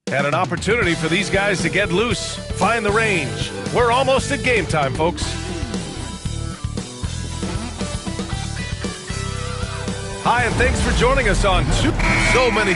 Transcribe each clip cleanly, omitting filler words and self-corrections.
And an opportunity for these guys to get loose, find the range. We're almost at game time, folks. Hi, and thanks for joining us on so many.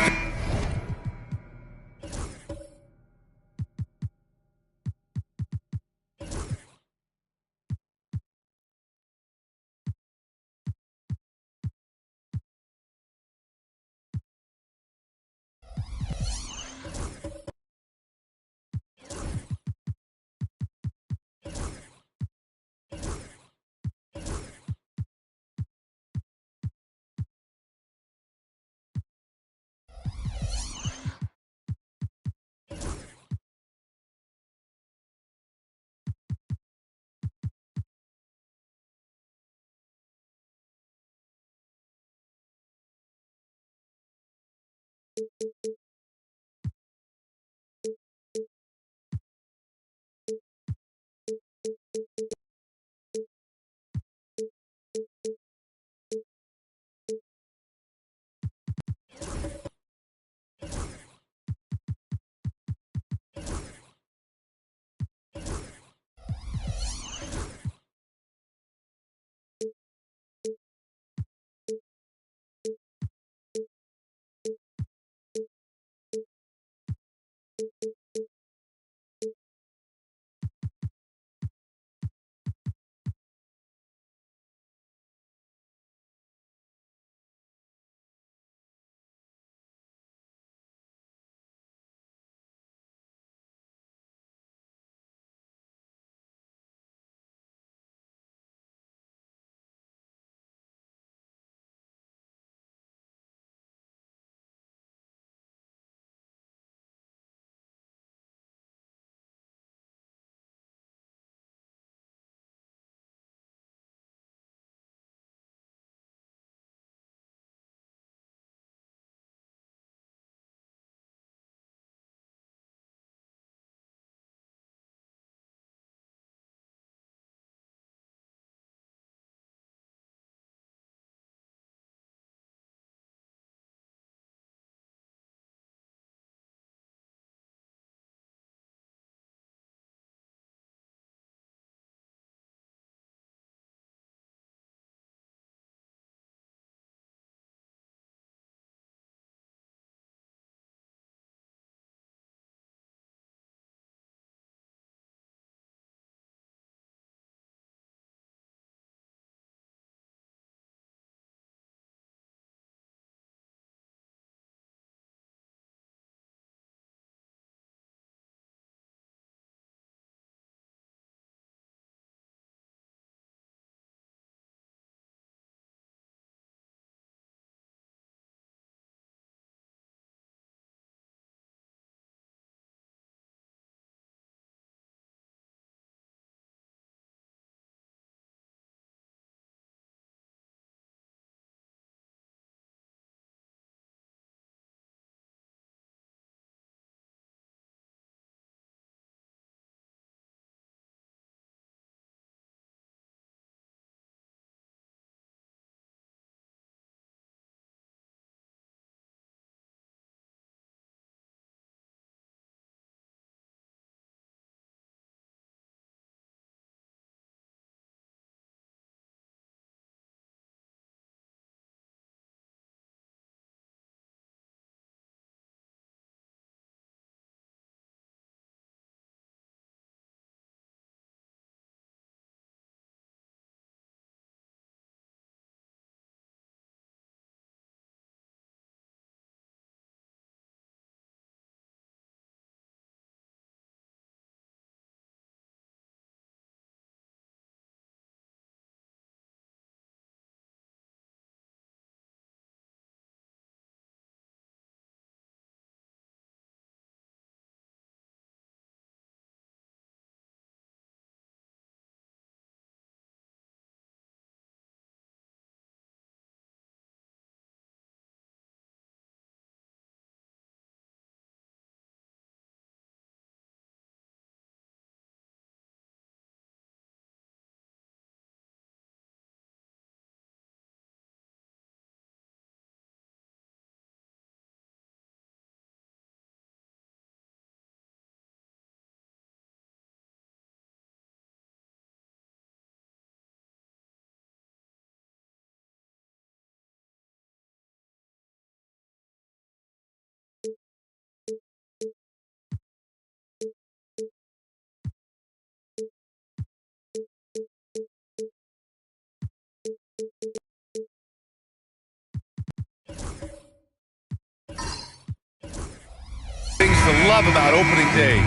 to love about opening day?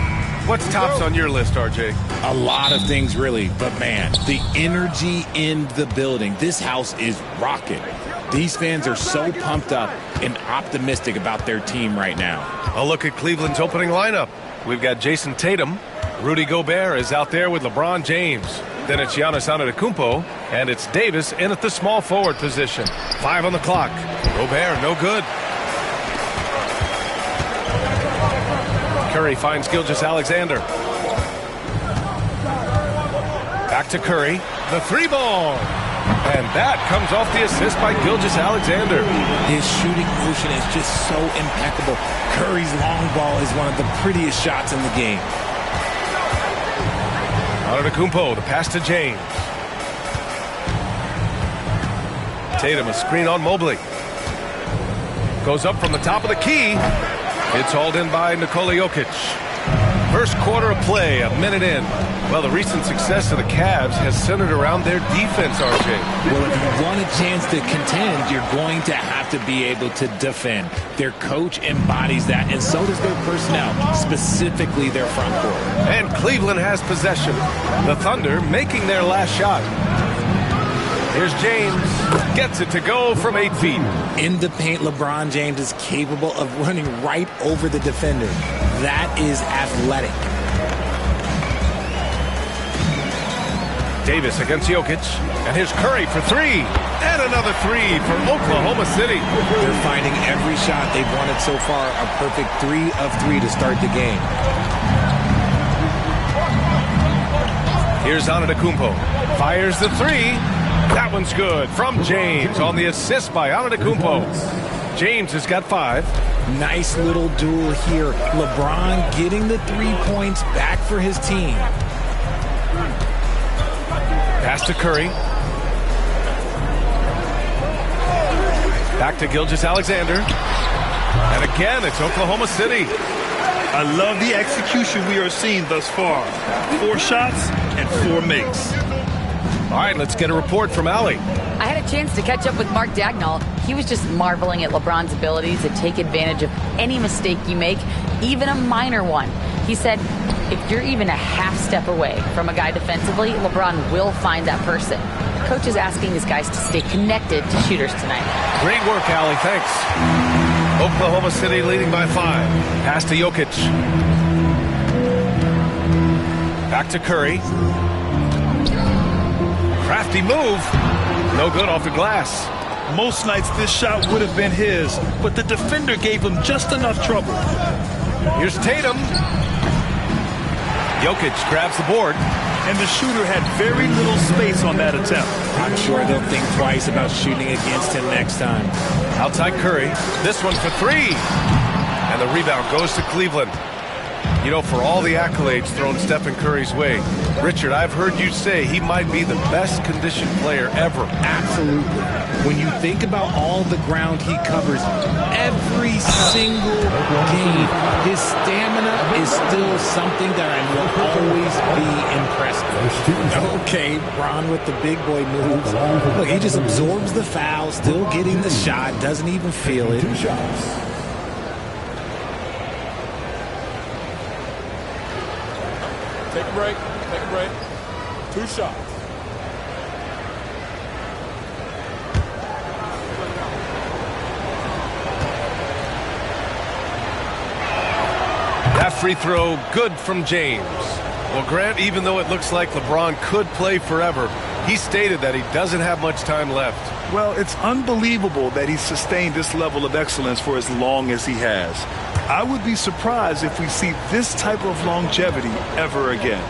What's tops on your list, RJ? A lot of things, really. But, man, the energy in the building. This house is rocking. These fans are so pumped up and optimistic about their team right now. A look at Cleveland's opening lineup. We've got Jason Tatum. Rudy Gobert is out there with LeBron James. Then it's Giannis Antetokounmpo, and it's Davis in at the small forward position. 5 on the clock. Gobert, no good. Curry finds Gilgeous-Alexander. Back to Curry. The 3-ball. And that comes off the assist by Gilgeous-Alexander. His shooting motion is just so impeccable. Curry's long ball is one of the prettiest shots in the game. Antetokounmpo, the pass to James. Tatum, a screen on Mobley. Goes up from the top of the key. It's hauled in by Nikola Jokic. First quarter of play, a minute in. Well, the recent success of the Cavs has centered around their defense, RJ. Well, if you want a chance to contend, you're going to have to be able to defend. Their coach embodies that, and so does their personnel, specifically their front court. And Cleveland has possession. The Thunder making their last shot. Here's James. Gets it to go from 8 feet. In the paint, LeBron James is capable of running right over the defender. That is athletic. Davis against Jokic. And here's Curry for 3. And another 3 for Oklahoma City. They're finding every shot they've wanted so far a perfect 3 of 3 to start the game. Here's Antetokounmpo. Fires the 3. That one's good from James on the assist by Antetokounmpo. James has got 5. Nice little duel here. LeBron getting the 3 points back for his team. Pass to Curry. Back to Gilgeous-Alexander. And again, it's Oklahoma City. I love the execution we are seeing thus far. 4 shots and 4 makes. All right, let's get a report from Allie. I had a chance to catch up with Mark Dagnall. He was just marveling at LeBron's ability to take advantage of any mistake you make, even a minor one. He said, if you're even a half step away from a guy defensively, LeBron will find that person. Coach is asking his guys to stay connected to shooters tonight. Great work, Allie. Thanks. Oklahoma City leading by 5. Pass to Jokic. Back to Curry. Crafty move. No good off the glass. Most nights this shot would have been his, but the defender gave him just enough trouble. Here's Tatum. Jokic grabs the board. And the shooter had very little space on that attempt. I'm sure they'll think twice about shooting against him next time. Outside Curry. This one for 3. And the rebound goes to Cleveland. You know, for all the accolades thrown Stephen Curry's way, Richard, I've heard you say he might be the best conditioned player ever. Absolutely. When you think about all the ground he covers every single game, his stamina is still something that I will always be impressed with. Okay, Bron with the big boy moves. Look, he just absorbs the foul, still getting the shot, doesn't even feel it. 2 shots. Take a break. Take a break. 2 shots. That free throw, good from James. Well, Grant, even though it looks like LeBron could play forever, he stated that he doesn't have much time left. Well, it's unbelievable that he's sustained this level of excellence for as long as he has. I would be surprised if we see this type of longevity ever again.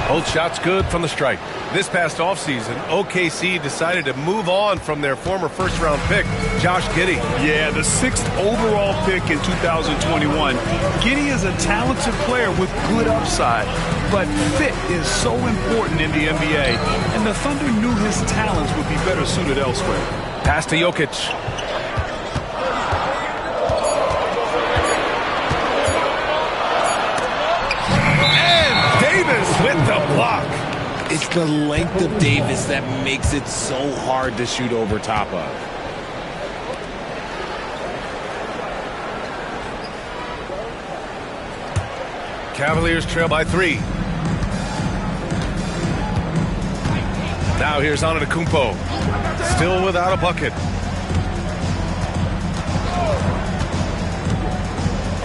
Both shots good from the stripe. This past offseason, OKC decided to move on from their former first-round pick, Josh Giddey. Yeah, the 6th overall pick in 2021. Giddey is a talented player with good upside, but fit is so important in the NBA, and the Thunder knew his talents would be better suited elsewhere. Pass to Jokic. With the block. It's the length of Davis that makes it so hard to shoot over top of. Cavaliers trail by 3. Now here's Antetokounmpo. Still without a bucket.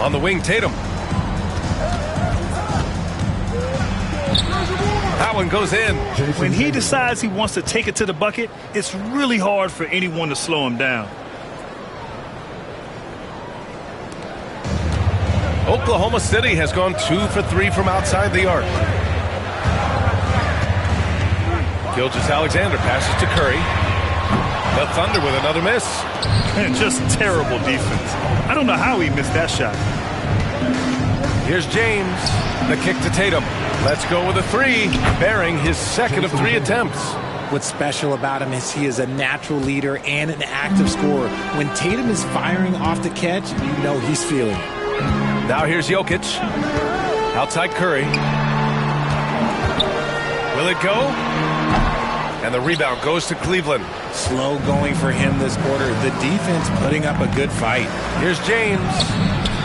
On the wing, Tatum. That one goes in. When he decides he wants to take it to the bucket, it's really hard for anyone to slow him down. Oklahoma City has gone 2 for 3 from outside the arc. Gilgeous-Alexander passes to Curry. The Thunder with another miss. And just terrible defense. I don't know how he missed that shot. Here's James. The kick to Tatum. Let's go with a 3, bearing his second of 3 attempts. What's special about him is he is a natural leader and an active scorer. When Tatum is firing off the catch, you know he's feeling it. Now here's Jokic. Outside Curry. Will it go? And the rebound goes to Cleveland. Slow going for him this quarter. The defense putting up a good fight. Here's James.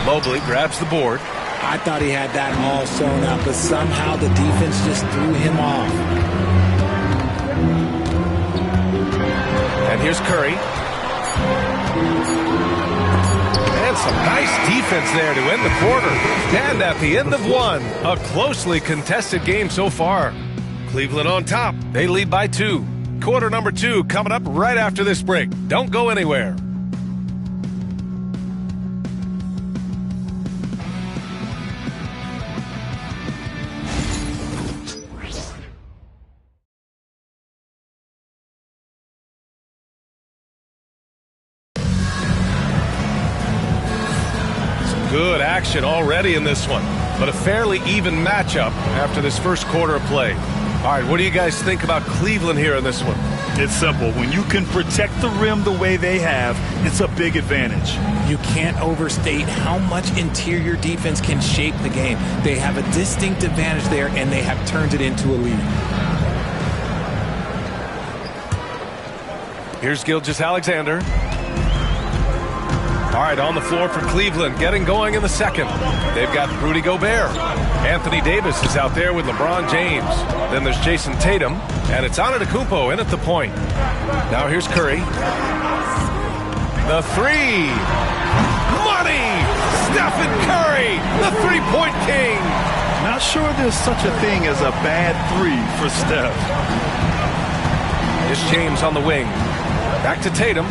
Mobley grabs the board. I thought he had that all sewn up, but somehow the defense just threw him off. And here's Curry. And some nice defense there to end the quarter. And at the end of one, a closely contested game so far. Cleveland on top. They lead by 2. Quarter number 2 coming up right after this break. Don't go anywhere. Good action already in this one, but a fairly even matchup after this first quarter of play. All right, what do you guys think about Cleveland here in this one? It's simple. When you can protect the rim the way they have, it's a big advantage. You can't overstate how much interior defense can shape the game. They have a distinct advantage there, and they have turned it into a lead. Here's Gilgeous-Alexander. All right, on the floor for Cleveland, getting going in the second. They've got Rudy Gobert. Anthony Davis is out there with LeBron James. Then there's Jason Tatum, and it's Antetokounmpo in at the point. Now here's Curry. The 3. Money! Stephen Curry, the three-point king. Not sure there's such a thing as a bad 3 for Steph. Here's James on the wing. Back to Tatum.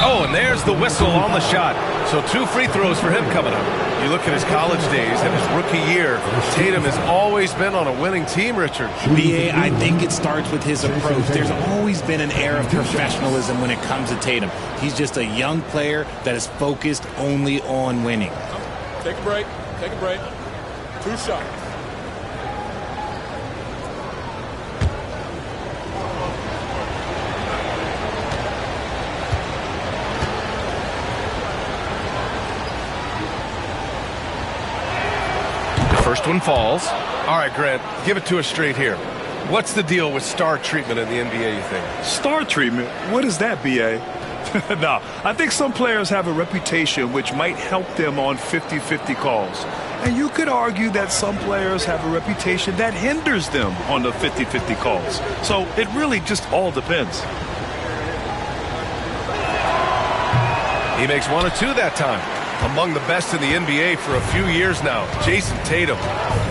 Oh, and there's the whistle on the shot. So 2 free throws for him coming up. You look at his college days and his rookie year, Tatum has always been on a winning team, Richard. B.A., I think it starts with his approach. There's always been an air of professionalism when it comes to Tatum. He's just a young player that is focused only on winning. Take a break. Take a break. 2 shots. First one falls. All right, Grant, give it to us straight here. What's the deal with star treatment in the NBA, you think? Star treatment? What is that, B.A.? No, I think some players have a reputation which might help them on 50-50 calls. And you could argue that some players have a reputation that hinders them on the 50-50 calls. So it really just all depends. He makes 1 or 2 that time. Among the best in the NBA for a few years now, Jason Tatum.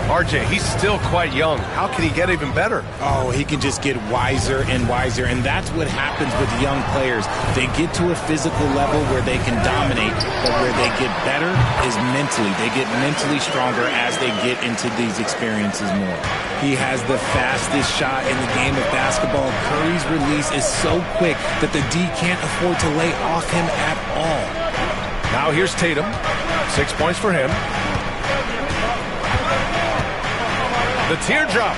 RJ, he's still quite young. How can he get even better? Oh, he can just get wiser and wiser, and that's what happens with young players. They get to a physical level where they can dominate, but where they get better is mentally. They get mentally stronger as they get into these experiences more. He has the fastest shot in the game of basketball. Curry's release is so quick that the D can't afford to lay off him at all. Now here's Tatum. 6 points for him. The teardrop.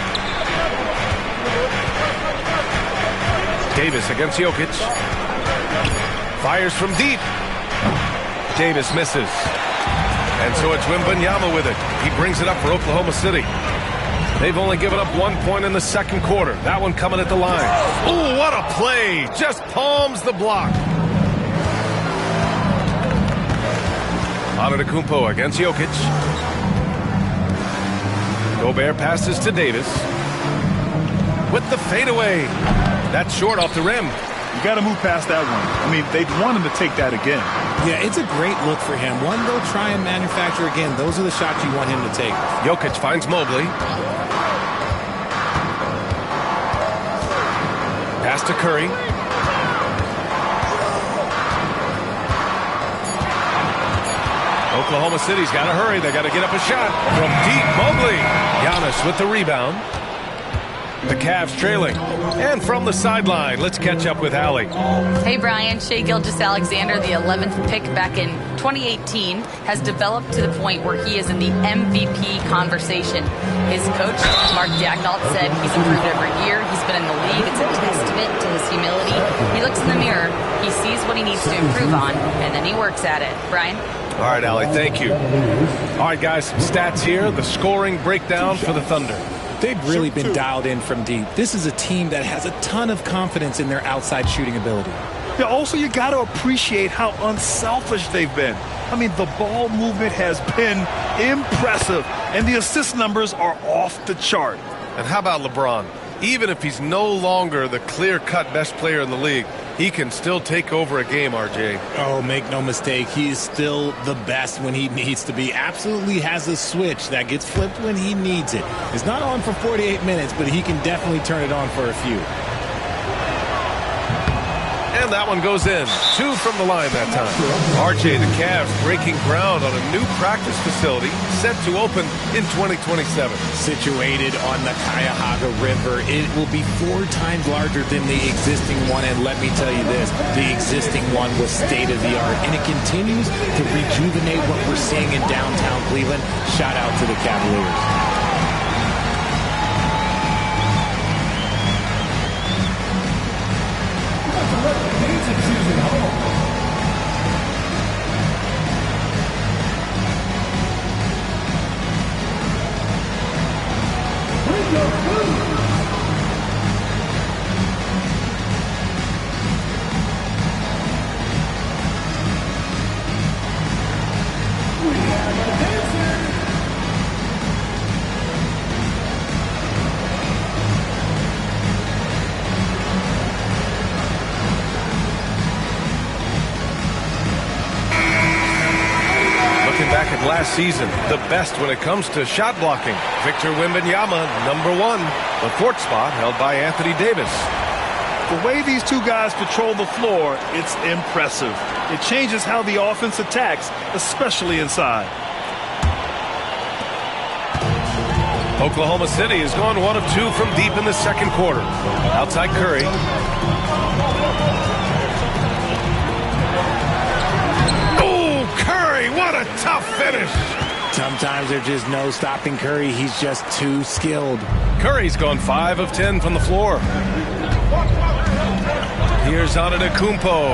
Davis against Jokic. Fires from deep. Davis misses. And so it's Wembanyama with it. He brings it up for Oklahoma City. They've only given up 1 point in the second quarter. That one coming at the line. Ooh, what a play. Just palms the block. Antetokounmpo against Jokic. Gobert passes to Davis. With the fadeaway. That's short off the rim. You got to move past that one. I mean, they'd want him to take that again. Yeah, it's a great look for him. One they'll try and manufacture again. Those are the shots you want him to take. Jokic finds Mobley. Pass to Curry. Oklahoma City's got to hurry. They got to get up a shot from deep. Mobley. Giannis with the rebound. The Cavs trailing. And from the sideline, let's catch up with Allie. Hey, Brian. Shai Gilgeous-Alexander, the 11th pick back in 2018, has developed to the point where he is in the MVP conversation. His coach, Mark Daigneault, said he's improved every year. He's been in the league. It's a testament to his humility. He looks in the mirror, he sees what he needs to improve on, and then he works at it. Brian? All right, Allie, thank you. All right, guys, some stats here. The scoring breakdown for the Thunder. They've really been dialed in from deep. This is a team that has a ton of confidence in their outside shooting ability. Yeah, also, you got to appreciate how unselfish they've been. I mean, the ball movement has been impressive, and the assist numbers are off the chart. And how about LeBron? Even if he's no longer the clear-cut best player in the league, he can still take over a game, RJ. Oh, make no mistake. He is still the best when he needs to be. Absolutely has a switch that gets flipped when he needs it. It's not on for 48 minutes, but he can definitely turn it on for a few. And that one goes in. 2 from the line that time. RJ, the Cavs breaking ground on a new practice facility set to open in 2027. Situated on the Cuyahoga River, it will be 4 times larger than the existing one. And let me tell you this, the existing one was state-of-the-art. And it continues to rejuvenate what we're seeing in downtown Cleveland. Shout out to the Cavaliers. Last season, the best when it comes to shot blocking. Victor Wembanyama, number 1. The 4th spot held by Anthony Davis. The way these two guys patrol the floor, it's impressive. It changes how the offense attacks, especially inside. Oklahoma City has gone 1 of 2 from deep in the second quarter. Outside Curry. What a tough finish. Sometimes there's just no stopping Curry. He's just too skilled. Curry's gone 5 of 10 from the floor. Here's Antetokounmpo.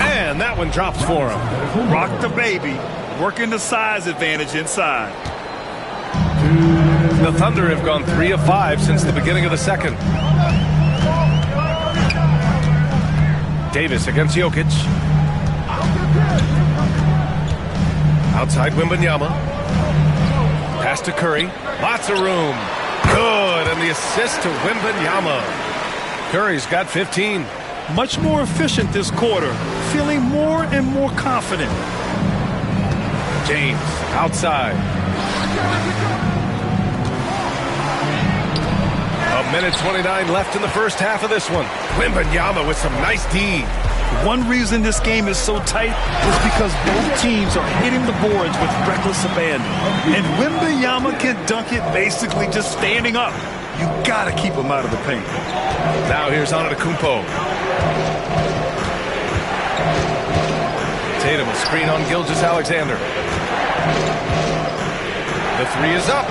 And that one drops for him. Rock the baby. Working the size advantage inside. The Thunder have gone 3 of 5 since the beginning of the second. Davis against Jokic. Outside Wembanyama. Pass to Curry. Lots of room. Good. And the assist to Wembanyama. Curry's got 15. Much more efficient this quarter. Feeling more and more confident. James outside. A minute 29 left in the first half of this one. Wembanyama with some nice D. One reason this game is so tight is because both teams are hitting the boards with reckless abandon. And Wembanyama can dunk it basically just standing up. You gotta keep him out of the paint. Now here's Antetokounmpo. Tatum a screen on Gilgeous-Alexander. The 3 is up.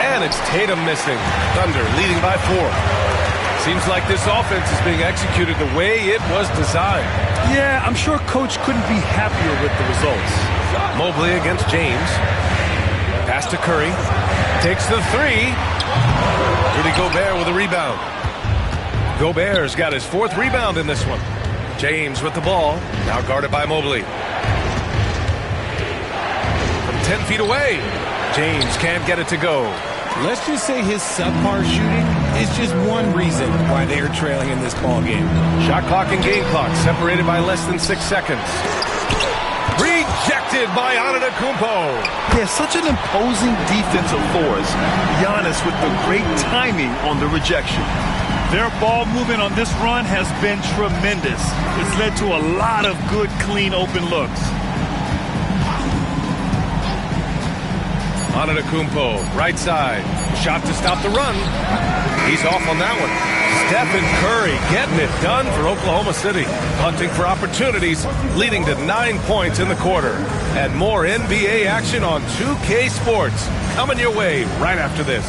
And it's Tatum missing. Thunder leading by 4. Seems like this offense is being executed the way it was designed. Yeah, I'm sure Coach couldn't be happier with the results. Mobley against James. Pass to Curry. Takes the 3. Rudy Gobert with a rebound. Gobert's got his 4th rebound in this one. James with the ball. Now guarded by Mobley. 10 feet away. James can't get it to go. Let's just say his subpar shooting is just one reason why they are trailing in this ball game. Shot clock and game clock separated by less than 6 seconds. Rejected by Antetokounmpo. He has such an imposing defensive force. Giannis with the great timing on the rejection. Their ball movement on this run has been tremendous. It's led to a lot of good, clean, open looks. Antetokounmpo, right side. Shot to stop the run. He's off on that one. Stephen Curry getting it done for Oklahoma City. Hunting for opportunities, leading to 9 points in the quarter. And more NBA action on 2K Sports. Coming your way right after this.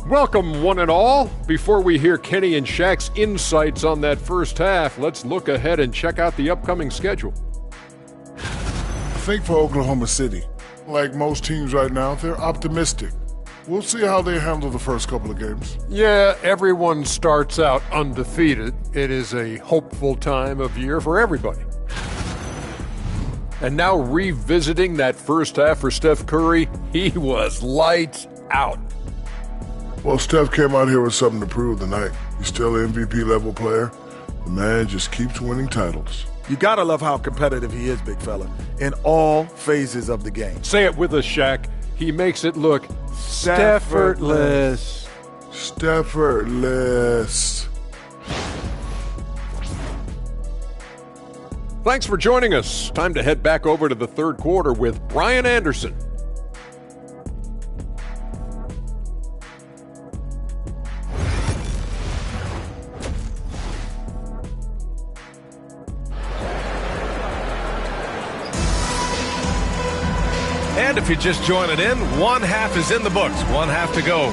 Welcome, one and all. Before we hear Kenny and Shaq's insights on that first half, let's look ahead and check out the upcoming schedule. I think for Oklahoma City, like most teams right now, they're optimistic. We'll see how they handle the first couple of games. Yeah, everyone starts out undefeated. It is a hopeful time of year for everybody. And now revisiting that first half for Steph Curry, he was lights out. Well, Steph came out here with something to prove tonight. He's still an MVP-level player. The man just keeps winning titles. You gotta love how competitive he is, big fella, in all phases of the game. Say it with us, Shaq. He makes it look Steffortless. Steffortless. Thanks for joining us. Time to head back over to the third quarter with Brian Anderson. And if you're just joining in, one half is in the books, one half to go.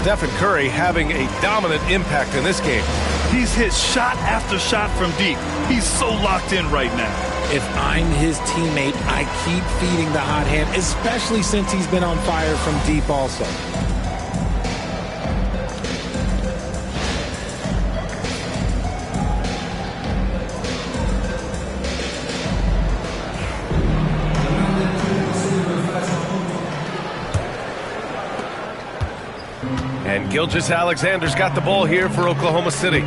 Stephen Curry having a dominant impact in this game. He's hit shot after shot from deep. He's so locked in right now. If I'm his teammate, I keep feeding the hot hand, especially since he's been on fire from deep also. And Gilgeous-Alexander's got the ball here for Oklahoma City.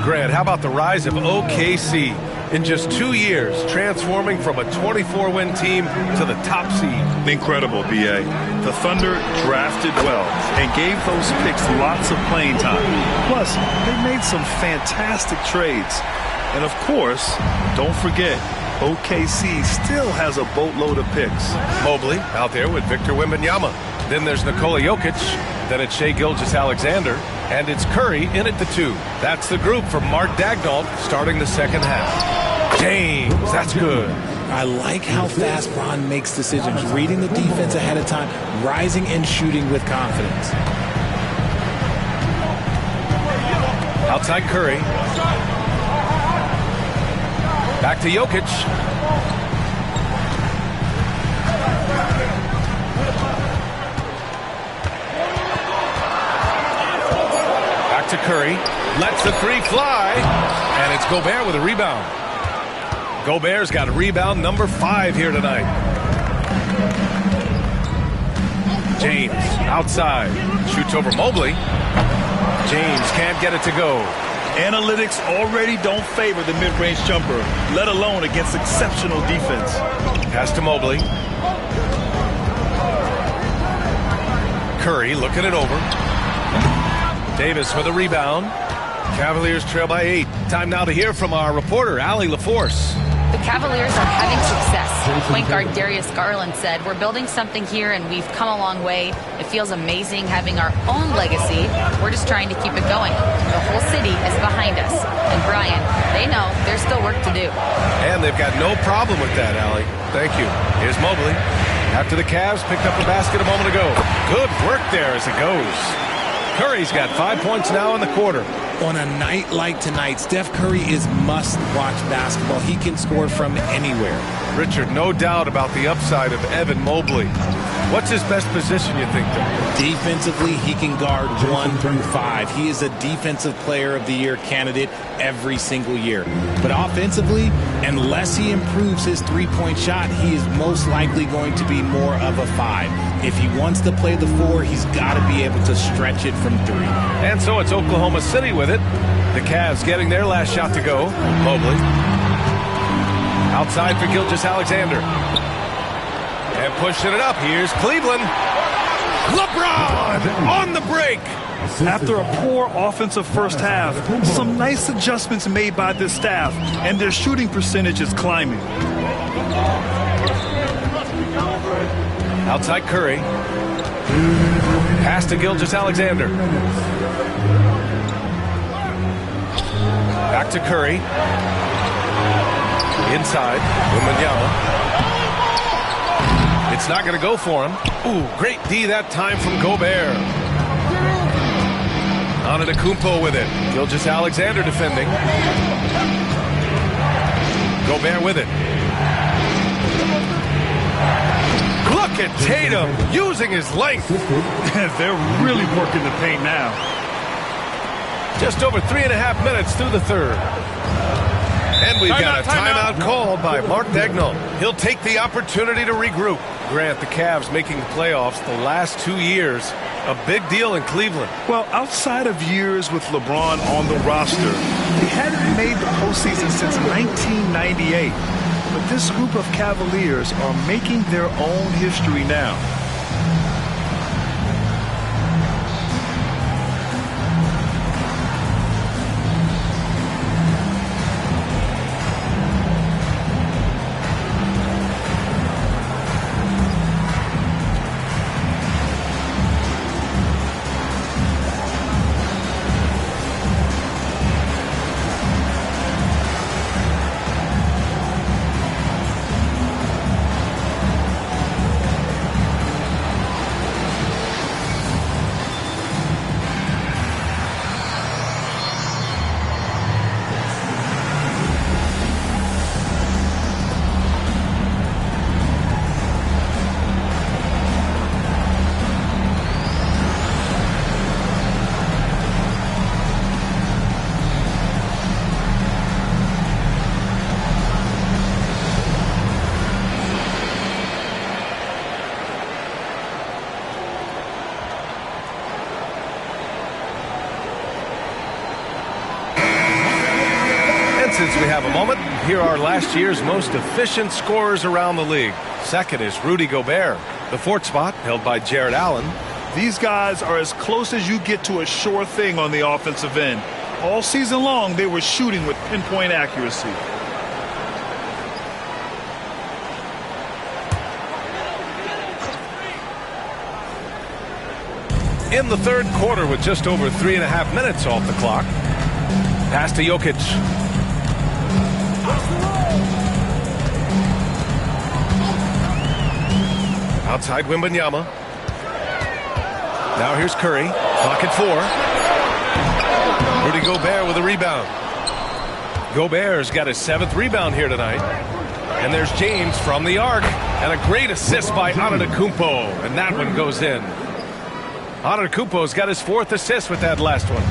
Grant, how about the rise of OKC? In just 2 years, transforming from a 24-win team to the top seed. Incredible, B.A. The Thunder drafted well and gave those picks lots of playing time. Plus, they made some fantastic trades. And of course, don't forget, OKC still has a boatload of picks. Mobley out there with Victor Wembanyama. Then there's Nikola Jokic. Then it's Shai Gilgeous-Alexander. And it's Curry in at the 2. That's the group for Mark Daigneault starting the second half. James, that's good. I like how fast Bron makes decisions, reading the defense ahead of time, rising and shooting with confidence. Outside Curry. Back to Jokic. Back to Curry. Lets the 3 fly. And it's Gobert with a rebound. Gobert's got a rebound number 5 here tonight. James outside. Shoots over Mobley. James can't get it to go. Analytics already don't favor the mid-range jumper, let alone against exceptional defense. Pass to Mobley. Curry looking it over. Davis for the rebound. Cavaliers trail by 8. Time now to hear from our reporter, Allie LaForce. The Cavaliers are having success. Point guard Darius Garland said, "We're building something here and we've come a long way. It feels amazing having our own legacy. We're just trying to keep it going. The whole city is behind us." And Brian, they know there's still work to do. And they've got no problem with that, Allie. Thank you. Here's Mobley. After the Cavs picked up the basket a moment ago. Good work there as it goes. Curry's got 5 points now in the quarter. On a night like tonight, Steph Curry is must-watch basketball. He can score from anywhere. Richard, no doubt about the upside of Evan Mobley. What's his best position, you think, though? Defensively, he can guard 1 through 5. He is a Defensive Player of the Year candidate every single year. But offensively, unless he improves his three-point shot, he is most likely going to be more of a 5. If he wants to play the 4, he's got to be able to stretch it from 3. And so it's Oklahoma City with it. The Cavs getting their last shot to go. Mobley. Outside for Gilgeous-Alexander. And pushing it up. Here's Cleveland. LeBron on the break. After a poor offensive first half, some nice adjustments made by this staff, and their shooting percentage is climbing. Outside Curry. Pass to Gilgeous-Alexander. Back to Curry. Inside. Wembanyama. It's not going to go for him. Ooh, great D that time from Gobert. Antetokounmpo with it. Gilgeous-Alexander defending. Gobert with it. Look at Tatum using his length. They're really working the paint now. Just over 3.5 minutes through the third. And we've got a timeout called by Mark Daigneault. He'll take the opportunity to regroup. Grant, the Cavs making the playoffs the last 2 years. A big deal in Cleveland. Well, outside of years with LeBron on the roster, they hadn't made the postseason since 1998. But this group of Cavaliers are making their own history now. Since we have a moment, here are last year's most efficient scorers around the league. Second is Rudy Gobert. The fourth spot held by Jared Allen. These guys are as close as you get to a sure thing on the offensive end. All season long, they were shooting with pinpoint accuracy. In the third quarter with just over 3.5 minutes off the clock. Pass to Jokic. Outside Wembanyama. Now here's Curry. Clock at 4. Rudy Gobert with a rebound. Gobert's got his 7th rebound here tonight. And there's James from the arc. And a great assist by Antetokounmpo. And that one goes in. Antetokounmpo's got his 4th assist with that last one.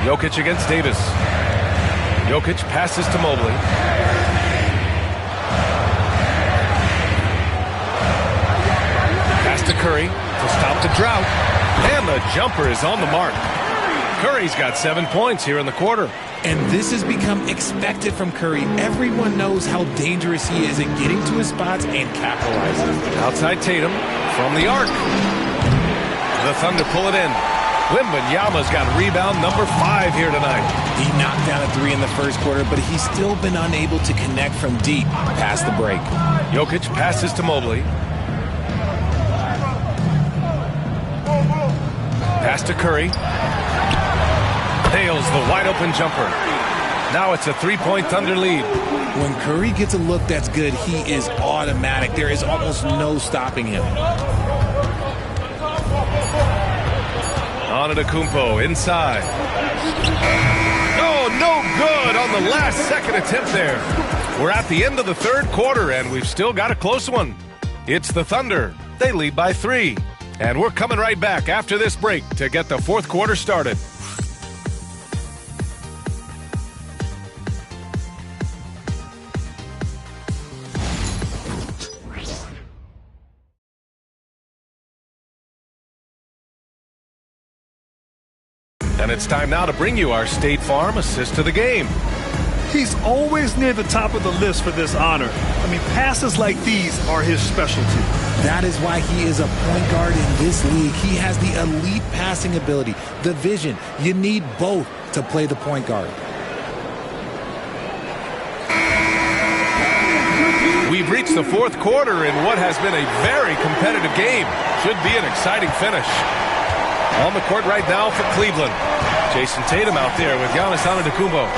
Jokic against Davis. Jokic passes to Mobley. Pass to Curry to stop the drought. And the jumper is on the mark. Curry's got 7 points here in the quarter. And this has become expected from Curry. Everyone knows how dangerous he is at getting to his spots and capitalizing. Outside Tatum from the arc. The Thunder pull it in. Wembanyama's got rebound number 5 here tonight. He knocked down a 3 in the first quarter, but he's still been unable to connect from deep past the break. Jokic passes to Mobley. Pass to Curry. Nails the wide open jumper. Now it's a 3-point Thunder lead. When Curry gets a look that's good, he is automatic. There is almost no stopping him. Antetokounmpo inside. Oh, no good on the last second attempt there. We're at the end of the third quarter, and we've still got a close one. It's the Thunder. They lead by 3. And we're coming right back after this break to get the fourth quarter started. And it's time now to bring you our State Farm assist to the game. He's always near the top of the list for this honor. I mean, passes like these are his specialty. That is why he is a point guard in this league. He has the elite passing ability, the vision. You need both to play the point guard. We've reached the fourth quarter in what has been a very competitive game. Should be an exciting finish. On the court right now for Cleveland. Jason Tatum out there with Giannis Antetokounmpo.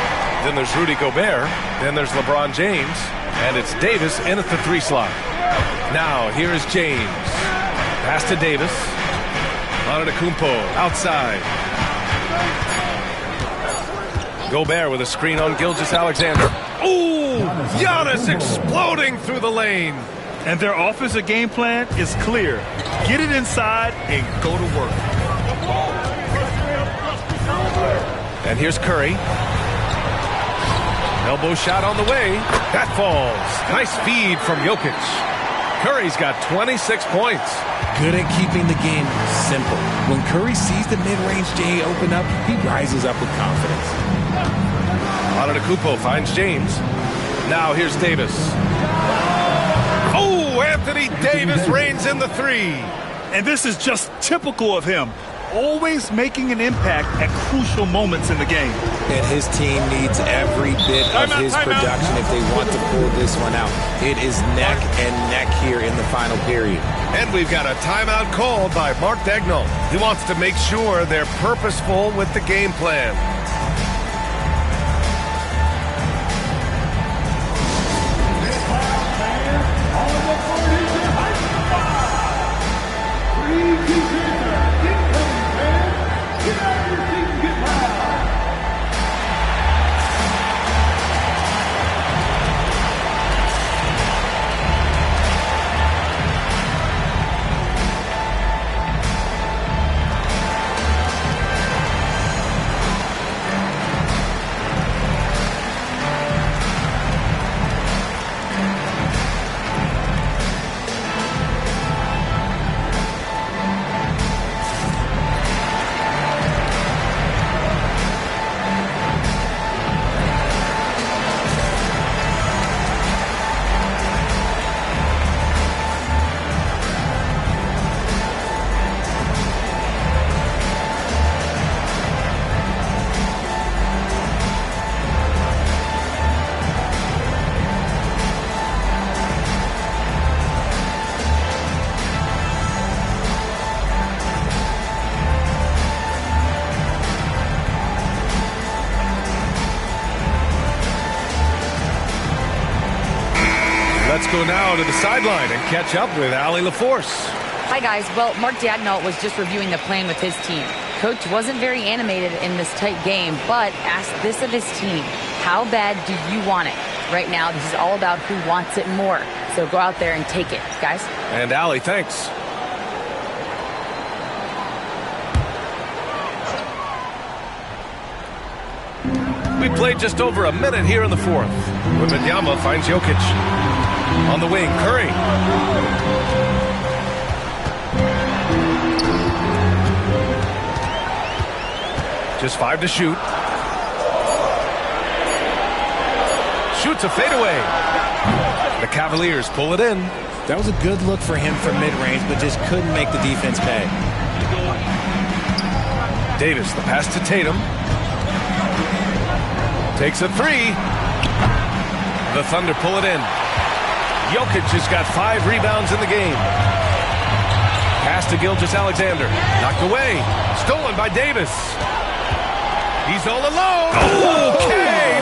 Then there's Rudy Gobert. Then there's LeBron James. And it's Davis in at the 3 slot. Now here is James. Pass to Davis. Antetokounmpo outside. Gobert with a screen on Gilgeous-Alexander. Ooh! Giannis exploding through the lane. And their offensive game plan is clear. Get it inside and go to work. And here's Curry. Elbow shot on the way. That falls. Nice feed from Jokic. Curry's got 26 points. Good at keeping the game simple. When Curry sees the mid-range J open up, he rises up with confidence. Antetokounmpo finds James. Now here's Davis. Oh, Anthony Davis reigns in the 3. And this is just typical of him. Always making an impact at crucial moments in the game. And his team needs every bit of his production if they want to pull this one out. It is neck and neck here in the final period. And we've got a timeout called by Mark Daigneault. He wants to make sure they're purposeful with the game plan. Let's go now to the sideline and catch up with Allie LaForce. Hi, guys. Well, Mark Daigneault was just reviewing the plan with his team. Coach wasn't very animated in this tight game, but asked this of his team. How bad do you want it? Right now, this is all about who wants it more. So go out there and take it, guys. And Allie, thanks. We played just over a minute here in the fourth. Wembanyama finds Jokic. On the wing, Curry. Just 5 to shoot. Shoots a fadeaway. The Cavaliers pull it in. That was a good look for him from mid-range, but just couldn't make the defense pay. Davis, the pass to Tatum. Takes a 3. The Thunder pull it in. Jokic has got 5 rebounds in the game. Pass to Gilgeous-Alexander. Knocked away. Stolen by Davis. He's all alone. Okay,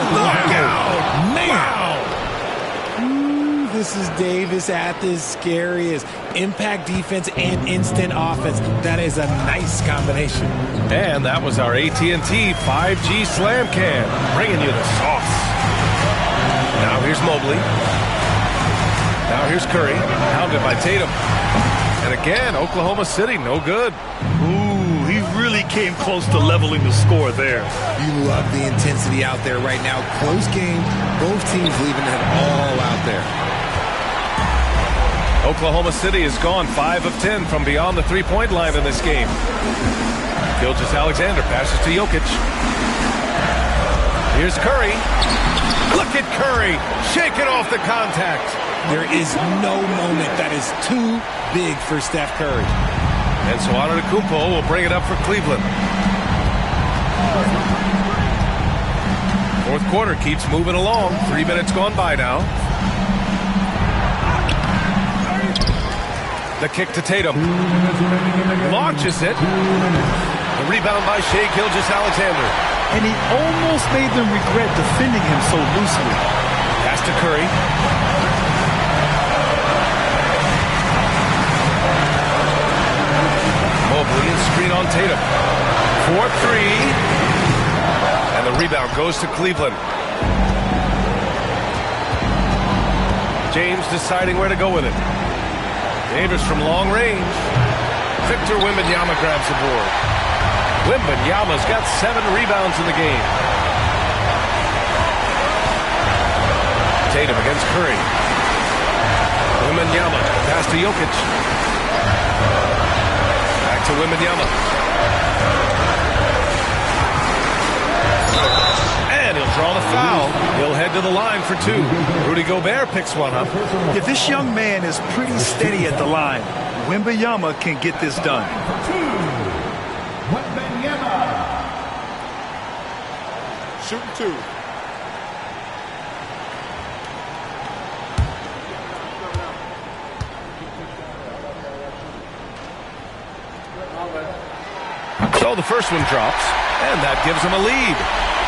this is Davis at this scariest. Impact defense and instant offense. That is a nice combination. And that was our AT&T 5G Slam Cam, bringing you the sauce. Now here's Mobley. Now here's Curry, hounded by Tatum. And again, Oklahoma City, no good. Ooh, he really came close to leveling the score there. You love the intensity out there right now. Close game, both teams leaving it all out there. Oklahoma City has gone 5 of 10 from beyond the three-point line in this game. Gilgeous-Alexander passes to Jokic. Here's Curry. Look at Curry, shaking off the contact. There is no moment that is too big for Steph Curry. And so Antetokounmpo will bring it up for Cleveland. Fourth quarter keeps moving along. 3 minutes gone by now. The kick to Tatum. Launches it. The rebound by Shai Gilgeous-Alexander. And he almost made them regret defending him so loosely. Pass to Curry. Mobley and screen on Tatum. 4-3. And the rebound goes to Cleveland. James deciding where to go with it. Davis from long range. Victor Wembanyama grabs the board. Wembanyama's got 7 rebounds in the game. Tatum against Curry. Wembanyama pass to Jokic. Back to Wembanyama. And he'll draw the foul. He'll head to the line for 2. Rudy Gobert picks one up. Yeah, this young man is pretty steady at the line. Wembanyama can get this done. Shooting 2. So the first one drops, and that gives him a lead.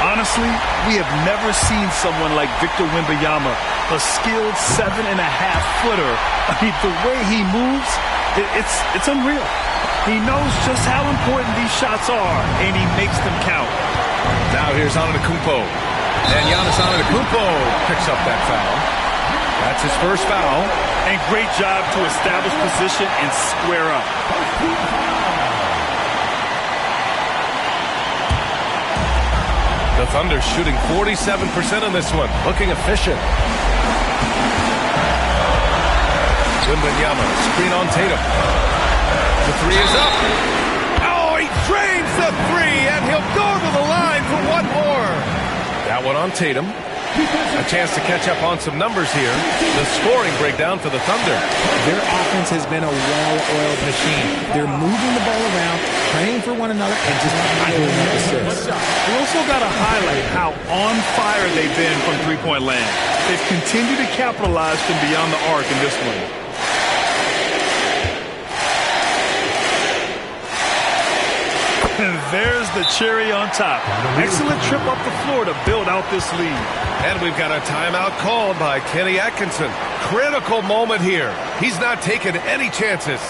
Honestly, we have never seen someone like Victor Wembanyama, a skilled 7.5-footer. I mean, the way he moves, it's unreal. He knows just how important these shots are, and he makes them count. Now here's Antetokounmpo. And Giannis Antetokounmpo picks up that foul. That's his first foul. And great job to establish position and square up. The Thunder shooting 47% in this one, looking efficient. Wembanyama, screen on Tatum. The 3 is up. Oh, he drains the 3, and he'll go to the line for one more. That one on Tatum. A chance to catch up on some numbers here. The scoring breakdown for the Thunder. Their offense has been a well-oiled machine. They're moving the ball around, playing for one another, and just piling up assists. We also got to highlight how on fire they've been from three-point land. They've continued to capitalize from beyond the arc in this one. And there's the cherry on top. Excellent trip up the floor to build out this lead. And we've got a timeout called by Kenny Atkinson. Critical moment here. He's not taking any chances.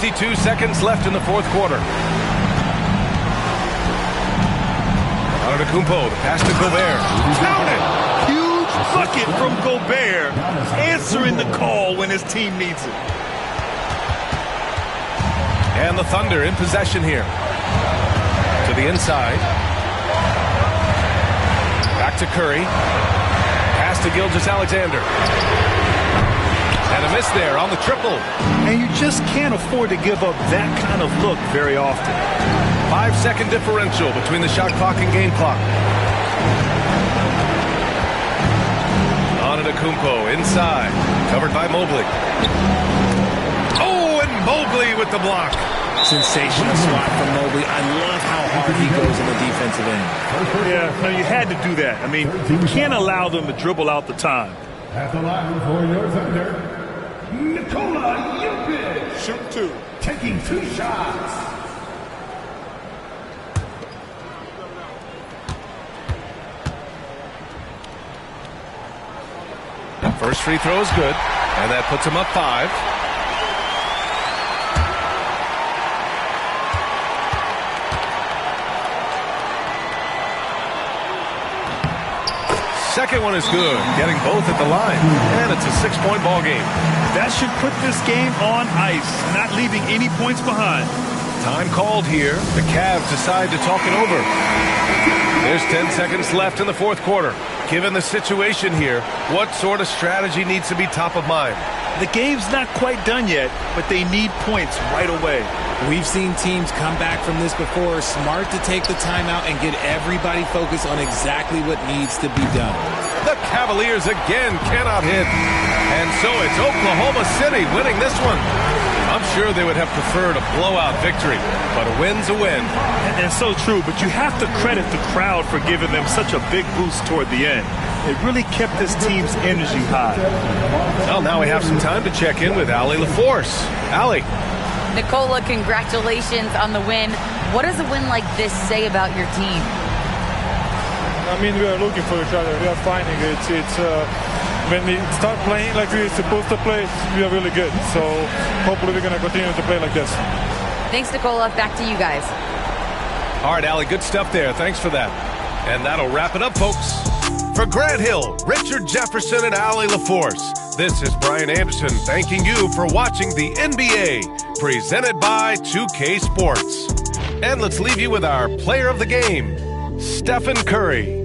62 seconds left in the fourth quarter. Antetokounmpo, the pass to Gobert. Count it! Huge bucket from Gobert, answering the call when his team needs it. And the Thunder in possession here. To the inside. Back to Curry. Pass to Gilgeous-Alexander. And a miss there on the triple. And you just can't afford to give up that kind of look very often. 5-second differential between the shot clock and game clock. Antetokounmpo inside. Covered by Mobley. Oh, and Mobley with the block. Sensational swat from Mobley. I love how hard he goes in the defensive end. Yeah, no, you had to do that. I mean, you can't allow them to dribble out the time. At the line for your Thunder, Nikola Jokic. Shoot 2. Taking 2 shots. First free throw is good, and that puts him up 5. Second one is good, getting both at the line, and it's a 6-point ball game. That should put this game on ice, not leaving any points behind. Time called here. The Cavs decide to talk it over. There's 10 seconds left in the fourth quarter. Given the situation here, what sort of strategy needs to be top of mind? The game's not quite done yet, but they need points right away. We've seen teams come back from this before. Smart to take the timeout and get everybody focused on exactly what needs to be done. The Cavaliers again cannot hit. And so it's Oklahoma City winning this one. I'm sure they would have preferred a blowout victory, but a win's a win. And so true, but you have to credit the crowd for giving them such a big boost toward the end. It really kept this team's energy high. Well, now we have some time to check in with Allie LaForce. Allie. Nikola, congratulations on the win. What does a win like this say about your team? I mean, we are looking for each other. We are finding it. When we start playing like we're supposed to play, we are really good. So hopefully we're going to continue to play like this. Thanks, Nikola. Back to you guys. All right, Allie, good stuff there. Thanks for that. And that'll wrap it up, folks. For Grant Hill, Richard Jefferson, and Allie LaForce, this is Brian Anderson thanking you for watching the NBA, presented by 2K Sports. And let's leave you with our player of the game, Stephen Curry.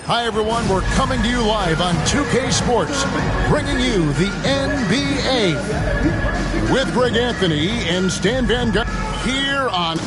Hi, everyone. We're coming to you live on 2K Sports, bringing you the NBA with Greg Anthony and Stan Van Gundy here on...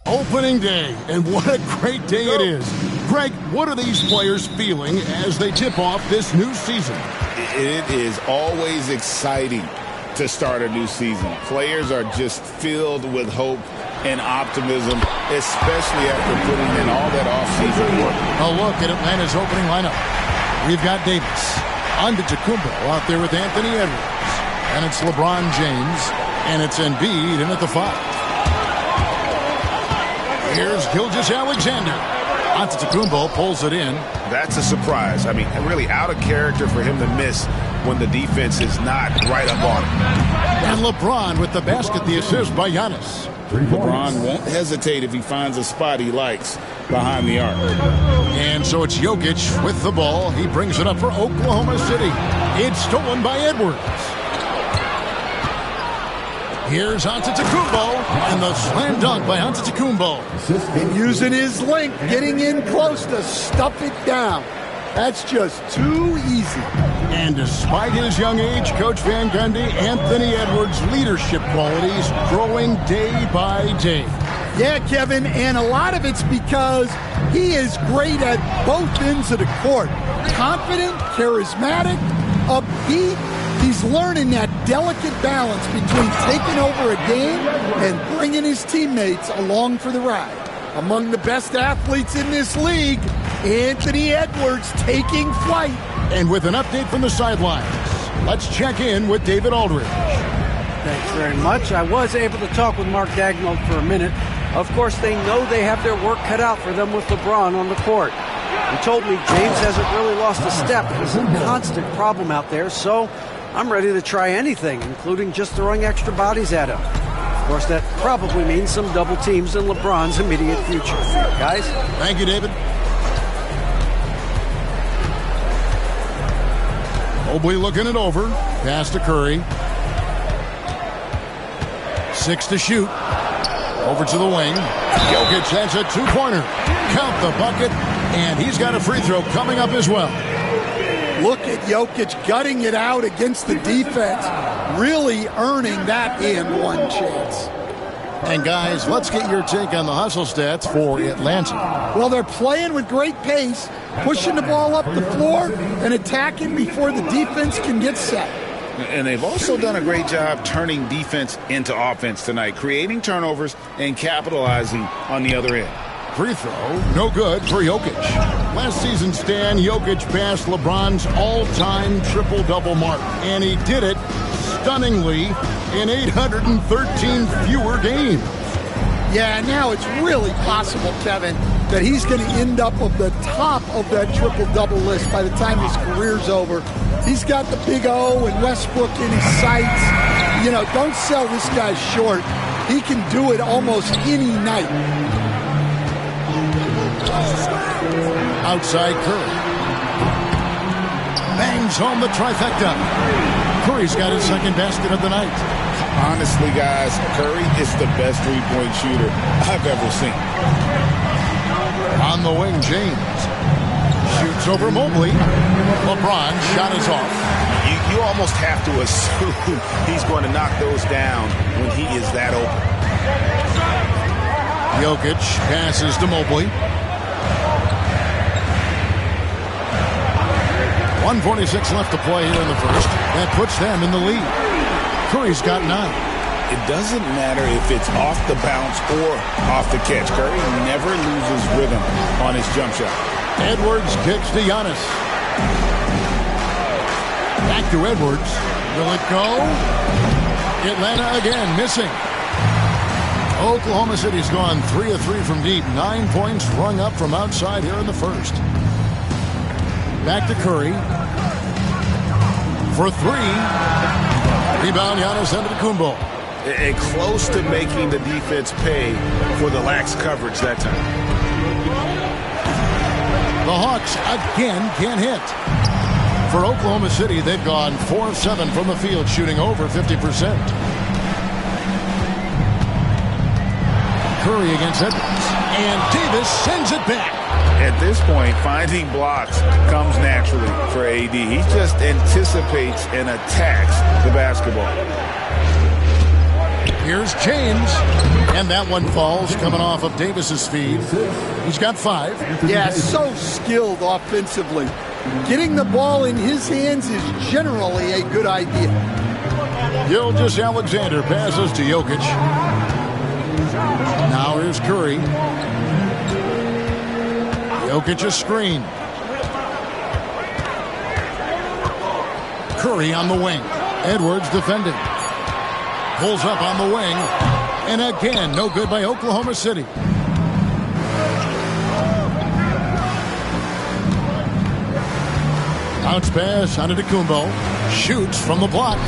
Opening day, and what a great day it is. Greg, what are these players feeling as they tip off this new season? It is always exciting to start a new season. Players are just filled with hope and optimism, especially after putting in all that offseason work. A look at Atlanta's opening lineup. We've got Davis, Antetokounmpo out there with Anthony Edwards, and it's LeBron James, and it's Embiid in at the 5. Here's Gilgeous-Alexander. Antetokounmpo pulls it in. That's a surprise. I mean, really out of character for him to miss when the defense is not right up on him. And LeBron with the basket, the assist by Giannis. LeBron won't hesitate if he finds a spot he likes behind the arc. And so it's Jokic with the ball. He brings it up for Oklahoma City. It's stolen by Edwards. Here's Antetokounmpo, and the slam dunk by Antetokounmpo. And using his length, getting in close to stuff it down. That's just too easy. And despite his young age, Coach Van Gundy, Anthony Edwards' leadership qualities growing day by day. Yeah, Kevin, and a lot of it's because he is great at both ends of the court. Confident, charismatic, upbeat. He's learning that delicate balance between taking over a game and bringing his teammates along for the ride. Among the best athletes in this league, Anthony Edwards taking flight. And with an update from the sidelines, let's check in with David Aldridge. Thanks very much. I was able to talk with Mark Daigneault for a minute. Of course, they know they have their work cut out for them with LeBron on the court. He told me James hasn't really lost a step. He's a constant problem out there, so I'm ready to try anything, including just throwing extra bodies at him. Of course, that probably means some double teams in LeBron's immediate future. Guys? Thank you, David. Mobley looking it over. Pass to Curry. 6 to shoot. Over to the wing. Jokic has a two-pointer. Count the bucket. And he's got a free throw coming up as well. Look at Jokic gutting it out against the defense. Really earning that and one chance. And guys, let's get your take on the hustle stats for Atlanta. Well, they're playing with great pace, pushing the ball up the floor and attacking before the defense can get set. And they've also done a great job turning defense into offense tonight, creating turnovers and capitalizing on the other end. Free throw, no good for Jokic. Last season, Stan, Jokic passed LeBron's all-time triple-double mark, and he did it stunningly in 813 fewer games. Yeah, now it's really possible, Kevin, that he's going to end up at the top of that triple-double list by the time his career's over. He's got the Big O and Westbrook in his sights. You know, don't sell this guy short. He can do it almost any night. Outside Curry. Bangs home the trifecta. Curry's got his second basket of the night. Honestly, guys, Curry is the best three-point shooter I've ever seen. On the wing, James. Shoots over Mobley. LeBron shot is off. You almost have to assume he's going to knock those down when he is that open. Jokic passes to Mobley. 1:46 left to play here in the first. That puts them in the lead. Curry's got 9. It doesn't matter if it's off the bounce or off the catch. Curry never loses rhythm on his jump shot. Edwards kicks to Giannis. Back to Edwards. Will it go? Atlanta again missing. Oklahoma City's gone 3 of 3 from deep. 9 points rung up from outside here in the first. Back to Curry. For 3. Rebound, Giannis Antetokounmpo. And close to making the defense pay for the lax coverage that time. The Hawks again can't hit. For Oklahoma City, they've gone 4 of 7 from the field, shooting over 50%. Curry against Edwards. And Davis sends it back. At this point, finding blocks comes naturally for AD. He just anticipates and attacks the basketball. Here's James. And that one falls coming off of Davis's feed. He's got 5. Yeah, so skilled offensively. Getting the ball in his hands is generally a good idea. Gilgeous-Alexander passes to Jokic. Now here's Curry. Jokic a screen. Curry on the wing. Edwards defending. Pulls up on the wing. And again, no good by Oklahoma City. Bounce pass onto Antetokounmpo. Shoots from the block.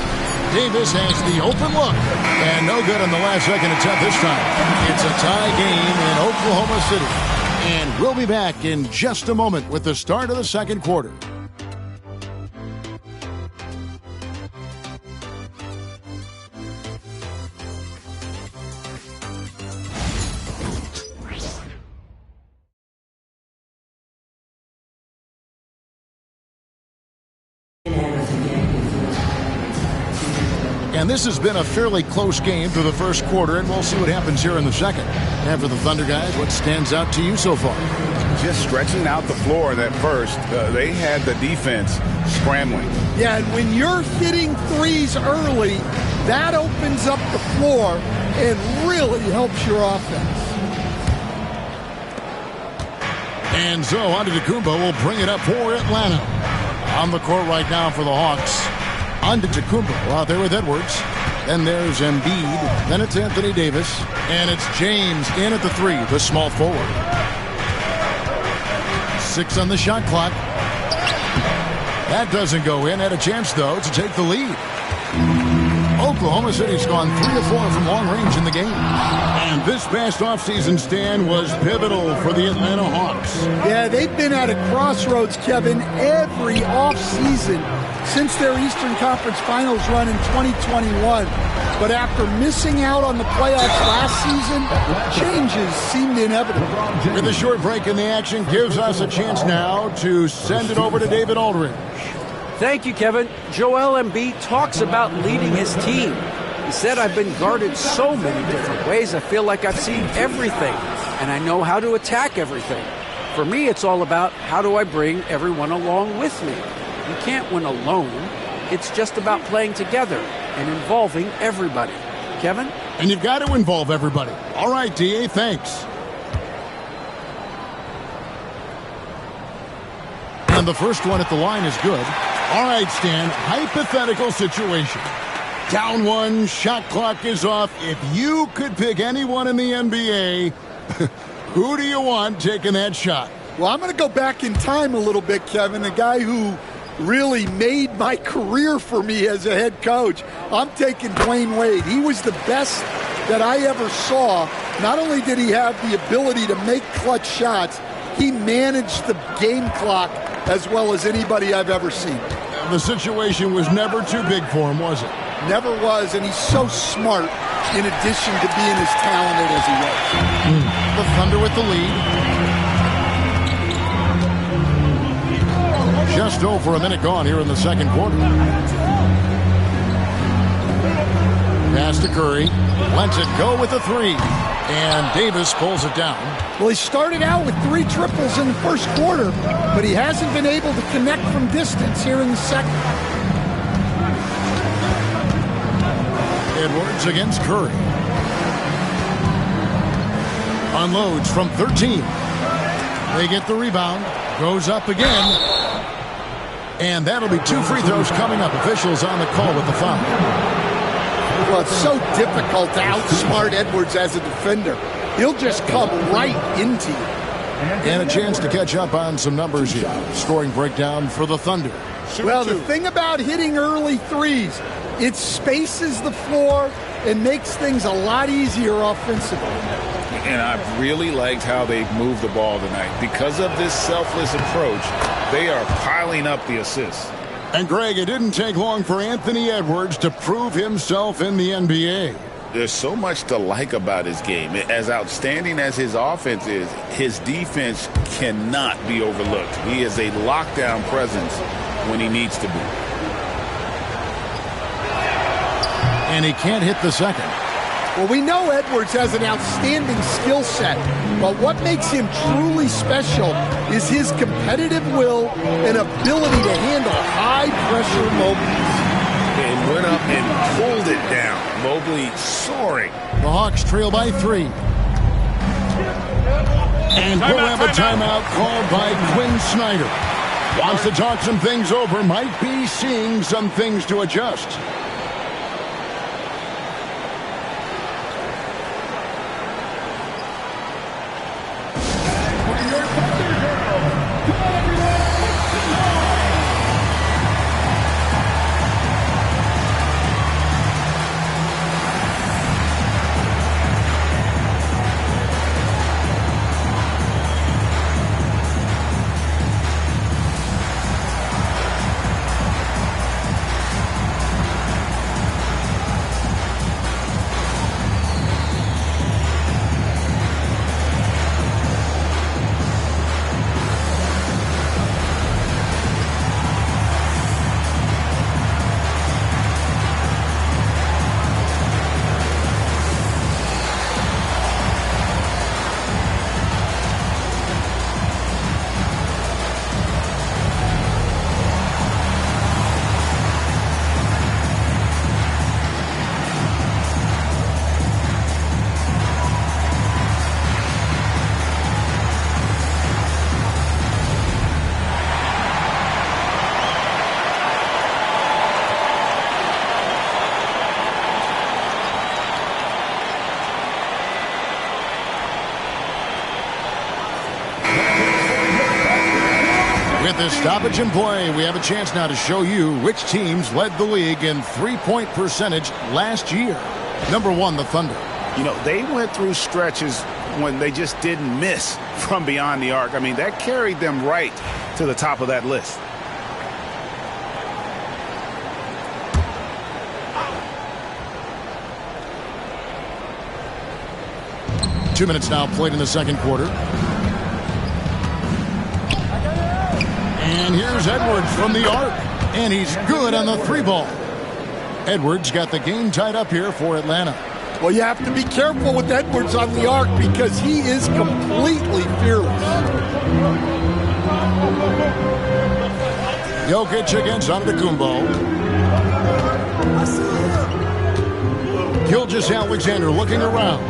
Davis has the open look. And no good on the last second attempt this time. It's a tie game in Oklahoma City. And we'll be back in just a moment with the start of the second quarter. And this has been a fairly close game through the first quarter, and we'll see what happens here in the second. And for the Thunder guys, what stands out to you so far? Just stretching out the floor that first. They had the defense scrambling. Yeah, and when you're hitting threes early, that opens up the floor and really helps your offense. And so Antetokounmpo will bring it up for Atlanta. On the court right now for the Hawks. Antetokounmpo out there with Edwards. Then there's Embiid. Then it's Anthony Davis. And it's James in at the 3, the small forward. 6 on the shot clock. That doesn't go in. Had a chance, though, to take the lead. Oklahoma City's gone 3 of 4 from long range in the game. And this past offseason, Stan, was pivotal for the Atlanta Hawks. Yeah, they've been at a crossroads, Kevin, every offseason since their Eastern Conference Finals run in 2021. But after missing out on the playoffs last season, changes seemed inevitable. With a short break in the action, gives us a chance now to send it over to David Aldridge. Thank you, Kevin. Joel Embiid talks about leading his team. He said, I've been guarded so many different ways, I feel like I've seen everything, and I know how to attack everything. For me, it's all about how do I bring everyone along with me. You can't win alone. It's just about playing together and involving everybody. Kevin? And you've got to involve everybody. All right, D.A., thanks. And the first one at the line is good. All right, Stan, hypothetical situation. Down 1, shot clock is off. If you could pick anyone in the NBA, who do you want taking that shot? Well, I'm going to go back in time a little bit, Kevin. A guy who really made my career for me as a head coach. I'm taking Dwayne Wade. He was the best that I ever saw. Not only did he have the ability to make clutch shots, he managed the game clock as well as anybody I've ever seen. The situation was never too big for him, was it? Never was, and he's so smart in addition to being as talented as he was. The Thunder with the lead. Just over a minute gone here in the second quarter. Pass to Curry. Lets it go with a 3. And Davis pulls it down. Well, he started out with 3 triples in the first quarter, but he hasn't been able to connect from distance here in the second. Edwards against Curry. Unloads from 13. They get the rebound. Goes up again. And that'll be 2 free throws coming up. Officials on the call with the foul. Well, it's so difficult to outsmart Edwards as a defender. He'll just come right into you. And a chance to catch up on some numbers here. Scoring breakdown for the Thunder. Well, the thing about hitting early threes, it spaces the floor and makes things a lot easier offensively. And I've really liked how they've moved the ball tonight. Because of this selfless approach, they are piling up the assists. And, Greg, it didn't take long for Anthony Edwards to prove himself in the NBA. There's so much to like about his game. As outstanding as his offense is, his defense cannot be overlooked. He is a lockdown presence when he needs to be. And he can't hit the second. Well, we know Edwards has an outstanding skill set, but what makes him truly special is his competitive will and ability to handle high-pressure moments. And went up and pulled it down. Mobley soaring. The Hawks trail by 3. And we'll have a timeout called by Quinn Snyder. Wants to talk some things over, might be seeing some things to adjust. At this stoppage in play, we have a chance now to show you which teams led the league in three-point percentage last year. Number 1, the Thunder. You know, they went through stretches when they just didn't miss from beyond the arc. I mean, that carried them right to the top of that list. Two minutes now played in the second quarter. And here's Edwards from the arc. And he's good on the three ball. Edwards got the game tied up here for Atlanta. Well, you have to be careful with Edwards on the arc because he is completely fearless. Jokic against Antetokounmpo. Gilgeous-Alexander looking around.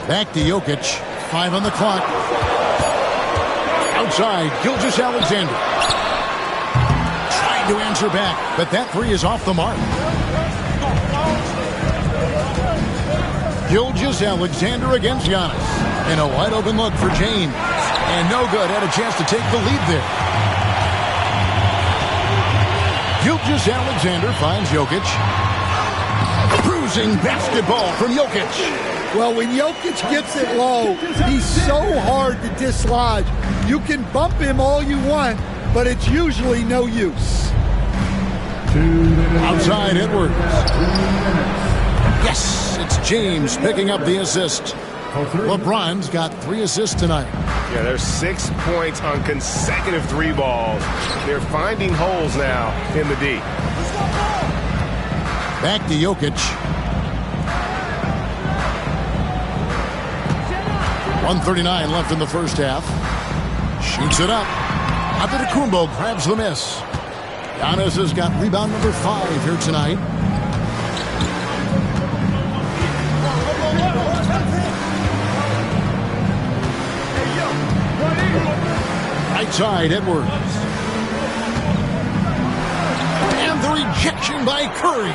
Back to Jokic. 5 on the clock. Outside, Gilgeous-Alexander. Trying to answer back, but that three is off the mark. Gilgeous-Alexander against Giannis. And a wide open look for James. And no good. Had a chance to take the lead there. Gilgeous-Alexander finds Jokic. Cruising basketball from Jokic. Well, when Jokic gets it low, he's so hard to dislodge. You can bump him all you want, but it's usually no use. Outside Edwards. Yes, it's James picking up the assist. LeBron's got 3 assists tonight. Yeah, there's 6 points on consecutive 3 balls. They're finding holes now in the D. Back to Jokic. 1:39 left in the first half. Shoots it up. Antetokounmpo grabs the miss. Giannis has got rebound number 5 here tonight. Right side, Edwards. And the rejection by Curry.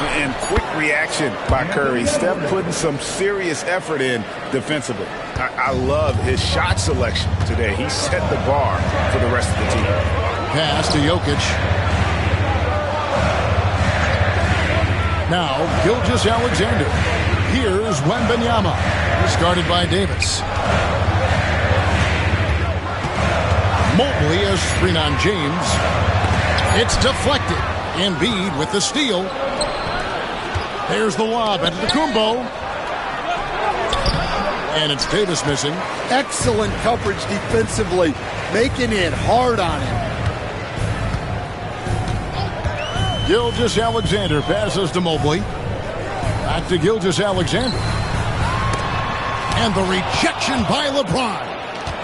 And quick reaction by Curry. Steph putting some serious effort in defensively. I love his shot selection today. He set the bar for the rest of the team. Pass to Jokic. Now, Gilgeous-Alexander. Here's Wembanyama. Started by Davis. Mobley has screen on James. It's deflected. Embiid with the steal. There's the lob at Antetokounmpo. And it's Davis missing. Excellent coverage defensively, making it hard on him. Gilgeous-Alexander passes to Mobley. Back to Gilgeous-Alexander. And the rejection by LeBron.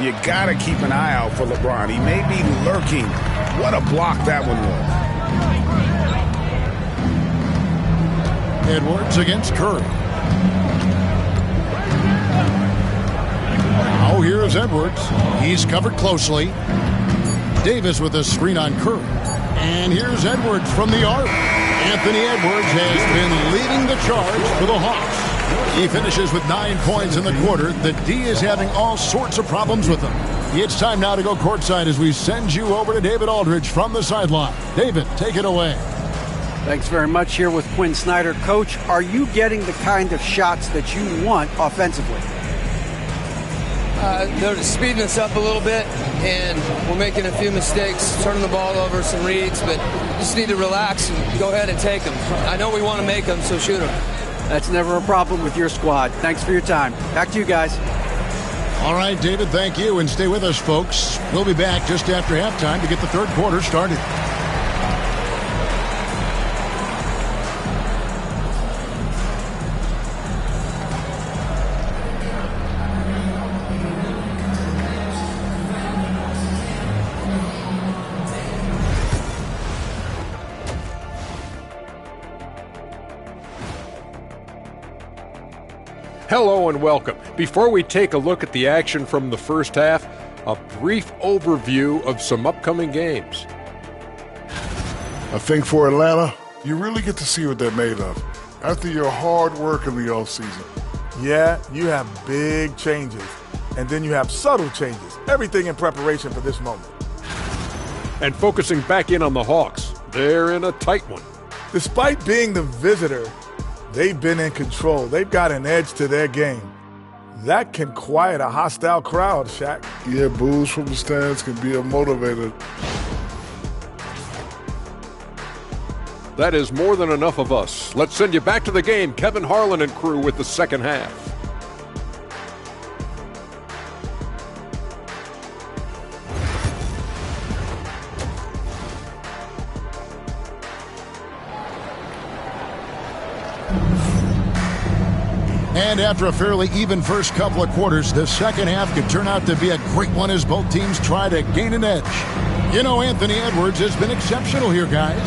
You got to keep an eye out for LeBron. He may be lurking. What a block that one was. Edwards against Curry. Now here's Edwards. He's covered closely. Davis with a screen on Curry. And here's Edwards from the arc. Anthony Edwards has been leading the charge for the Hawks. He finishes with 9 points in the quarter. The D is having all sorts of problems with him. It's time now to go courtside as we send you over to David Aldridge from the sideline. David, take it away. Thanks very much. Here with Quinn Snyder. Coach, are you getting the kind of shots that you want offensively? They're speeding us up a little bit, and we're making a few mistakes, turning the ball over, some reads, but just need to relax and go ahead and take them. I know we want to make them, so shoot them. That's never a problem with your squad. Thanks for your time. Back to you guys. All right, David, thank you, and stay with us, folks. We'll be back just after halftime to get the third quarter started. Hello and welcome. Before we take a look at the action from the first half, a brief overview of some upcoming games. I think for Atlanta, you really get to see what they're made of after your hard work in the offseason. Yeah, you have big changes, and then you have subtle changes. Everything in preparation for this moment. And focusing back in on the Hawks, they're in a tight one. Despite being the visitor, they've been in control. They've got an edge to their game. That can quiet a hostile crowd, Shaq. Yeah, boos from the stands can be a motivator. That is more than enough of us. Let's send you back to the game. Kevin Harlan and crew with the second half. And after a fairly even first couple of quarters, the second half could turn out to be a great one as both teams try to gain an edge. You know, Anthony Edwards has been exceptional here, guys.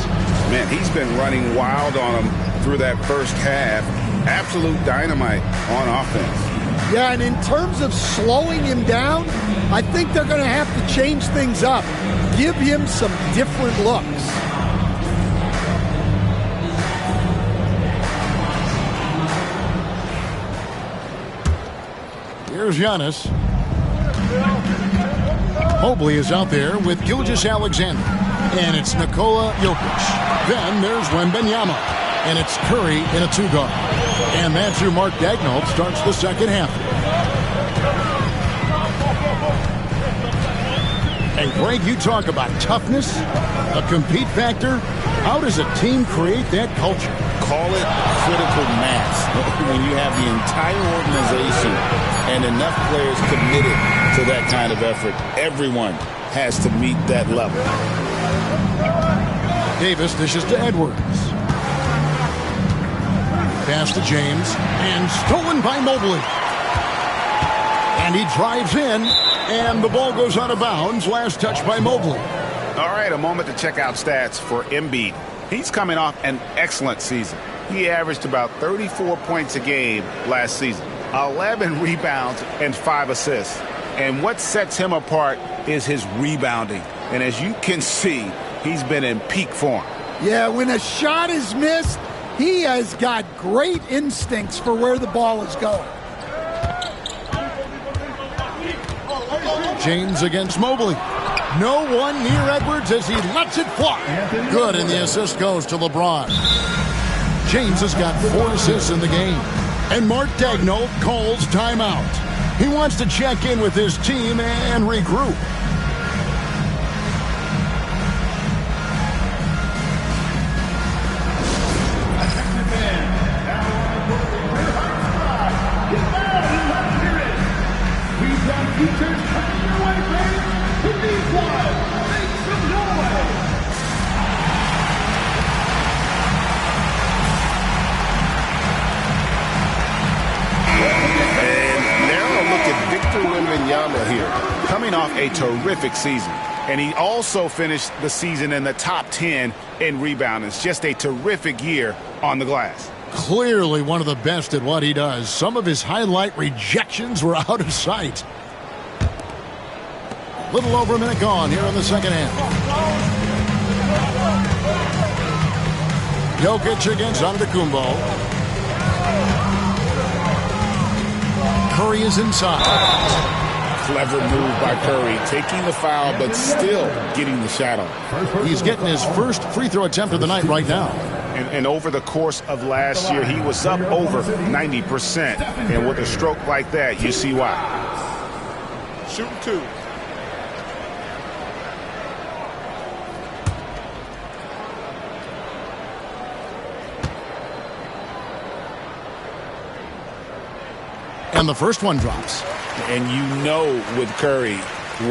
Man, he's been running wild on them through that first half. Absolute dynamite on offense. Yeah, and in terms of slowing him down, I think they're going to have to change things up. Give him some different looks. Here's Giannis. Mobley is out there with Gilgeous-Alexander. And it's Nikola Jokic. Then there's Wembanyama. And it's Curry in a two-guard. And that's who Mark Daigneault starts the second half. And Greg, you talk about toughness, a compete factor. How does a team create that culture? Call it critical mass. When you have the entire organization and enough players committed to that kind of effort, everyone has to meet that level. Davis dishes to Edwards. Pass to James, and stolen by Mobley. And he drives in, and the ball goes out of bounds. Last touch by Mobley. All right, a moment to check out stats for Embiid. He's coming off an excellent season. He averaged about 34 points a game last season, 11 rebounds and 5 assists. And what sets him apart is his rebounding. And as you can see, he's been in peak form. Yeah, when a shot is missed, he has got great instincts for where the ball is going. James against Mobley. No one near Edwards as he lets it fly. Good, and the assist goes to LeBron. James has got 4 assists in the game. And Mark Daigneault calls timeout. He wants to check in with his team and regroup. Here, coming off a terrific season. And he also finished the season in the top 10 in rebounding. It's just a terrific year on the glass. Clearly one of the best at what he does. Some of his highlight rejections were out of sight. A little over a minute gone here in the second half. Jokic against Antetokounmpo. Curry is inside. Clever move by Curry, taking the foul, but still getting the shot off. He's getting his first free throw attempt of the night right now. And over the course of last year, he was up over 90%. And with a stroke like that, you see why. Shooting 2. And the first one drops. And you know with Curry,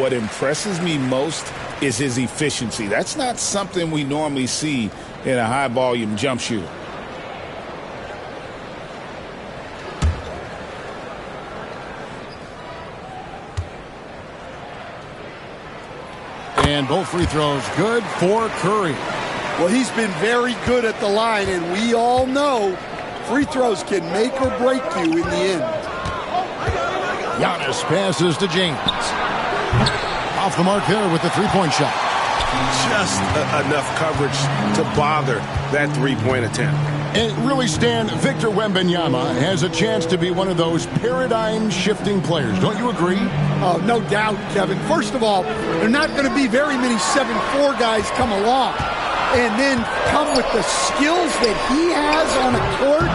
what impresses me most is his efficiency. That's not something we normally see in a high-volume jump shooter. And both free throws good for Curry. Well, he's been very good at the line, and we all know free throws can make or break you in the end. Giannis passes to James. Off the mark there with the three-point shot. Just enough coverage to bother that three-point attempt. And really, Stan, Victor Wembanyama has a chance to be one of those paradigm-shifting players. Don't you agree? Oh, no doubt, Kevin. First of all, there are not going to be very many 7'4" guys come along. And then come with the skills that he has on a court,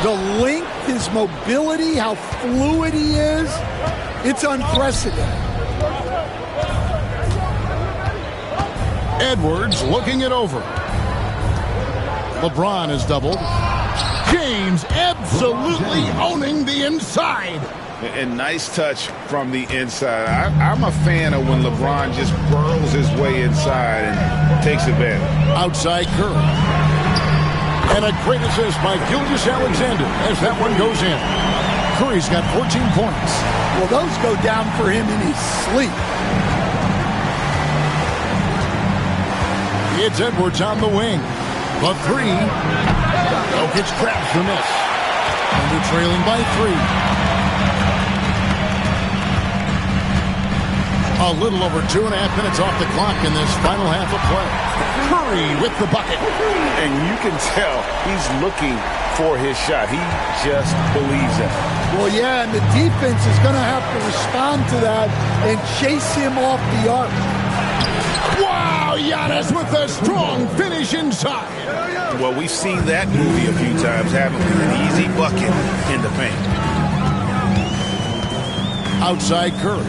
the length, his mobility, how fluid he is. It's unprecedented. Edwards looking it over. LeBron is doubled. James absolutely owning the inside. And nice touch from the inside. I'm a fan of when LeBron just burrows his way inside and takes advantage. Outside Curry. And a great assist by Gilgeous-Alexander as that one goes in. Curry's got 14 points. Well, those go down for him in his sleep. It's Edwards on the wing. The three. Jokic grabs the miss. Thunder trailing by 3. A little over 2.5 minutes off the clock in this final half of play. Curry with the bucket. And you can tell he's looking for his shot. He just believes it. Well, yeah, and the defense is going to have to respond to that and chase him off the arc. Wow, Giannis with a strong finish inside. Well, we've seen that movie a few times, haven't we? An easy bucket in the paint. Outside Curry.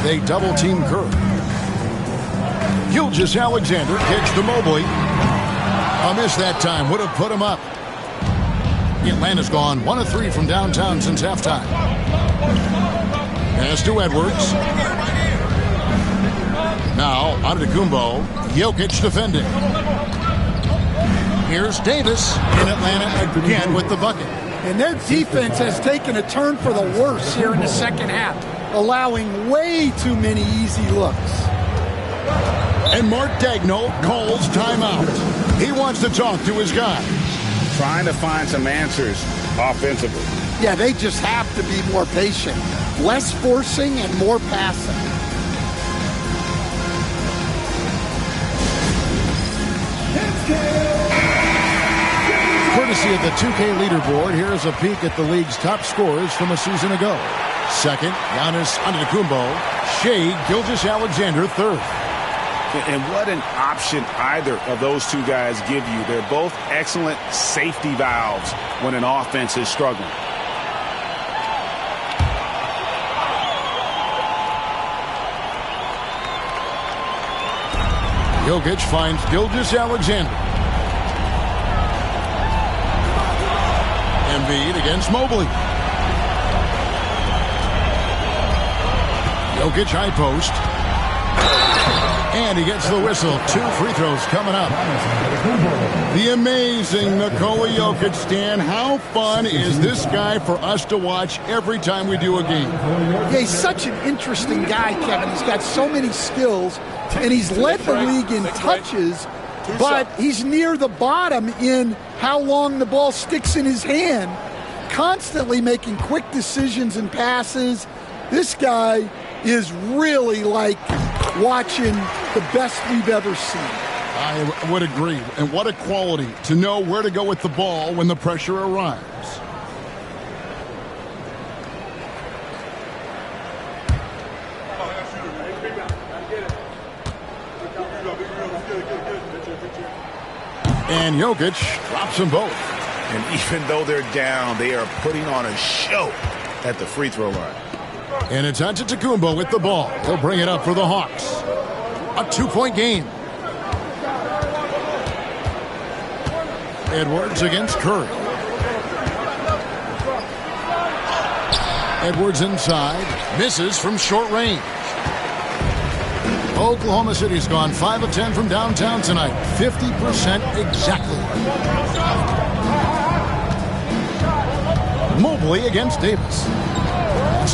They double-team Curry. Gilgeous-Alexander kicks to Mobley. A miss that time. Would have put him up. Atlanta's gone 1 of 3 from downtown since halftime. Pass to Edwards. Now, Antetokounmpo. Jokic defending. Here's Davis in Atlanta again with the bucket. And their defense has taken a turn for the worse here in the second half, allowing way too many easy looks. And Mark Daigneault calls timeout. He wants to talk to his guys. Trying to find some answers offensively. Yeah, they just have to be more patient. Less forcing and more passing. Courtesy of the 2K leaderboard, here's a peek at the league's top scorers from a season ago. Second, Giannis Antetokounmpo. Shai Gilgeous-Alexander third. And what an option either of those two guys give you. They're both excellent safety valves when an offense is struggling. Jokic finds Gilgeous-Alexander. Embiid against Mobley. Jokic high post. And he gets the whistle. 2 free throws coming up. The amazing Nikola Jokic. Stan, how fun is this guy for us to watch every time we do a game? Yeah, he's such an interesting guy, Kevin. He's got so many skills, and he's led the league in touches, but he's near the bottom in how long the ball sticks in his hand, constantly making quick decisions and passes. This guy is really like watching the best we've ever seen. I would agree. And what a quality to know where to go with the ball when the pressure arrives. And Jokic drops them both. And even though they're down, they are putting on a show at the free throw line. And it's Antetokounmpo with the ball. He'll bring it up for the Hawks. A 2-point game. Edwards against Curry. Edwards inside. Misses from short range. Oklahoma City's gone 5 of 10 from downtown tonight. 50% exactly. Mobley against Davis.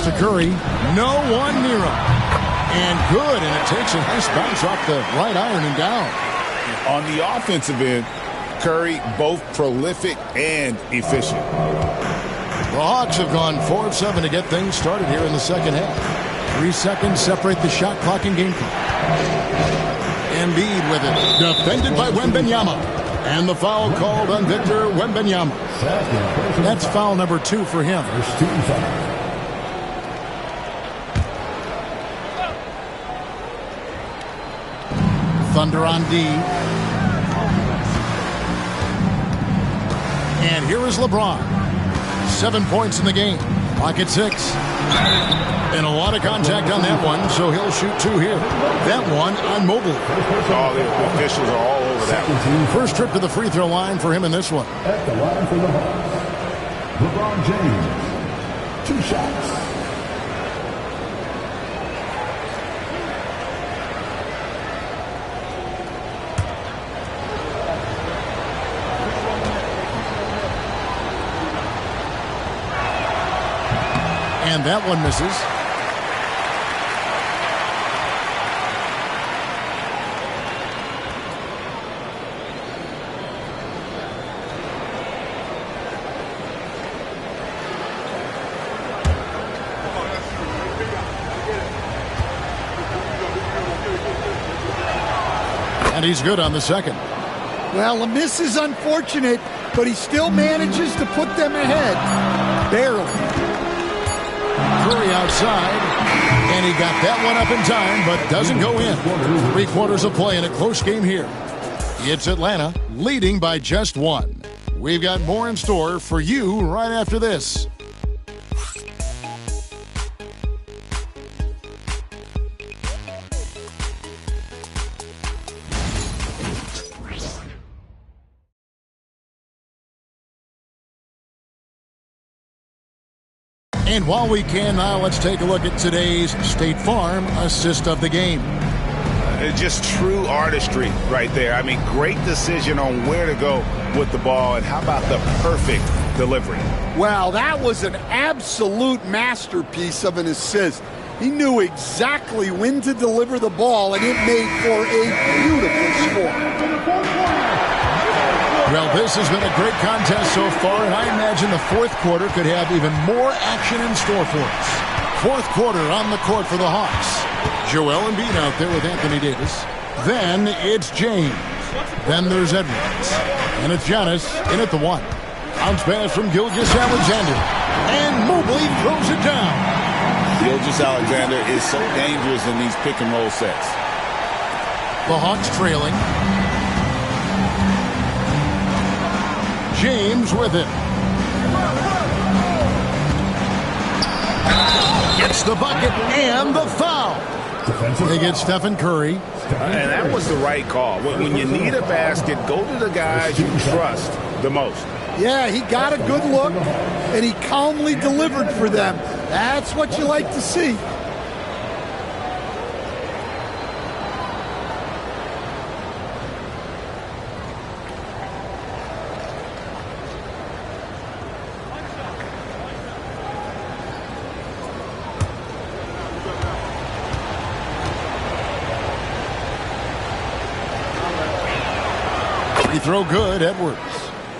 To Curry, no one near him. And good, and it takes a nice bounce off the right iron and down. On the offensive end, Curry both prolific and efficient. The Hawks have gone 4 of 7 to get things started here in the second half. 3 seconds separate the shot clock and game clock. Embiid with it, defended by Wembanyama. And the foul called on Victor Wembanyama. That's foul number 2 for him. Thunder on D. And here is LeBron. 7 points in the game. Clock at 6. And a lot of contact on that one, so he'll shoot 2 here. That one on Mobley. Oh, the officials are all over that one. First trip to the free throw line for him in this one. At the line for the Hawks, LeBron James. 2 shots. And that one misses. And he's good on the second. Well, the miss is unfortunate, but he still manages to put them ahead. Barely. Curry outside, and he got that one up in time, but doesn't go in. 3 quarters of play in a close game here. It's Atlanta leading by just 1. We've got more in store for you right after this. And while we can now, let's take a look at today's State Farm assist of the game. Just true artistry right there. I mean, great decision on where to go with the ball, and how about the perfect delivery? Wow, that was an absolute masterpiece of an assist. He knew exactly when to deliver the ball, and it made for a beautiful score. Well, this has been a great contest so far, and I imagine the fourth quarter could have even more action in store for us. Fourth quarter on the court for the Hawks. Joel Embiid out there with Anthony Davis. Then it's James. Then there's Edwards. And it's Giannis in at the 1. Bounce pass from Gilgeous-Alexander. And Mobley throws it down. Gilgeous-Alexander is so dangerous in these pick-and-roll sets. The Hawks trailing. James with it. Gets the bucket and the foul. They get Stephen Curry. And that was the right call. When you need a basket, go to the guys you trust the most. Yeah, he got a good look, and he calmly delivered for them. That's what you like to see. Throw good, Edwards.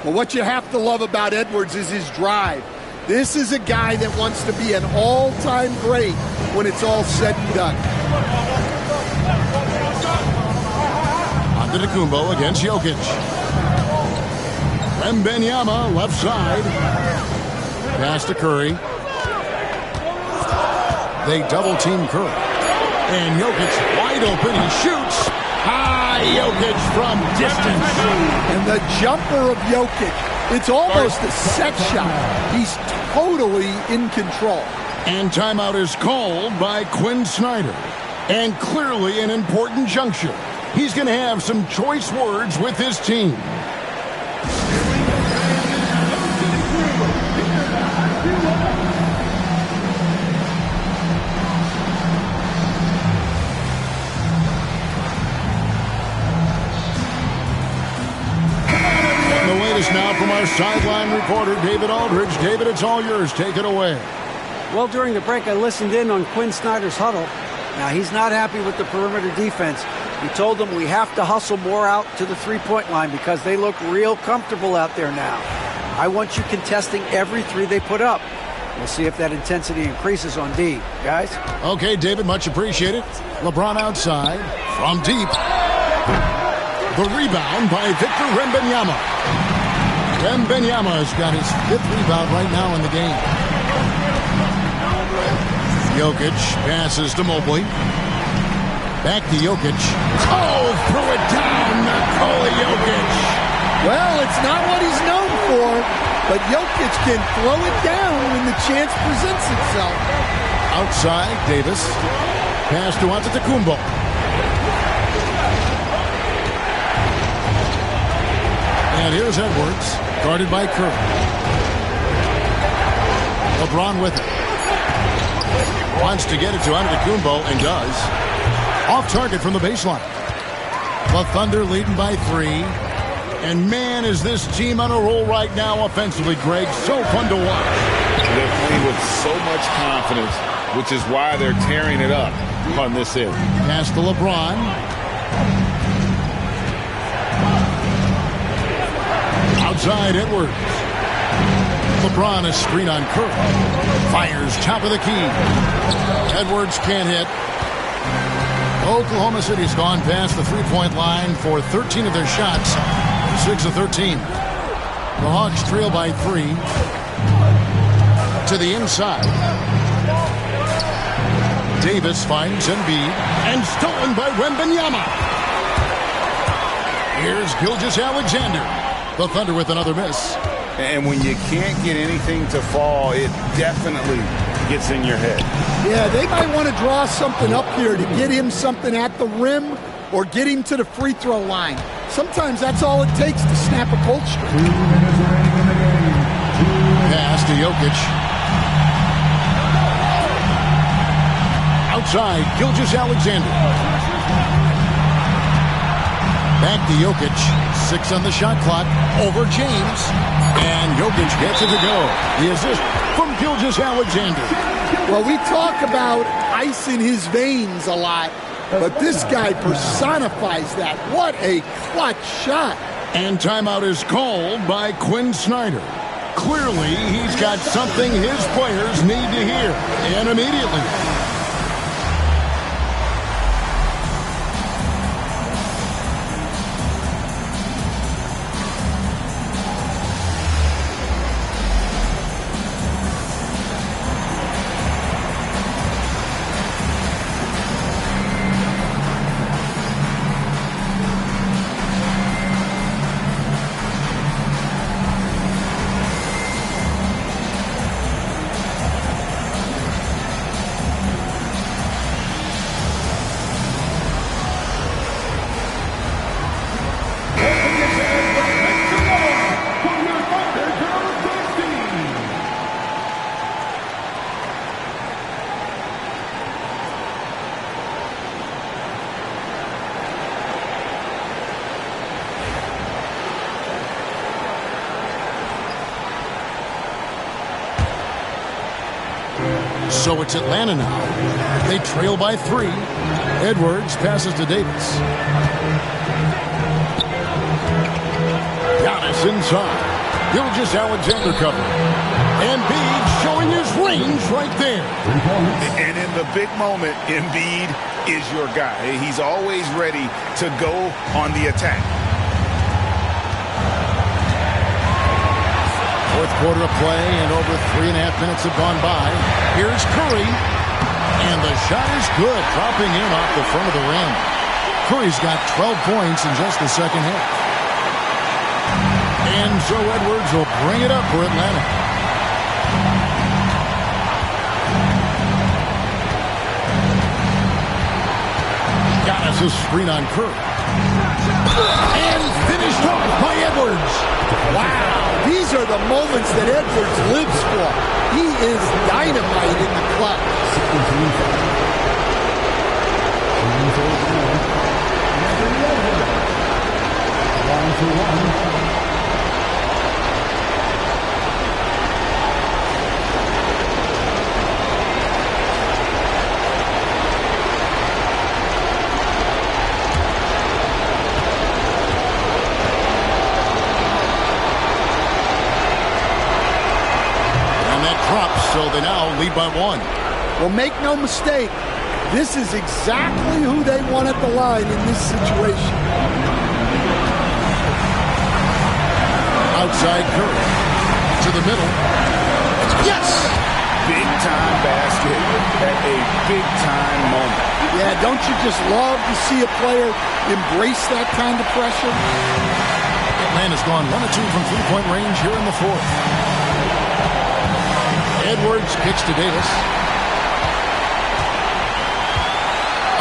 Well, what you have to love about Edwards is his drive. This is a guy that wants to be an all-time great when it's all said and done. Antetokounmpo against Jokic. Wembanyama left side. Pass to Curry. They double-team Curry. And Jokic wide open. He shoots. Jokic from distance. And the jumper of Jokic, it's almost a set shot. He's totally in control. And timeout is called by Quinn Snyder. And clearly an important juncture. He's going to have some choice words with his team. Now from our sideline reporter, David Aldridge. David, it's all yours. Take it away. Well, during the break, I listened in on Quinn Snyder's huddle. Now, he's not happy with the perimeter defense. He told them we have to hustle more out to the three-point line because they look real comfortable out there now. I want you contesting every three they put up. We'll see if that intensity increases on D. Guys? Okay, David, much appreciated. LeBron outside from deep. The rebound by Victor Wembanyama. Wembanyama has got his 5th rebound right now in the game. Jokic passes to Mobley. Back to Jokic. Oh, throw it down, Nikola Jokic. Well, it's not what he's known for, but Jokic can throw it down when the chance presents itself. Outside, Davis. Pass to Antetokounmpo. And here's Edwards, guarded by Curry. LeBron with it. Wants to get it to Antetokounmpo and does. Off target from the baseline. The Thunder leading by 3. And man, is this team on a roll right now offensively, Greg. So fun to watch. They're playing with so much confidence, which is why they're tearing it up on this end. Pass to LeBron. Outside, Edwards. LeBron a screen on Curry. Fires top of the key. Edwards can't hit. Oklahoma City's gone past the three-point line for 13 of their shots. 6 of 13. The Hawks trail by 3. To the inside. Davis finds Embiid and stolen by Wembanyama. Here's Gilgeous-Alexander. The Thunder with another miss. And when you can't get anything to fall, it definitely gets in your head. Yeah, they might want to draw something up here to get him something at the rim or get him to the free throw line. Sometimes that's all it takes to snap a cold streak. 2 minutes remaining in the game. Pass to Jokic. Outside, Gilgeous-Alexander. Back to Jokic. 6 on the shot clock. Over James. And Jokic gets it to go. The assist from Gilgeous-Alexander. Well, we talk about ice in his veins a lot, but this guy personifies that. What a clutch shot. And timeout is called by Quinn Snyder. Clearly, he's got something his players need to hear. And immediately. So it's Atlanta now. They trail by 3. Edwards passes to Davis. Giannis inside. Gilgeous-Alexander cover. Embiid showing his range right there. And in the big moment, Embiid is your guy. He's always ready to go on the attack. Fourth quarter of play, and over 3.5 minutes have gone by. Here's Curry, and the shot is good, dropping in off the front of the rim. Curry's got 12 points in just the second half. And so Edwards will bring it up for Atlanta. Got us a screen on Curry. And finished off by Edwards. Wow. These are the moments that Edwards lives for. He is dynamite in the clutch. So they now lead by 1. Well, make no mistake, this is exactly who they want at the line in this situation. Outside Curry. To the middle. Yes! Big-time basket at a big-time moment. Yeah, don't you just love to see a player embrace that kind of pressure? Atlanta's gone 1 of 2 from three-point range here in the fourth. Edwards kicks to Davis.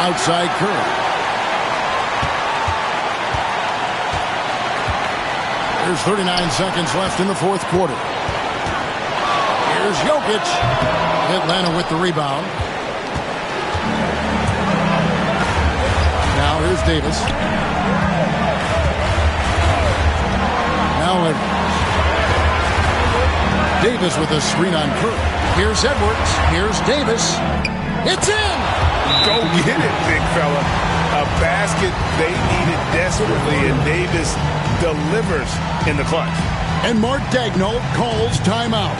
Outside Curry. There's 39 seconds left in the fourth quarter. Here's Jokic. Atlanta with the rebound. Now here's Davis. Now Edwards. Davis with a screen on Curry. Here's Edwards. Here's Davis. It's in! Go get it, big fella. A basket they needed desperately, and Davis delivers in the clutch. And Mark Daigneault calls timeout.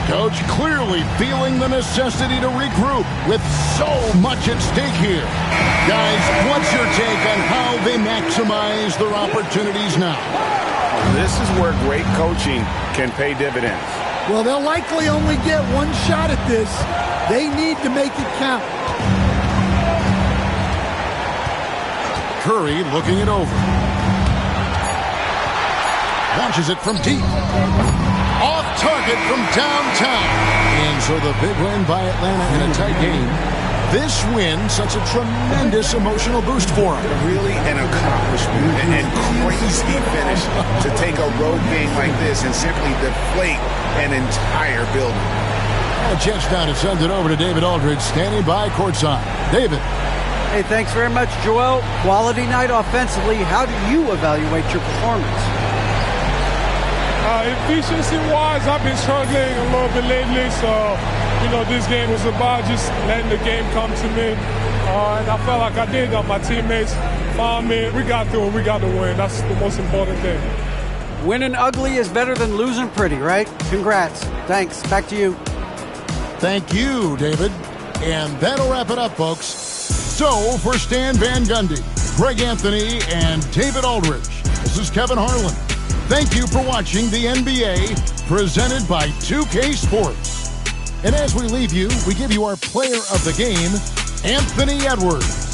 Coach clearly feeling the necessity to regroup with so much at stake here. Guys, what's your take on how they maximize their opportunities now? This is where great coaching can pay dividends. Well, they'll likely only get one shot at this. They need to make it count. Curry looking it over. Launches it from deep. Off target from downtown. And so the big win by Atlanta in a tight game. This win sets a tremendous emotional boost for them. Really an accomplishment and crazy finish to take a road game like this and simply deflate an entire building. A chance now to send it over to David Aldridge, standing by courtside. David. Hey, thanks very much, Joel. Quality night offensively. How do you evaluate your performance? Efficiency-wise, I've been struggling a little bit lately, so, this game was about just letting the game come to me. And I felt like I did that. My teammates found me. We got through it. We got the win. That's the most important thing. Winning ugly is better than losing pretty, right? Congrats. Thanks. Back to you. Thank you, David. And that'll wrap it up, folks. So, for Stan Van Gundy, Greg Anthony, and David Aldridge, this is Kevin Harlan. Thank you for watching the NBA, presented by 2K Sports. And as we leave you, we give you our player of the game, Anthony Edwards.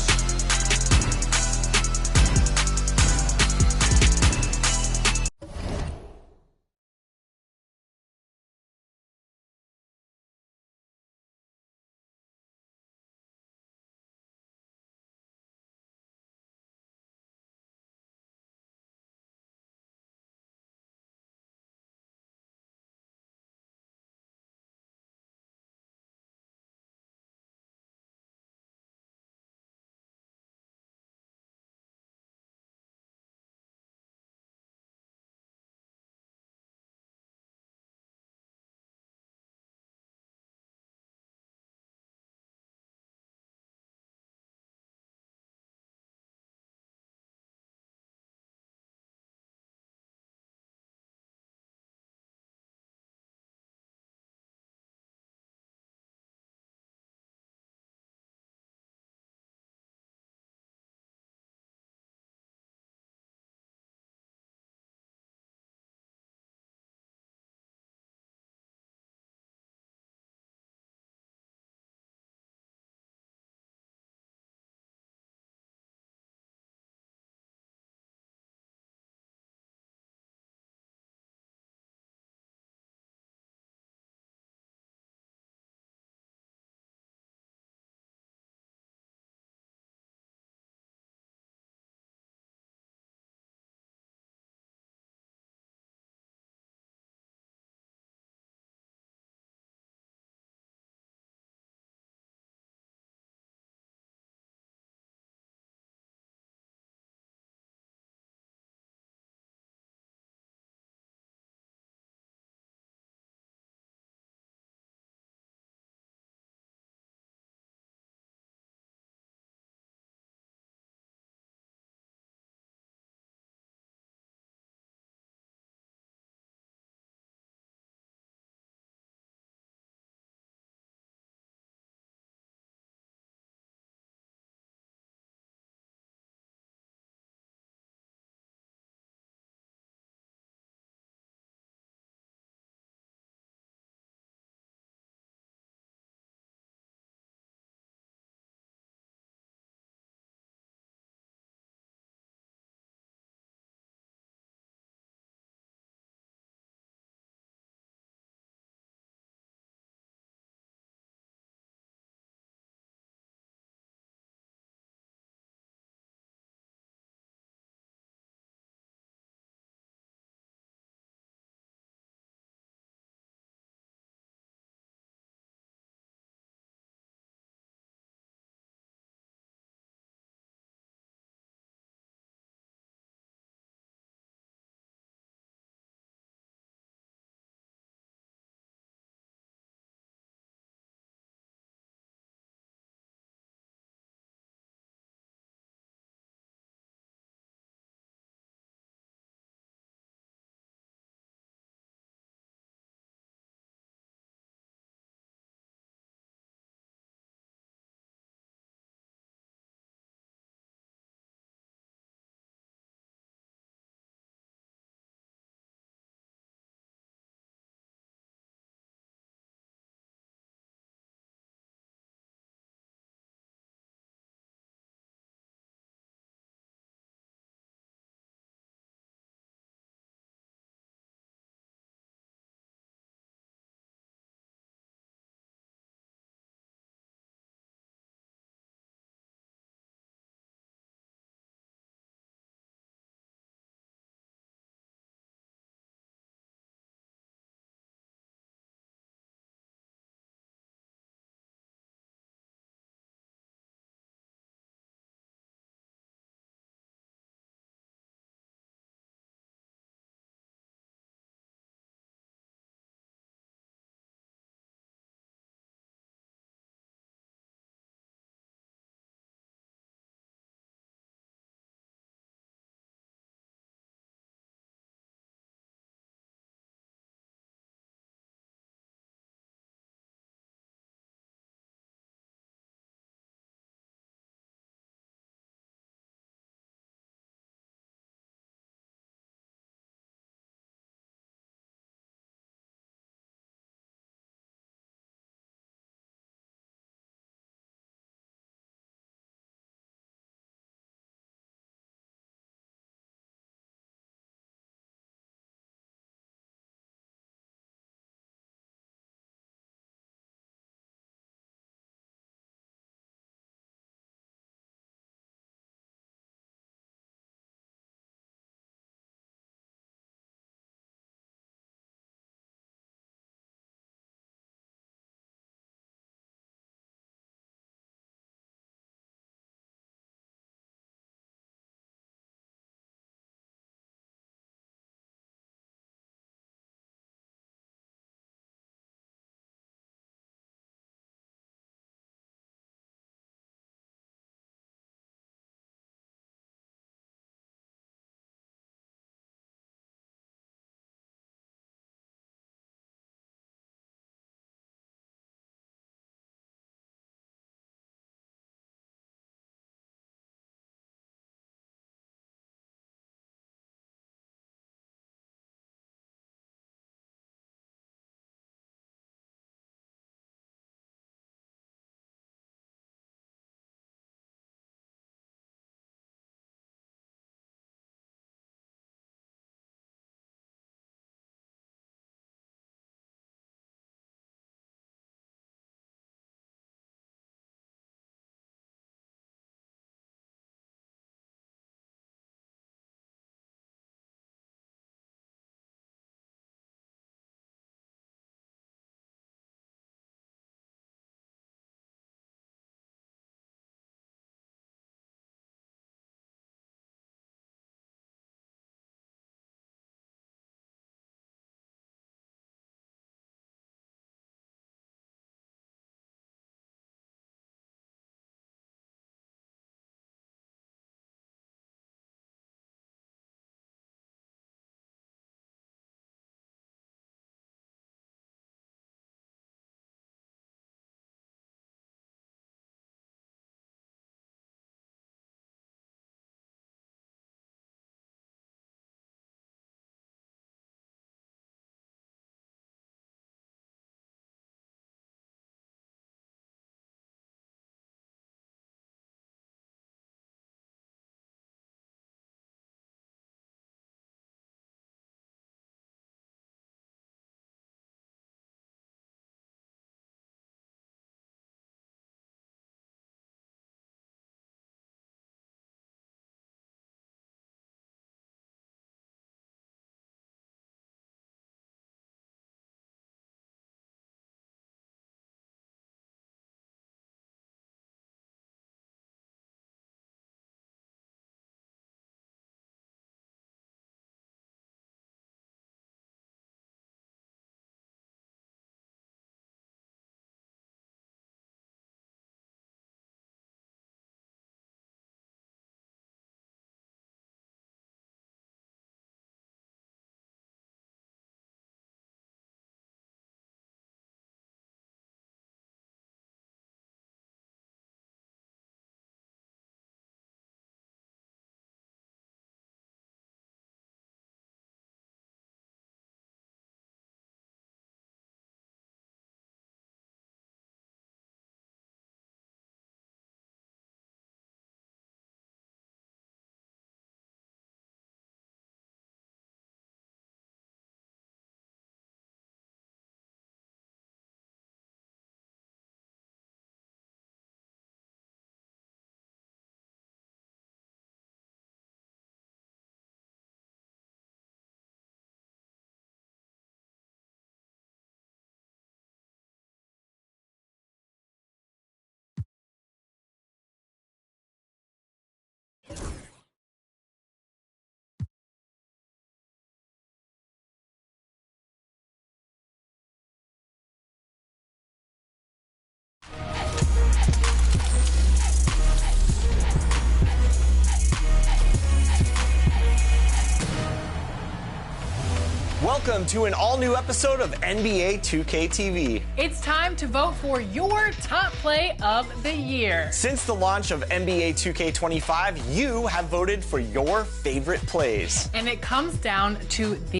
Welcome to an all-new episode of NBA 2K TV. It's time to vote for your top play of the year. Since the launch of NBA 2K25, you have voted for your favorite plays. And it comes down to the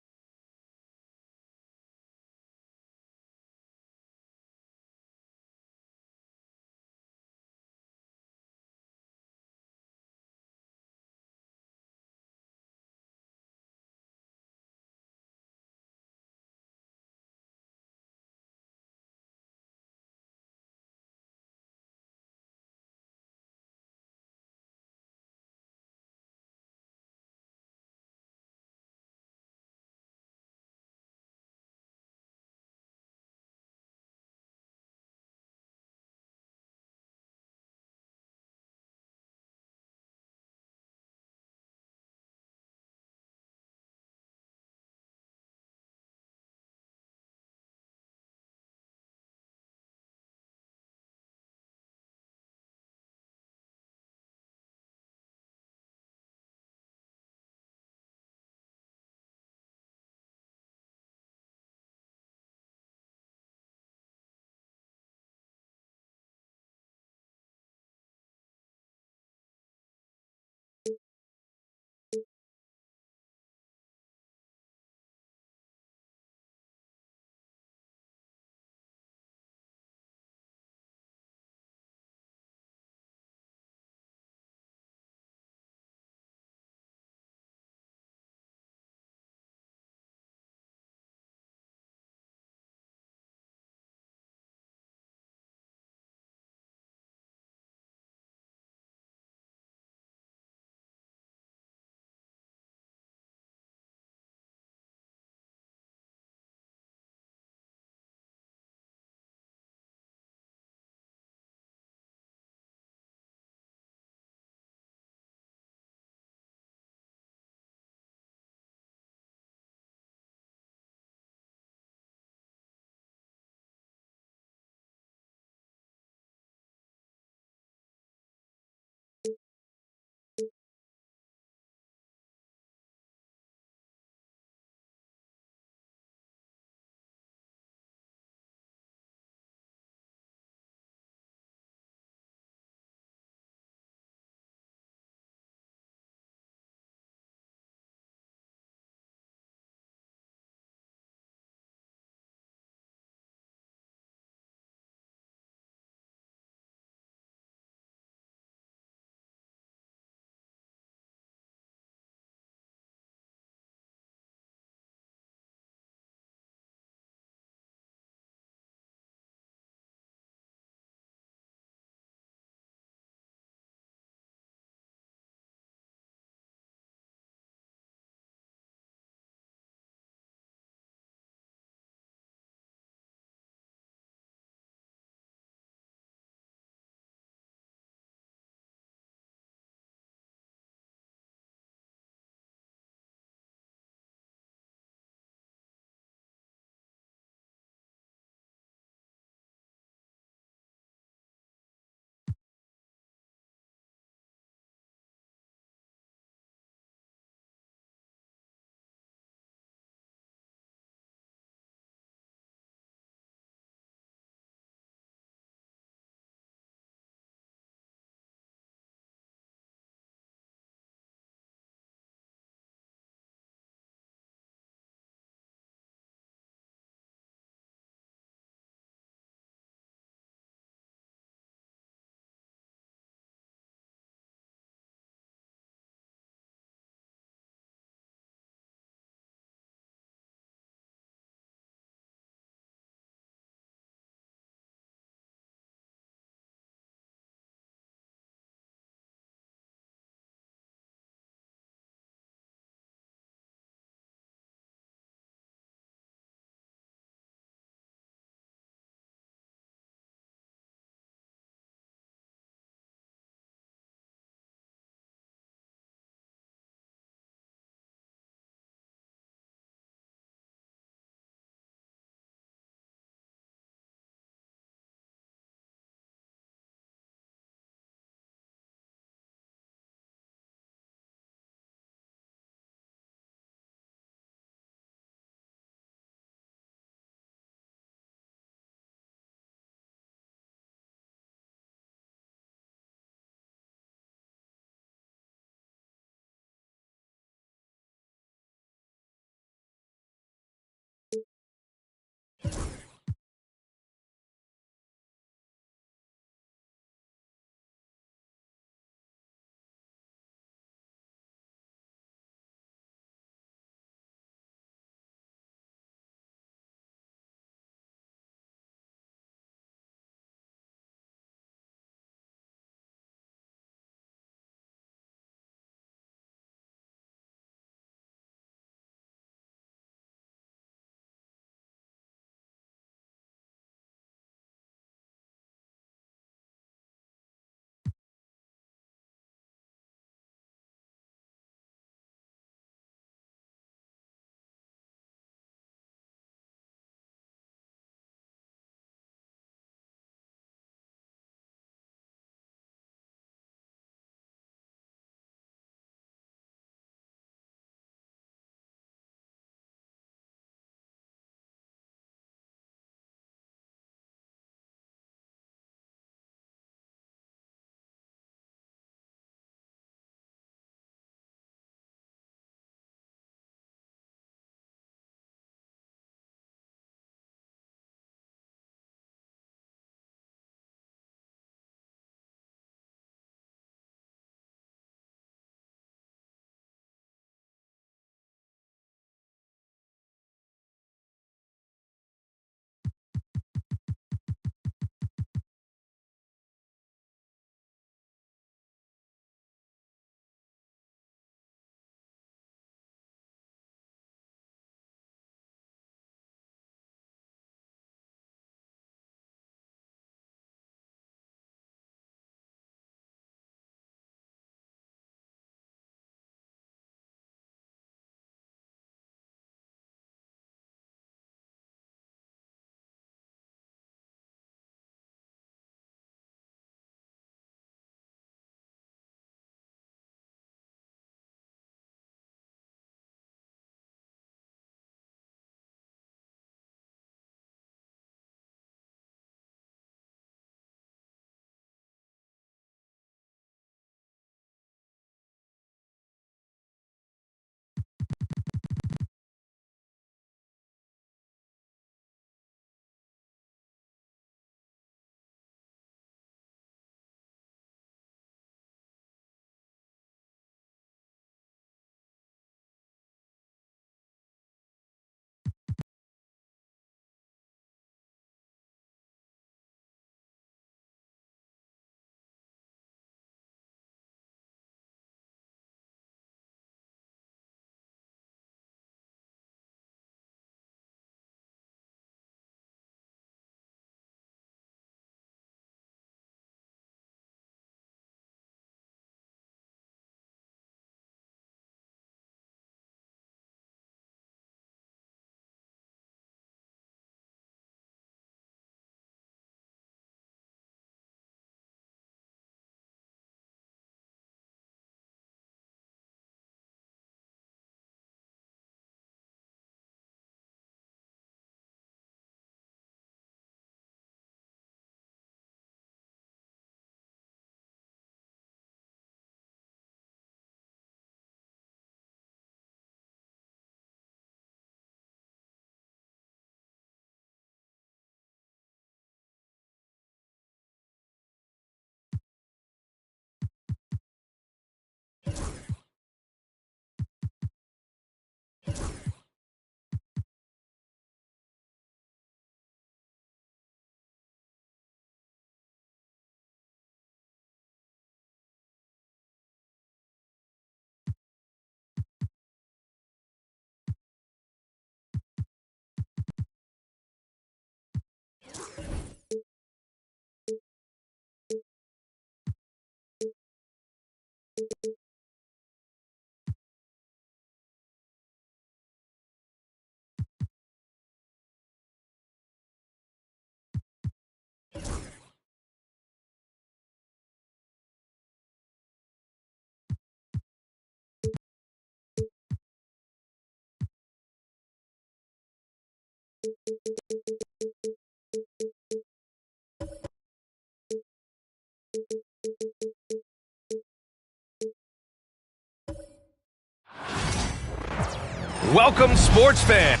Welcome, sports fan.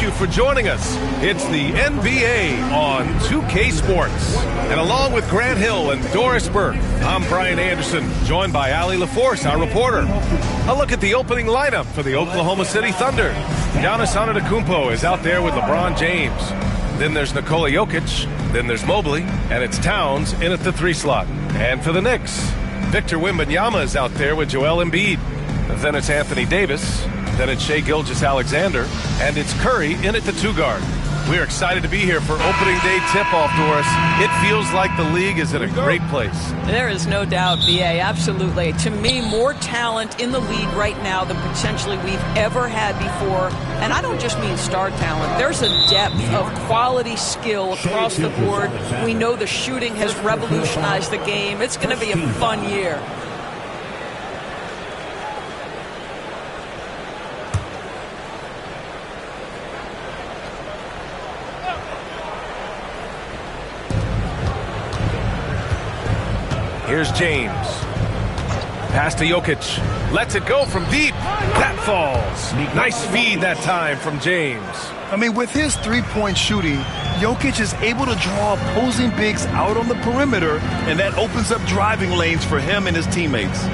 you for joining us. It's the NBA on 2K Sports. And along with Grant Hill and Doris Burke, I'm Brian Anderson, joined by Allie LaForce, our reporter. A look at the opening lineup for the Oklahoma City Thunder. Giannis Antetokounmpo is out there with LeBron James. Then there's Nikola Jokic. Then there's Mobley. And it's Towns in at the 3 slot. And for the Knicks, Victor Wembanyama is out there with Joel Embiid. Then it's Anthony Davis. Then it's Shai Gilgeous-Alexander. And it's Curry in at the 2 guard. We're excited to be here for opening day tip-off, Doris. It feels like the league is in a great place. There is no doubt, B.A., absolutely. To me, more talent in the league right now than potentially we've ever had before. And I don't just mean star talent. There's a depth of quality skill across the board. We know the shooting has revolutionized the game. It's going to be a fun year. Here's James. Pass to Jokic. Lets it go from deep. That falls. Nice feed that time from James. I mean, with his three-point shooting, Jokic is able to draw opposing bigs out on the perimeter, and that opens up driving lanes for him and his teammates.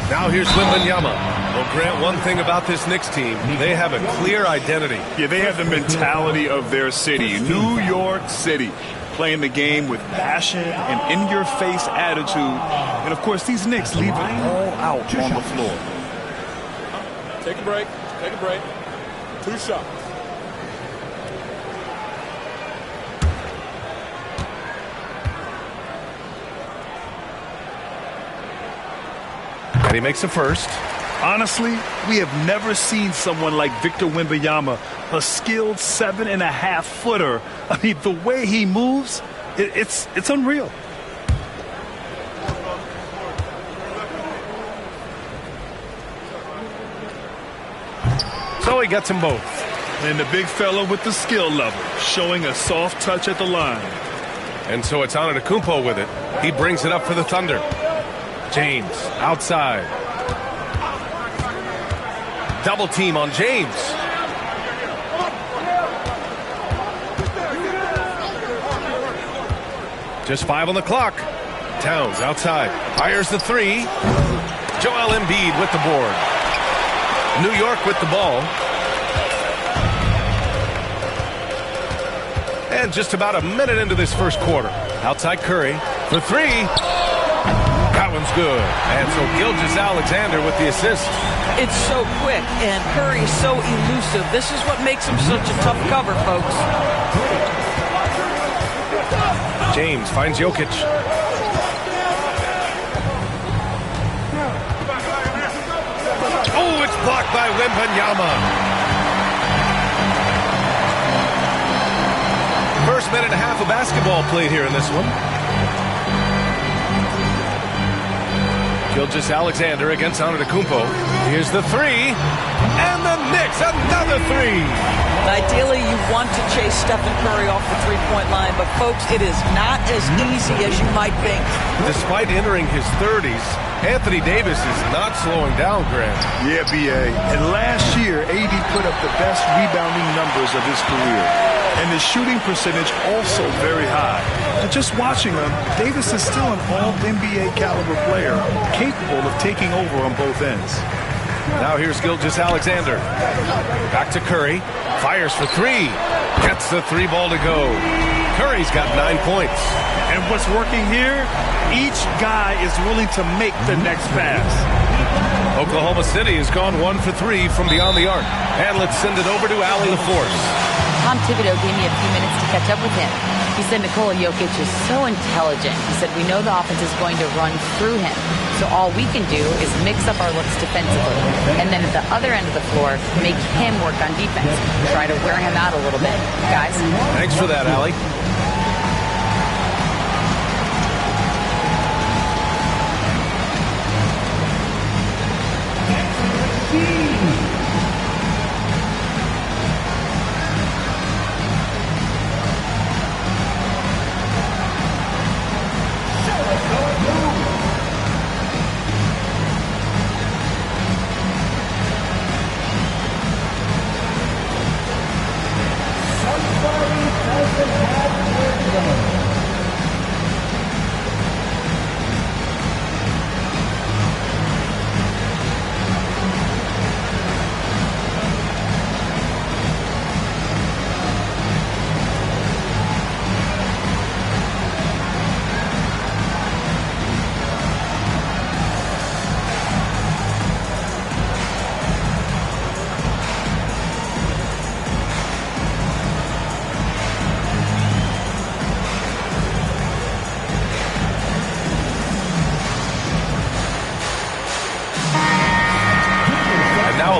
Now here's Wembanyama. Well, Grant, one thing about this Knicks team, they have a clear identity. Yeah, they have the mentality of their city, New York City. Playing the game with passion and in-your-face attitude. And, of course, these Knicks leave it all out on the floor. Take a break. Take a break. 2 shots. And he makes the first. Honestly, we have never seen someone like Victor Wembanyama, a skilled 7.5-footer. I mean, the way he moves, it's unreal. So he gets them both. And the big fella with the skill level, showing a soft touch at the line. And so it's Antetokounmpo with it. He brings it up for the Thunder. James outside. Double team on James. Just 5 on the clock. Towns outside. Fires the 3. Joel Embiid with the board. New York with the ball. And just about a minute into this first quarter. Outside Curry for 3. That one's good. And so Gilgeous-Alexander with the assist. It's so quick, and Curry's so elusive. This is what makes him such a tough cover, folks. James finds Jokic. Oh, it's blocked by Wembanyama. First minute and a half of basketball played here in this one. Gilgeous-Alexander against Antetokounmpo. Here's the 3. And the Knicks, another 3. Ideally, you want to chase Stephen Curry off the three-point line, but folks, it is not as easy as you might think. Despite entering his 30s, Anthony Davis is not slowing down, Grant. Yeah, B.A. And last year, AD put up the best rebounding numbers of his career. And his shooting percentage also very high. And just watching him, Davis is still an all-NBA caliber player, capable of taking over on both ends. Now here's Gilgeous-Alexander. Back to Curry. Fires for 3. Gets the 3 ball to go. Curry's got 9 points. And what's working here? Each guy is willing to make the next pass. Oklahoma City has gone 1 for 3 from beyond the arc. And let's send it over to Allie LaForce. Tom Thibodeau gave me a few minutes to catch up with him. He said Nikola Jokic is so intelligent. He said we know the offense is going to run through him. So all we can do is mix up our looks defensively. And then at the other end of the floor, make him work on defense. Try to wear him out a little bit. Guys? Thanks for that, Allie.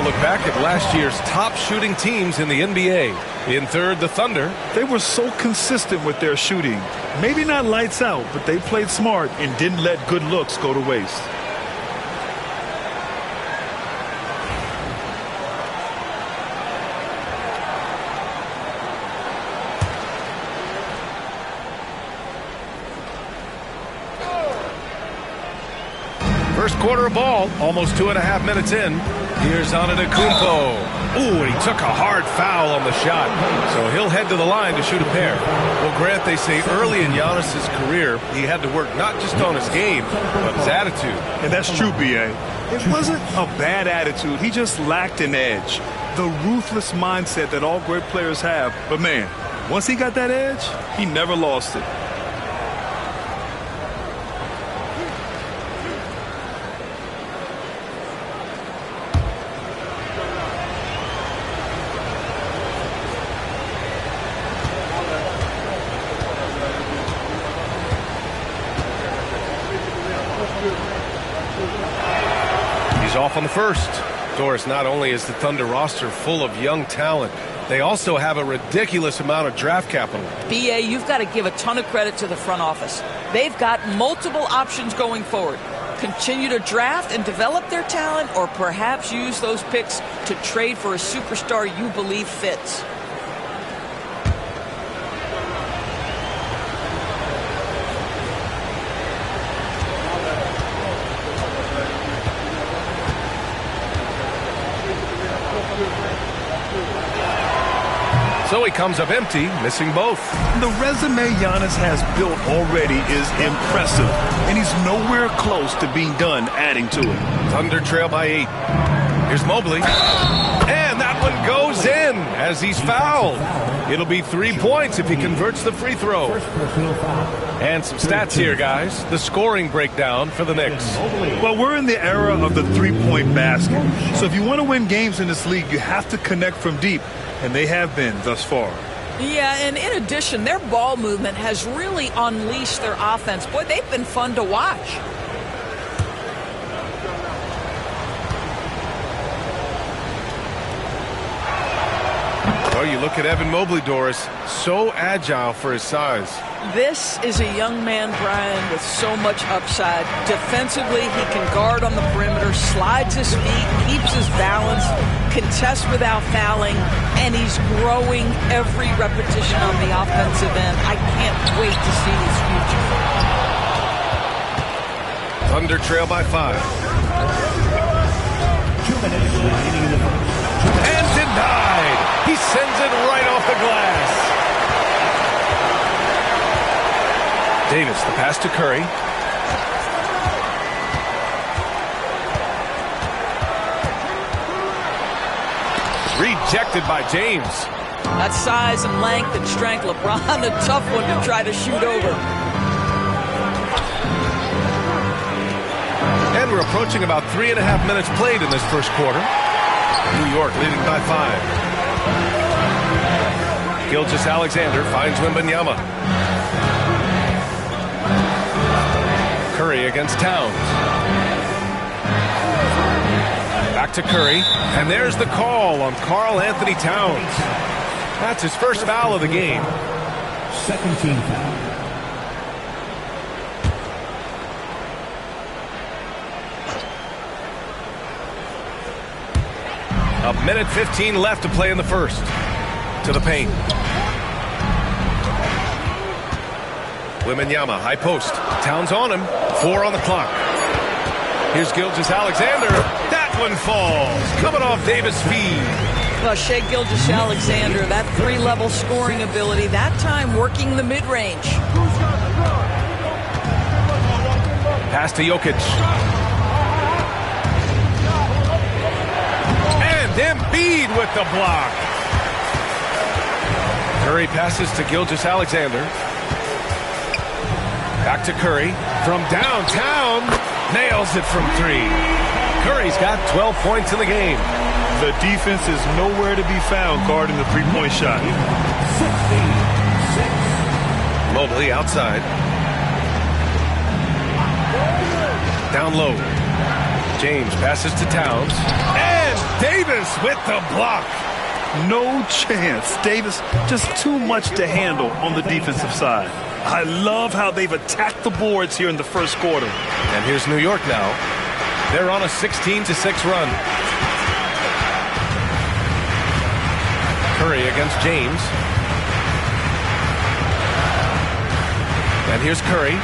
look back at last year's top shooting teams in the NBA. In third, the Thunder. They were so consistent with their shooting. Maybe not lights out, but they played smart and didn't let good looks go to waste. First quarter of ball, almost 2.5 minutes in. Here's Antetokounmpo. Ooh, and he took a hard foul on the shot. So he'll head to the line to shoot a pair. Well, Grant, they say early in Giannis' career, he had to work not just on his game, but his attitude. And that's true, B.A. It wasn't a bad attitude. He just lacked an edge. The ruthless mindset that all great players have. But, man, once he got that edge, he never lost it. Off on the first. Doris, not only is the Thunder roster full of young talent, they also have a ridiculous amount of draft capital. BA, you've got to give a ton of credit to the front office. They've got multiple options going forward. Continue to draft and develop their talent, or perhaps use those picks to trade for a superstar you believe fits. So he comes up empty, missing both. The resume Giannis has built already is impressive, and he's nowhere close to being done adding to it. Thunder trail by 8. Here's Mobley. And that one goes in as he's fouled. It'll be 3 points if he converts the free throw. And some stats here, guys. The scoring breakdown for the Knicks. Well, we're in the era of the three-point basket. So if you want to win games in this league, you have to connect from deep. And they have been thus far. Yeah, and in addition, their ball movement has really unleashed their offense. Boy, they've been fun to watch. Well, you look at Evan Mobley, Doris, so agile for his size. This is a young man, Brian, with so much upside. Defensively, he can guard on the perimeter, slides his feet, keeps his balance, contests without fouling, and he's growing every repetition on the offensive end. I can't wait to see his future. Thunder trail by 5. 2 minutes remaining in the first. And denied. He sends it right off the glass. Davis, the pass to Curry. Rejected by James. That size and length and strength, LeBron, a tough one to try to shoot over. And we're approaching about 3.5 minutes played in this first quarter. New York leading by 5. Gilgeous-Alexander finds Wembanyama. Curry against Towns. Back to Curry, and there's the call on Karl Anthony Towns. That's his first foul of the game. Second team foul. A minute 15 left to play in the first. To the paint. Wembanyama, high post. Towns on him. 4 on the clock. Here's Gilgeous-Alexander. That one falls. Coming off Davis' feed. Well, Shai Gilgeous-Alexander, that 3-level scoring ability, that time working the mid-range. Pass to Jokic. And Embiid with the block. Curry passes to Gilgeous-Alexander. Back to Curry. From downtown. Nails it from 3. Curry's got 12 points in the game. The defense is nowhere to be found guarding the three-point shot. 16-6. Mobley outside. Down low. James passes to Towns. And Davis with the block. No chance. Davis just too much to handle on the defensive side. I love how they've attacked the boards here in the first quarter. And here's New York now. They're on a 16-6 run. Curry against James. And here's Curry.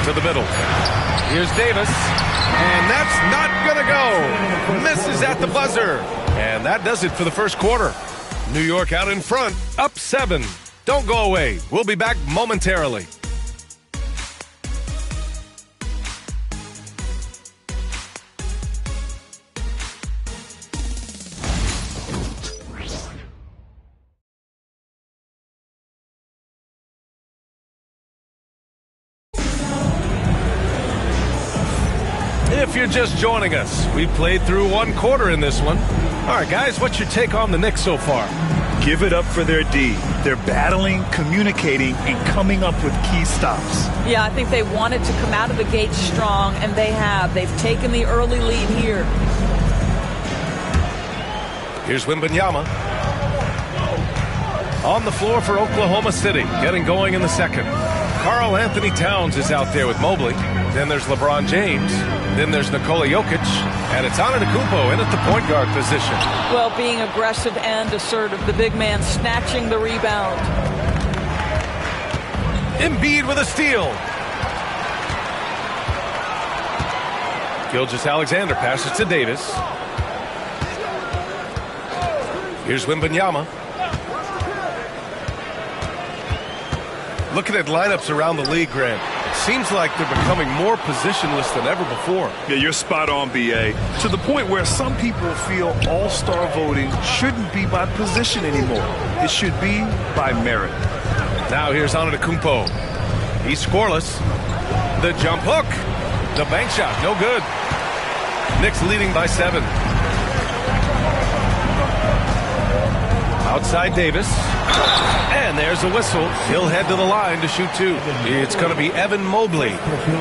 To the middle. Here's Davis. And that's not going to go. Misses at the buzzer. And that does it for the first quarter. New York out in front, up 7. Don't go away. We'll be back momentarily. If you're just joining us, we played through one quarter in this one. All right, guys, what's your take on the Knicks so far? Give it up for their D. They're battling, communicating, and coming up with key stops. Yeah, I think they wanted to come out of the gate strong, and they have. They've taken the early lead here. Here's Wembanyama. On the floor for Oklahoma City, getting going in the second. Karl Anthony Towns is out there with Mobley. Then there's LeBron James. Then there's Nikola Jokic. And it's Antetokounmpo in at the point guard position. Well, being aggressive and assertive. The big man snatching the rebound. Embiid with a steal. Gilgeous-Alexander passes to Davis. Here's Wembanyama. Looking at lineups around the league, Grant, it seems like they're becoming more positionless than ever before. Yeah, you're spot on, B.A. To the point where some people feel all-star voting shouldn't be by position anymore. It should be by merit. Now here's Antetokounmpo. He's scoreless. The jump hook. The bank shot, no good. Knicks leading by 7. Outside Davis. And there's a whistle. He'll head to the line to shoot 2. It's going to be Evan Mobley.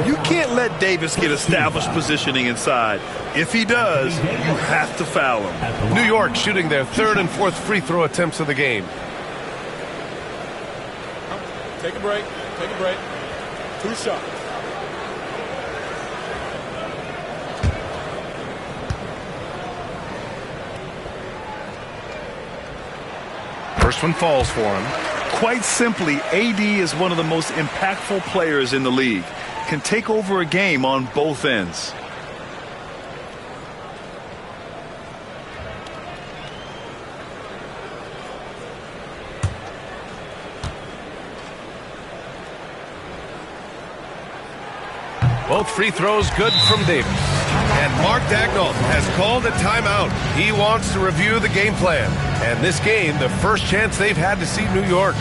You can't let Davis get established positioning inside. If he does, you have to foul him. New York shooting their 3rd and 4th free throw attempts of the game. Take a break. Take a break. 2 shots. First one falls for him. Quite simply, AD is one of the most impactful players in the league. Can take over a game on both ends. Both free throws good from Davis. And Mark Daigneault has called a timeout. He wants to review the game plan. And this game, the first chance they've had to see New York.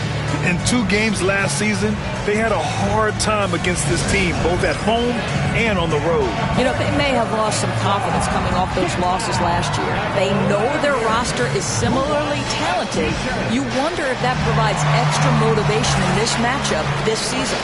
In 2 games last season, they had a hard time against this team, both at home and on the road. You know, they may have lost some confidence coming off those losses last year. They know their roster is similarly talented. You wonder if that provides extra motivation in this matchup this season.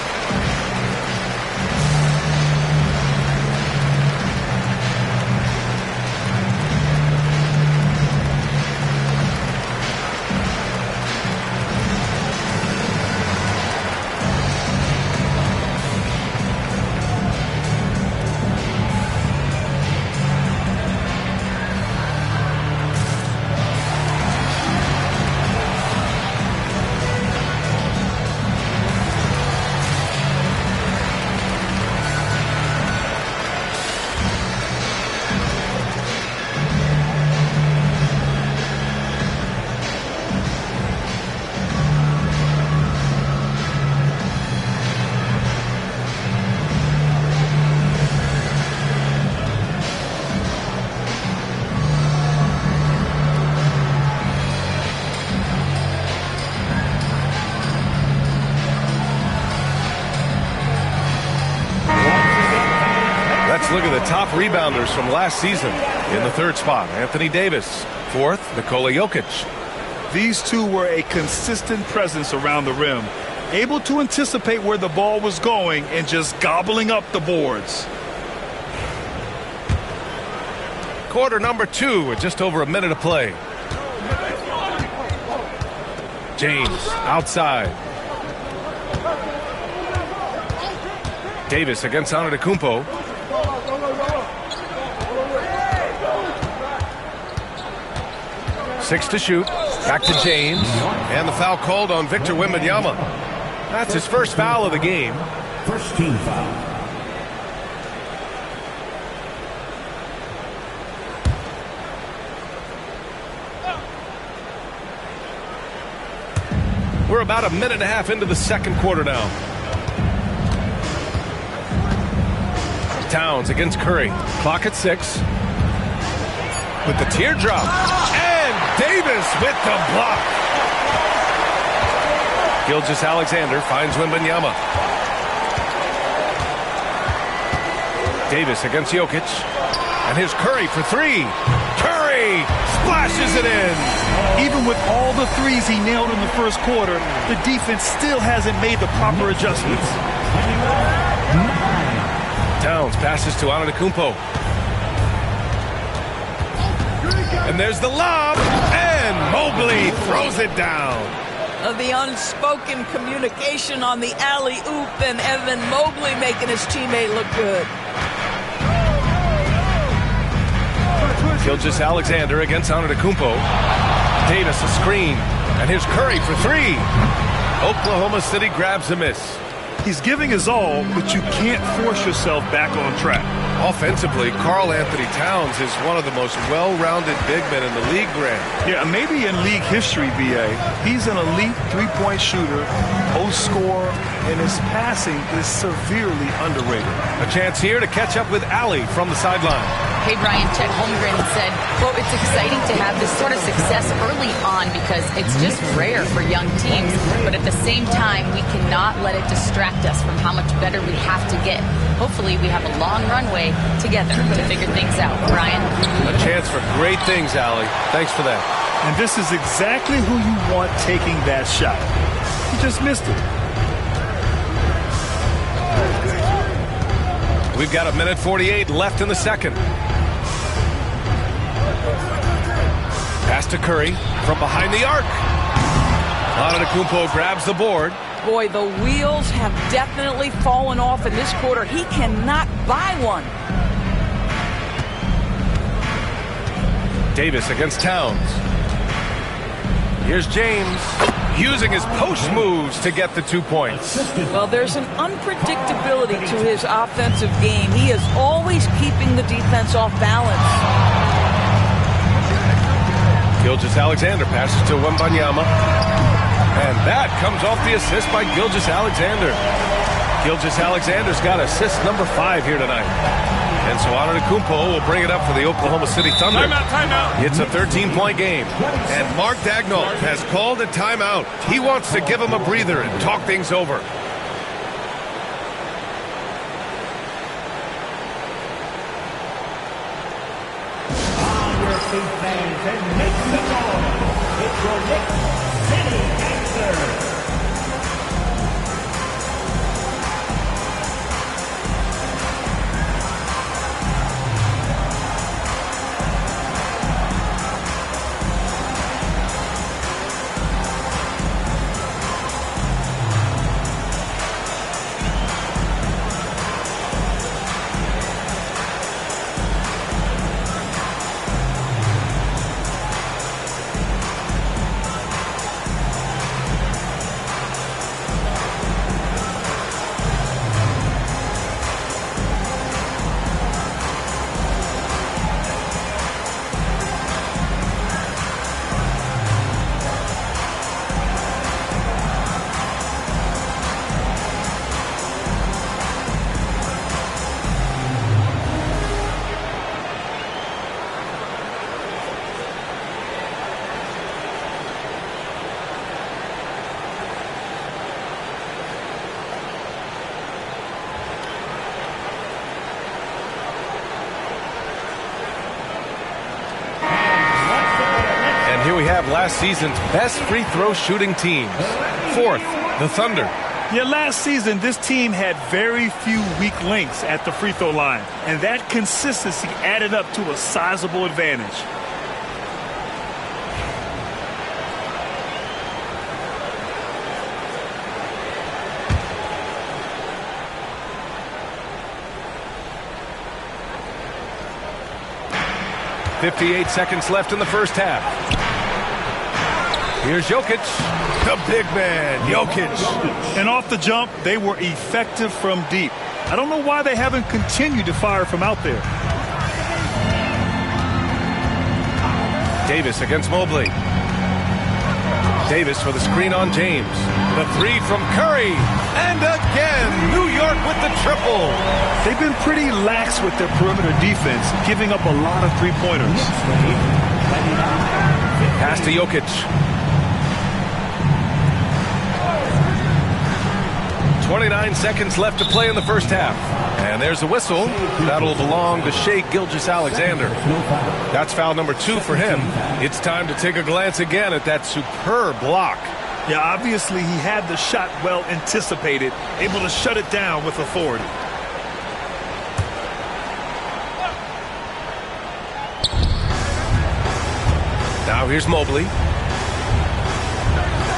Look at the top rebounders from last season. In the 3rd spot, Anthony Davis. 4th, Nikola Jokic. These two were a consistent presence around the rim, able to anticipate where the ball was going and just gobbling up the boards. quarter number 2 with just over a minute to play. James outside. Davis against Antetokounmpo. Six to shoot. Back to James. And the foul called on Victor Wembanyama. That's his first foul of the game. First team foul. We're about a minute and a half into the second quarter now. Towns against Curry. Clock at 6. With the teardrop. And Davis with the block. Gilgeous-Alexander finds Wembanyama. Davis against Jokic. And here's Curry for 3. Curry splashes it in. Even with all the threes he nailed in the first quarter, the defense still hasn't made the proper adjustments. Towns passes to Antetokounmpo. And there's the lob. And Mobley throws it down. The unspoken communication on the alley-oop, and Evan Mobley making his teammate look good. Gilgeous-Alexander against Antetokounmpo. Davis a screen. And here's Curry for 3. Oklahoma City grabs a miss. He's giving his all, but you can't force yourself back on track. Offensively, Karl Anthony Towns is one of the most well-rounded big men in the league, Grant. Yeah, maybe in league history, BA. He's an elite three-point shooter, post scorer, and his passing is severely underrated. A chance here to catch up with Allie from the sideline. Hey, Brian, Chet Holmgren said, quote, it's exciting to have this sort of success early on because it's just rare for young teams. But at the same time, we cannot let it distract us from how much better we have to get. Hopefully, we have a long runway together to figure things out. Brian? A chance for great things, Allie. Thanks for that. And this is exactly who you want taking that shot. He just missed it. We've got a minute 48 left in the second. Pass to Curry from behind the arc. Antetokounmpo grabs the board. Boy, the wheels have definitely fallen off in this quarter. He cannot buy one. Davis against Towns. Here's James using his post moves to get the 2 points. Well, there's an unpredictability to his offensive game. He is always keeping the defense off balance. Gilgeous-Alexander passes to Wembanyama. And that comes off the assist by Gilgeous-Alexander. Gilgeous-Alexander's got assist number 5 here tonight. And so Antetokounmpo will bring it up for the Oklahoma City Thunder. Timeout. It's a 13-point game. And Mark Daigneault has called a timeout. He wants to give him a breather and talk things over. Fans and make some noise. It's your Knicks City Answer. Here we have last season's best free throw shooting teams. 4th, the Thunder. Yeah, last season, this team had very few weak links at the free throw line, and that consistency added up to a sizable advantage. .58 seconds left in the first half. Here's Jokic, the big man, Jokic. And off the jump, they were effective from deep. I don't know why they haven't continued to fire from out there. Davis against Mobley. Davis for the screen on James. The three from Curry. And again, New York with the triple. They've been pretty lax with their perimeter defense, giving up a lot of three-pointers. Pass to Jokic. 29 seconds left to play in the first half. And there's a whistle. That'll belong to Shai Gilgeous-Alexander. That's foul number 2 for him. It's time to take a glance again at that superb block. Yeah, obviously he had the shot well anticipated, able to shut it down with authority. Now here's Mobley.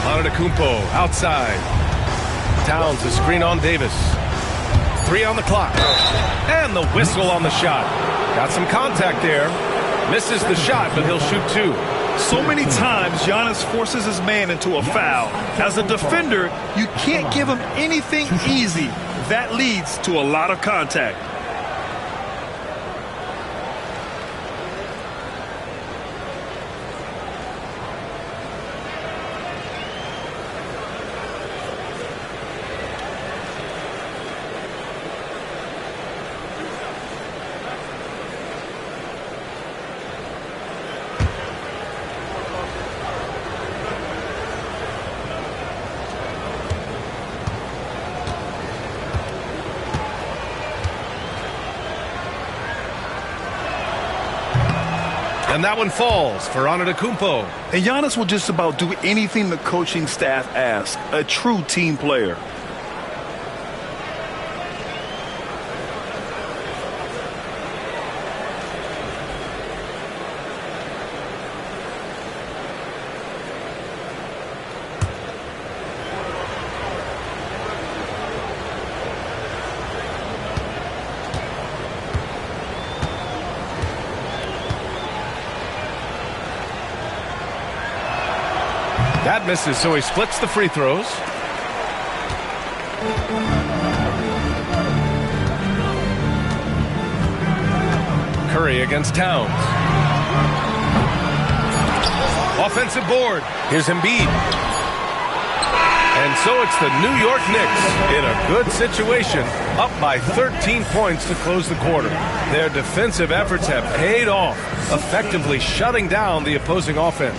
Antetokounmpo outside. Towns a screen on Davis. 3 on the clock. And the whistle on the shot. Got some contact there. Misses the shot, but he'll shoot 2. So many times Giannis forces his man into a foul. As a defender, you can't give him anything easy. That leads to a lot of contact. And that one falls for Antetokounmpo. And Giannis will just about do anything the coaching staff asks. A true team player. That misses, so he splits the free throws. Curry against Towns. Offensive board. Here's Embiid. And so it's the New York Knicks in a good situation, up by 13 points to close the quarter. Their defensive efforts have paid off, effectively shutting down the opposing offense.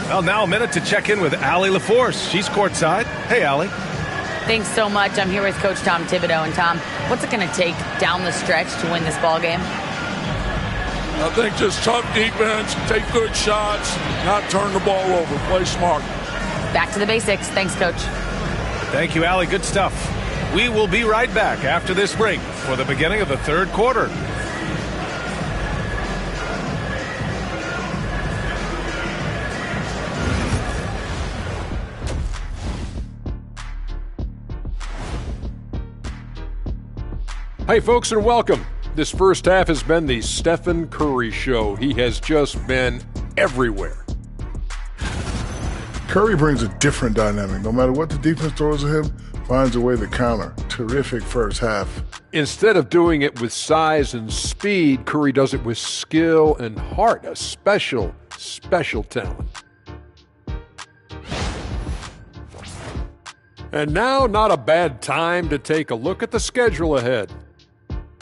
Well, now a minute to check in with Allie LaForce. She's courtside. Hey, Allie. Thanks so much. I'm here with Coach Tom Thibodeau. And Tom, what's it going to take down the stretch to win this ball game? I think just tough defense, take good shots, not turn the ball over, play smart. Back to the basics. Thanks, Coach. Thank you, Allie. Good stuff. We will be right back after this break for the beginning of the third quarter. Hey, folks, and welcome. This first half has been the Stephen Curry Show. He has just been everywhere. Curry brings a different dynamic. No matter what the defense throws at him, finds a way to counter. Terrific first half. Instead of doing it with size and speed, Curry does it with skill and heart, a special, special talent. And now, not a bad time to take a look at the schedule ahead.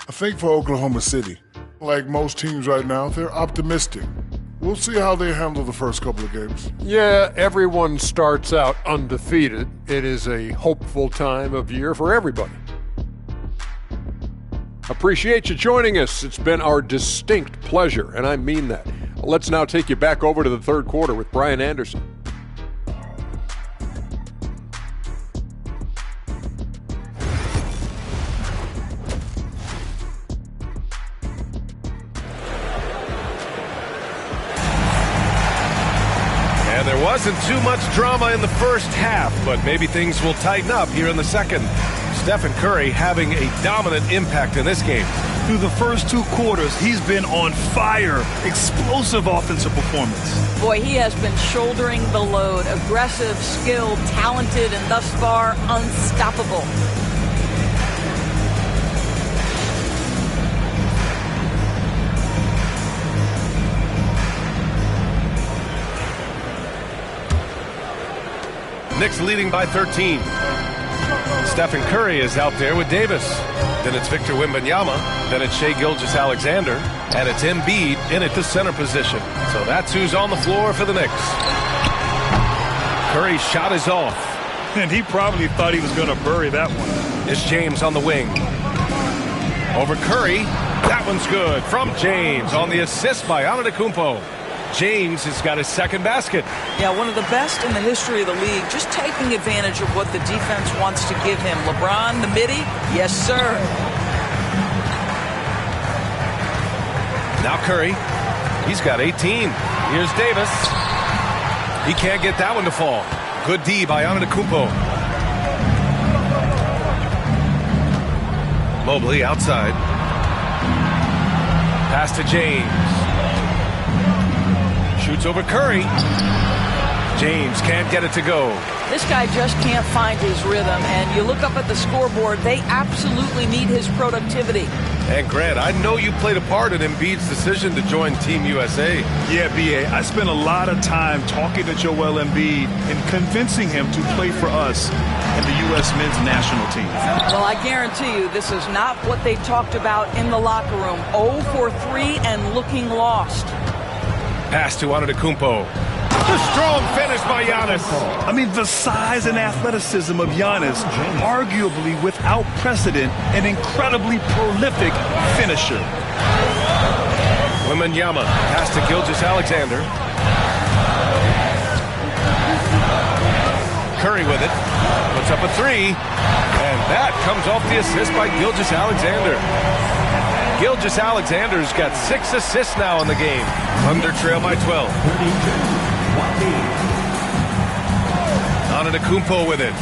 I think for Oklahoma City, like most teams right now, they're optimistic. We'll see how they handle the first couple of games. Yeah, everyone starts out undefeated. It is a hopeful time of year for everybody. Appreciate you joining us. It's been our distinct pleasure, and I mean that. Let's now take you back over to the third quarter with Brian Anderson. Wasn't too much drama in the first half, but maybe things will tighten up here in the second. Stephen Curry having a dominant impact in this game. Through the first 2 quarters, he's been on fire. Explosive offensive performance. Boy, he has been shouldering the load. Aggressive, skilled, talented, and thus far unstoppable. Knicks leading by 13. Stephen Curry is out there with Davis. Then it's Victor Wembanyama. Then it's Shai Gilgeous-Alexander. And it's Embiid in at the center position. So that's who's on the floor for the Knicks. Curry's shot is off. And he probably thought he was going to bury that one. It's James on the wing. Over Curry. That one's good from James on the assist by Antetokounmpo. James has got his second basket. Yeah, one of the best in the history of the league, just taking advantage of what the defense wants to give him. LeBron, the midi, yes, sir. Now Curry, he's got 18. Here's Davis. He can't get that one to fall. Good D by Antetokounmpo. Mobley outside. Pass to James. Shoots over Curry. James can't get it to go. This guy just can't find his rhythm, and you look up at the scoreboard, they absolutely need his productivity. And Grant, I know you played a part in Embiid's decision to join Team USA. Yeah, B.A., I spent a lot of time talking to Joel Embiid and convincing him to play for us in the U.S. men's national team. Well, I guarantee you this is not what they talked about in the locker room. 0 for 3 and looking lost. Pass to Antetokounmpo. The strong finish by Giannis. I mean, the size and athleticism of Giannis, arguably without precedent, an incredibly prolific finisher. Wembanyama, pass to Gilgeous-Alexander. Curry with it. Puts up a 3. And that comes off the assist by Gilgeous-Alexander. Gilgeous-Alexander's got 6 assists now in the game. Thunder trail by 12. Antetokounmpo with it.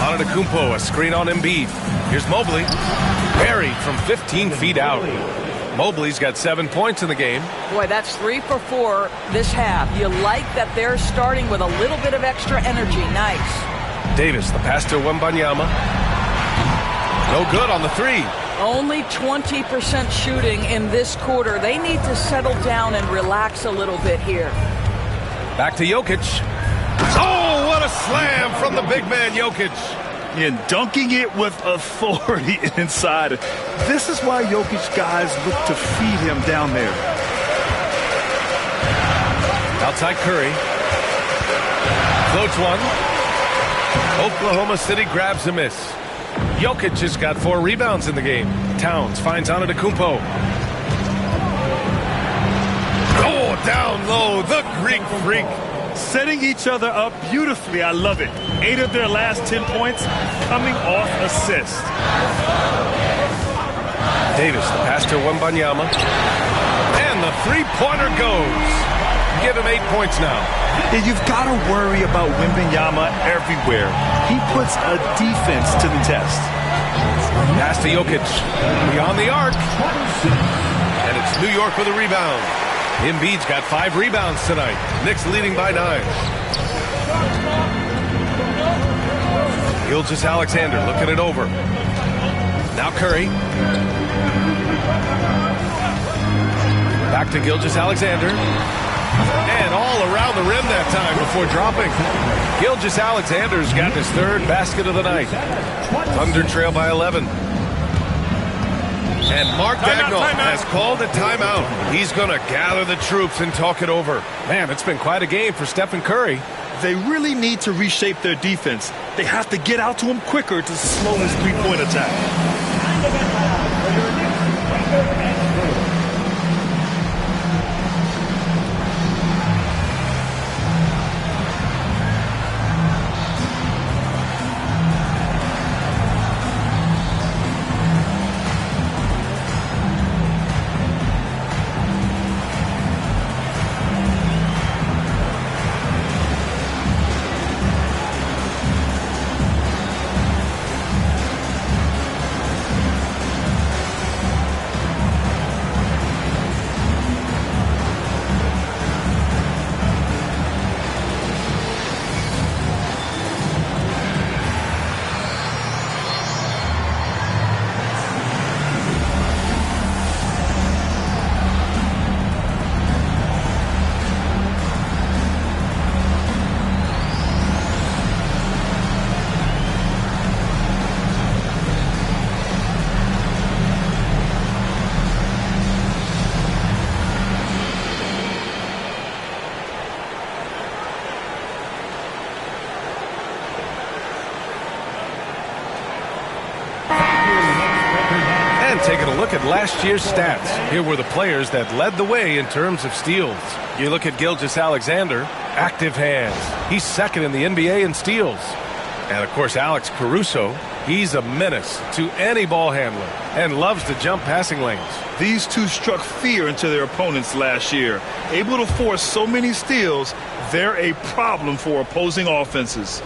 Antetokounmpo, a screen on Embiid. Here's Mobley. Buried from 15 feet out. Mobley's got 7 points in the game. Boy, that's 3 for 4 this half. You like that they're starting with a little bit of extra energy. Nice. Davis, the pass to Wembanyama. No good on the 3. Only 20% shooting in this quarter. They need to settle down and relax a little bit here. Back to Jokic. Oh, what a slam from the big man, Jokic. And dunking it with authority inside. This is why Jokic guys look to feed him down there. Outside Curry. Floats one. Oklahoma City grabs a miss. Jokic has got 4 rebounds in the game. Towns finds Antetokounmpo. Oh, down low, the Greek freak. Setting each other up beautifully. I love it. 8 of their last 10 points coming off assist. Davis, the pass to Wembanyama. And the 3-pointer goes. Give him 8 points now. Yeah, you've got to worry about Wembanyama everywhere. He puts a defense to the test. Pass to Jokic. Beyond the arc. And it's New York with a rebound. Embiid's got 5 rebounds tonight. Knicks leading by 9. Gilgeous-Alexander looking it over. Now Curry. Back to Gilgeous-Alexander. And all around the rim that time before dropping. Gilgeous-Alexander's got his 3rd basket of the night. Thunder trail by 11. And Mark Daigneault has called a timeout. He's going to gather the troops and talk it over. Man, it's been quite a game for Stephen Curry. They really need to reshape their defense. They have to get out to him quicker to slow his 3-point attack. taking a look at last year's stats. Here were the players that led the way in terms of steals. You look at Gilgeous-Alexander, active hands. He's second in the NBA in steals. And, of course, Alex Caruso, he's a menace to any ball handler and loves to jump passing lanes. These two struck fear into their opponents last year. Able to force so many steals, they're a problem for opposing offenses.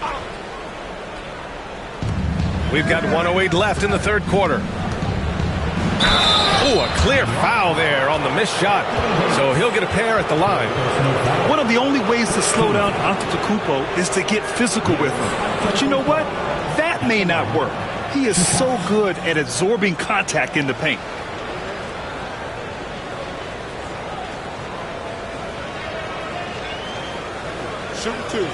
We've got 1:08 left in the third quarter. Oh, a clear foul there on the missed shot. So he'll get a pair at the line. One of the only ways to slow down Antetokounmpo is to get physical with him. But you know what? That may not work. He is so good at absorbing contact in the paint. Shoot two.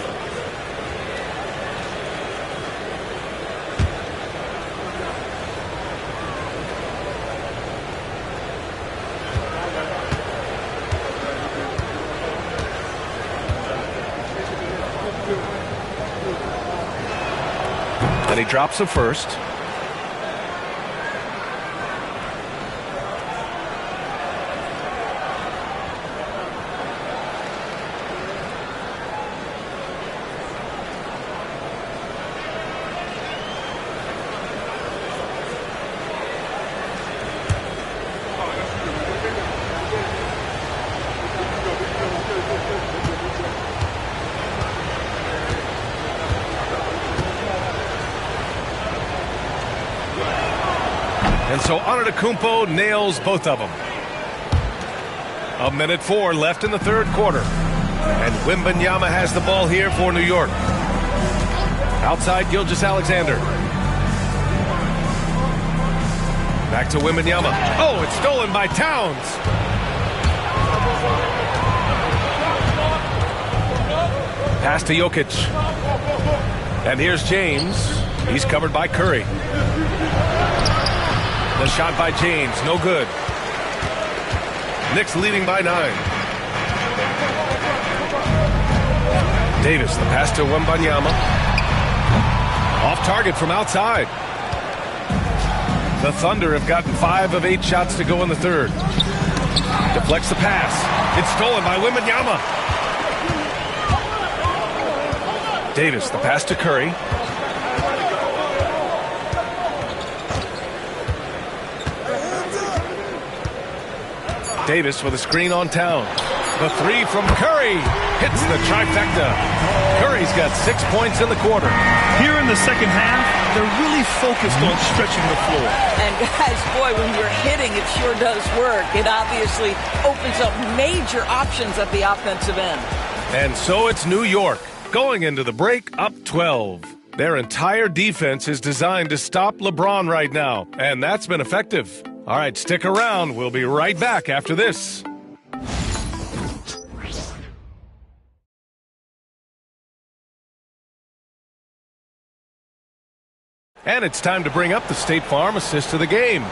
And he drops the first. And so Antetokounmpo nails both of them. 1:04 left in the third quarter. And Wembanyama has the ball here for New York. Outside Gilgeous-Alexander. Back to Wembanyama. Oh, it's stolen by Towns. Pass to Jokic. And here's James. He's covered by Curry. The shot by James, no good. Knicks leading by 9. Davis, the pass to Wembanyama. Off target from outside. The Thunder have gotten 5 of 8 shots to go in the third. Deflects the pass. It's stolen by Wembanyama. Davis, the pass to Curry. Davis with a screen on Towns. The three from Curry hits the trifecta. Curry's got 6 points in the quarter. Here in the second half, they're really focused on stretching the floor. And guys, boy, when you're hitting, it sure does work. It obviously opens up major options at the offensive end. And so it's New York going into the break up 12. Their entire defense is designed to stop LeBron right now, and that's been effective. All right, stick around. We'll be right back after this. And it's time to bring up the State Farm assist of the game.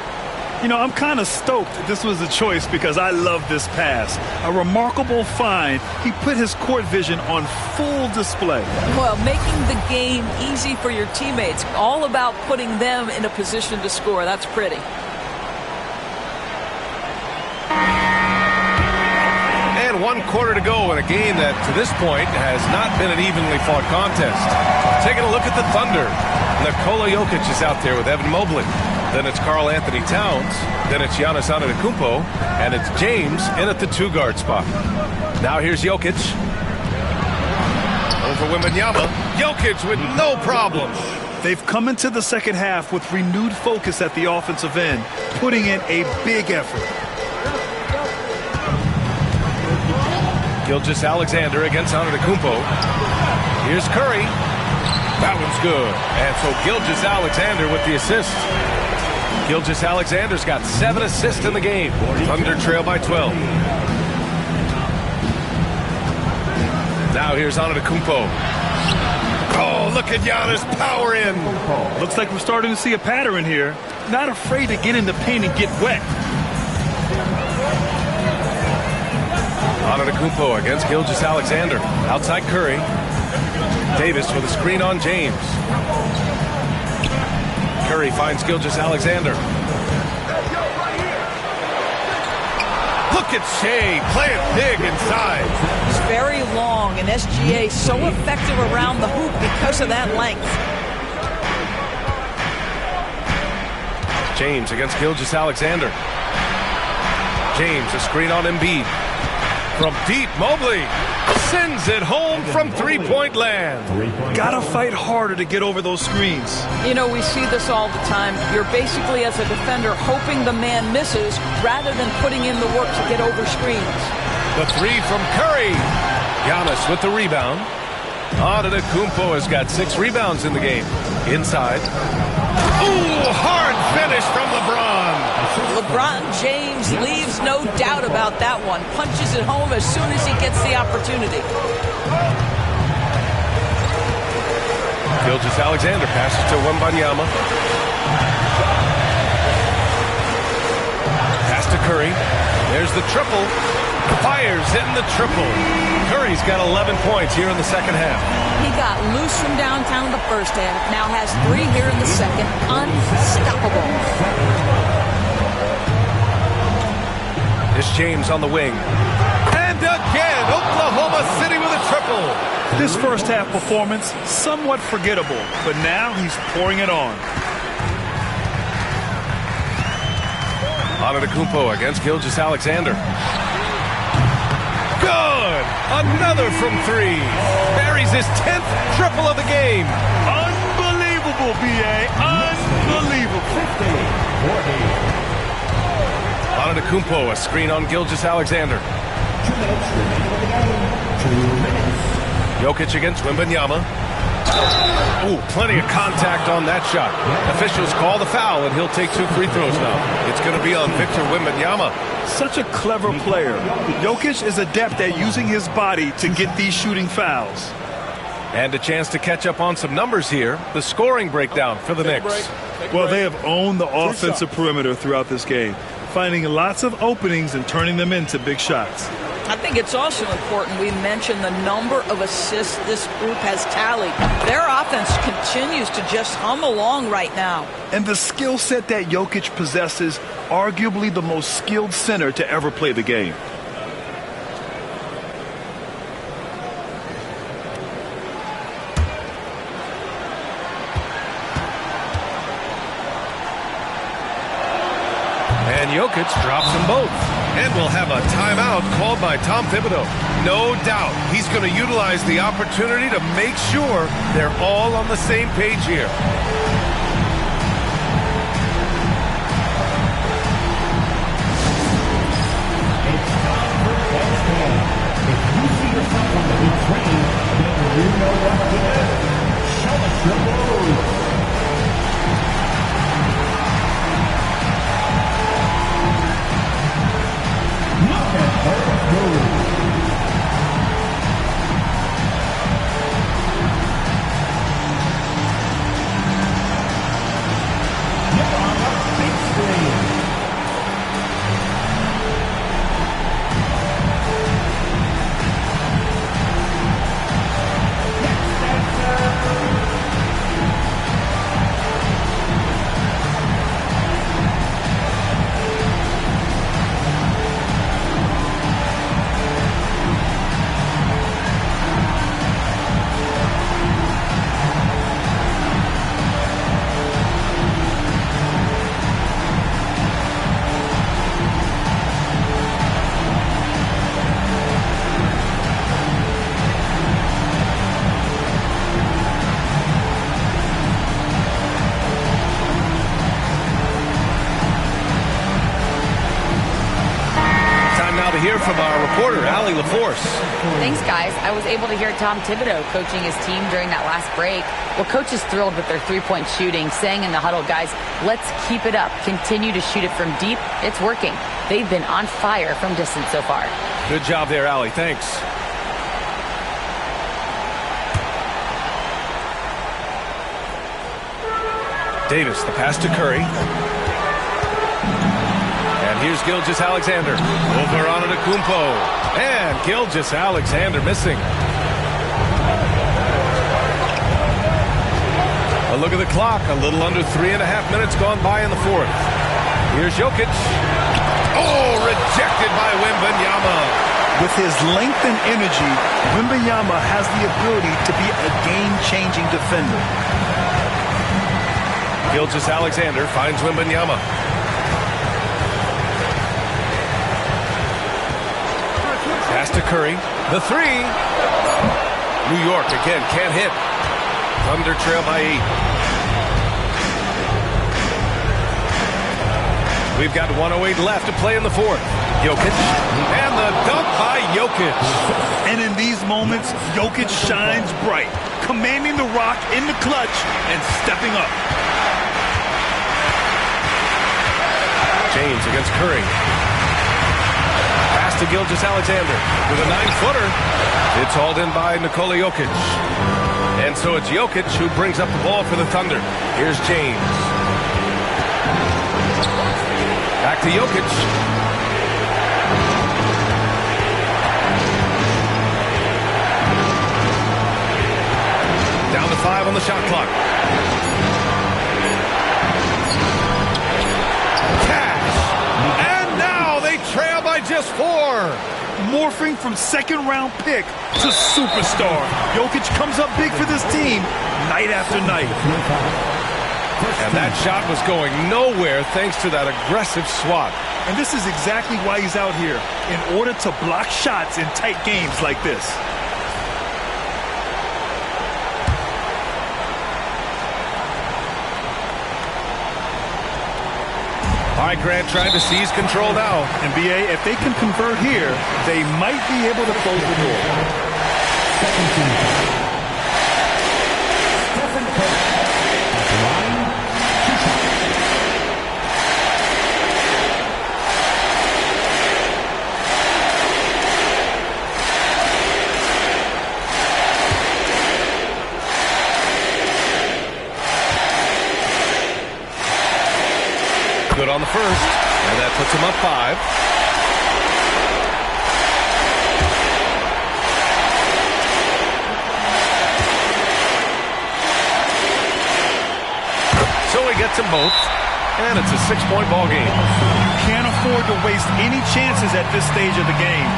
You know, I'm kind of stoked this was a choice because I love this pass. A remarkable find. He put his court vision on full display. Well, making the game easy for your teammates. All about putting them in a position to score. That's pretty. And 1 quarter to go in a game that, to this point, has not been an evenly fought contest. Taking a look at the Thunder. Nikola Jokic is out there with Evan Mobley. Then it's Karl Anthony Towns. Then it's Giannis Antetokounmpo. And it's James in at the 2-guard spot. Now here's Jokic. Over Wembanyama. Jokic with no problem. They've come into the second half with renewed focus at the offensive end, putting in a big effort. Gilgeous-Alexander against Antetokounmpo. Here's Curry. That one's good. And so Gilgeous-Alexander with the assist. Gilgeous-Alexander's got 7 assists in the game. Thunder trail by 12. Now here's Antetokounmpo. Oh, look at Giannis power in. Looks like we're starting to see a pattern here. Not afraid to get in the paint and get wet. Antetokounmpo against Gilgeous-Alexander. Outside Curry. Davis with a screen on James. Curry finds Gilgeous-Alexander. Look at Shea playing big inside. He's very long, and SGA so effective around the hoop because of that length. James against Gilgeous-Alexander. James, a screen on Embiid. From deep, Mobley sends it home from three-point land. Gotta fight harder to get over those screens. You know, we see this all the time. You're basically, as a defender, hoping the man misses rather than putting in the work to get over screens. The three from Curry. Giannis with the rebound. Antetokounmpo has got 6 rebounds in the game. Inside. Ooh, hard finish from LeBron. LeBron James leaves no doubt about that one. Punches it home as soon as he gets the opportunity. Gilgeous-Alexander passes to Wembanyama. Pass to Curry. There's the triple. Fires in the triple. Curry's got 11 points here in the second half. He got loose from downtown in the first half. Now has 3 here in the second. Unstoppable. This James on the wing. And again, Oklahoma City with a triple. This first half performance, somewhat forgettable, but now he's pouring it on. Antetokounmpo against Gilgeous-Alexander. Good! Another from 3. Buries his 10th triple of the game. Unbelievable, B.A. Unbelievable. Antetokounmpo, a screen on Gilgeous-Alexander. Jokic against Wembanyama. Ooh, plenty of contact on that shot. Officials call the foul, and he'll take 2 free throws now. It's going to be on Victor Wembanyama. Such a clever player. Jokic is adept at using his body to get these shooting fouls. And a chance to catch up on some numbers here. The scoring breakdown for the Knicks. Well, they have owned the offensive perimeter throughout this game, finding lots of openings and turning them into big shots. I think it's also important we mention the number of assists this group has tallied. Their offense continues to just hum along right now. And the skill set that Jokic possesses, arguably the most skilled center to ever play the game. And Jokic drops them both. And we'll have a timeout called by Tom Thibodeau. No doubt he's going to utilize the opportunity to make sure they're all on the same page here. If you see yourself on the big train, then you know what to do. Show us your moves. Hear from our reporter, Allie LaForce. Thanks, guys. I was able to hear Tom Thibodeau coaching his team during that last break. Well, coach is thrilled with their three-point shooting, saying in the huddle, guys, let's keep it up. Continue to shoot it from deep. It's working. They've been on fire from distance so far. Good job there, Allie. Thanks. Davis, the pass to Curry. Here's Gilgeous-Alexander. Over on Antetokounmpo. And Gilgeous-Alexander missing. A look at the clock. A little under 3.5 minutes gone by in the fourth. Here's Jokic. Oh, Rejected by Wembanyama. With his length and energy, Wembanyama has the ability to be a game-changing defender. Gilgeous-Alexander finds Wembanyama. Pass to Curry. The three. New York again can't hit. Thunder trail by 8. We've got 1:08 left to play in the fourth. Jokic. And the dunk by Jokic. And in these moments, Jokic shines bright, commanding the rock in the clutch and stepping up. James against Curry. Pass to Gilgeous-Alexander with a 9-footer. It's hauled in by Nikola Jokic. And so it's Jokic who brings up the ball for the Thunder. Here's James. Back to Jokic. Down to 5 on the shot clock. Cash. And now they trail by just 4. Morphing from second-round pick to superstar. Jokic comes up big for this team night after night. And that shot was going nowhere thanks to that aggressive swat. And this is exactly why he's out here, in order to block shots in tight games like this. All right, Grant trying to seize control now. NBA, if they can convert here, they might be able to close the door. Good on the first, and that puts him up 5. So he gets them both, and it's a 6-point ball game. You can't afford to waste any chances at this stage of the game.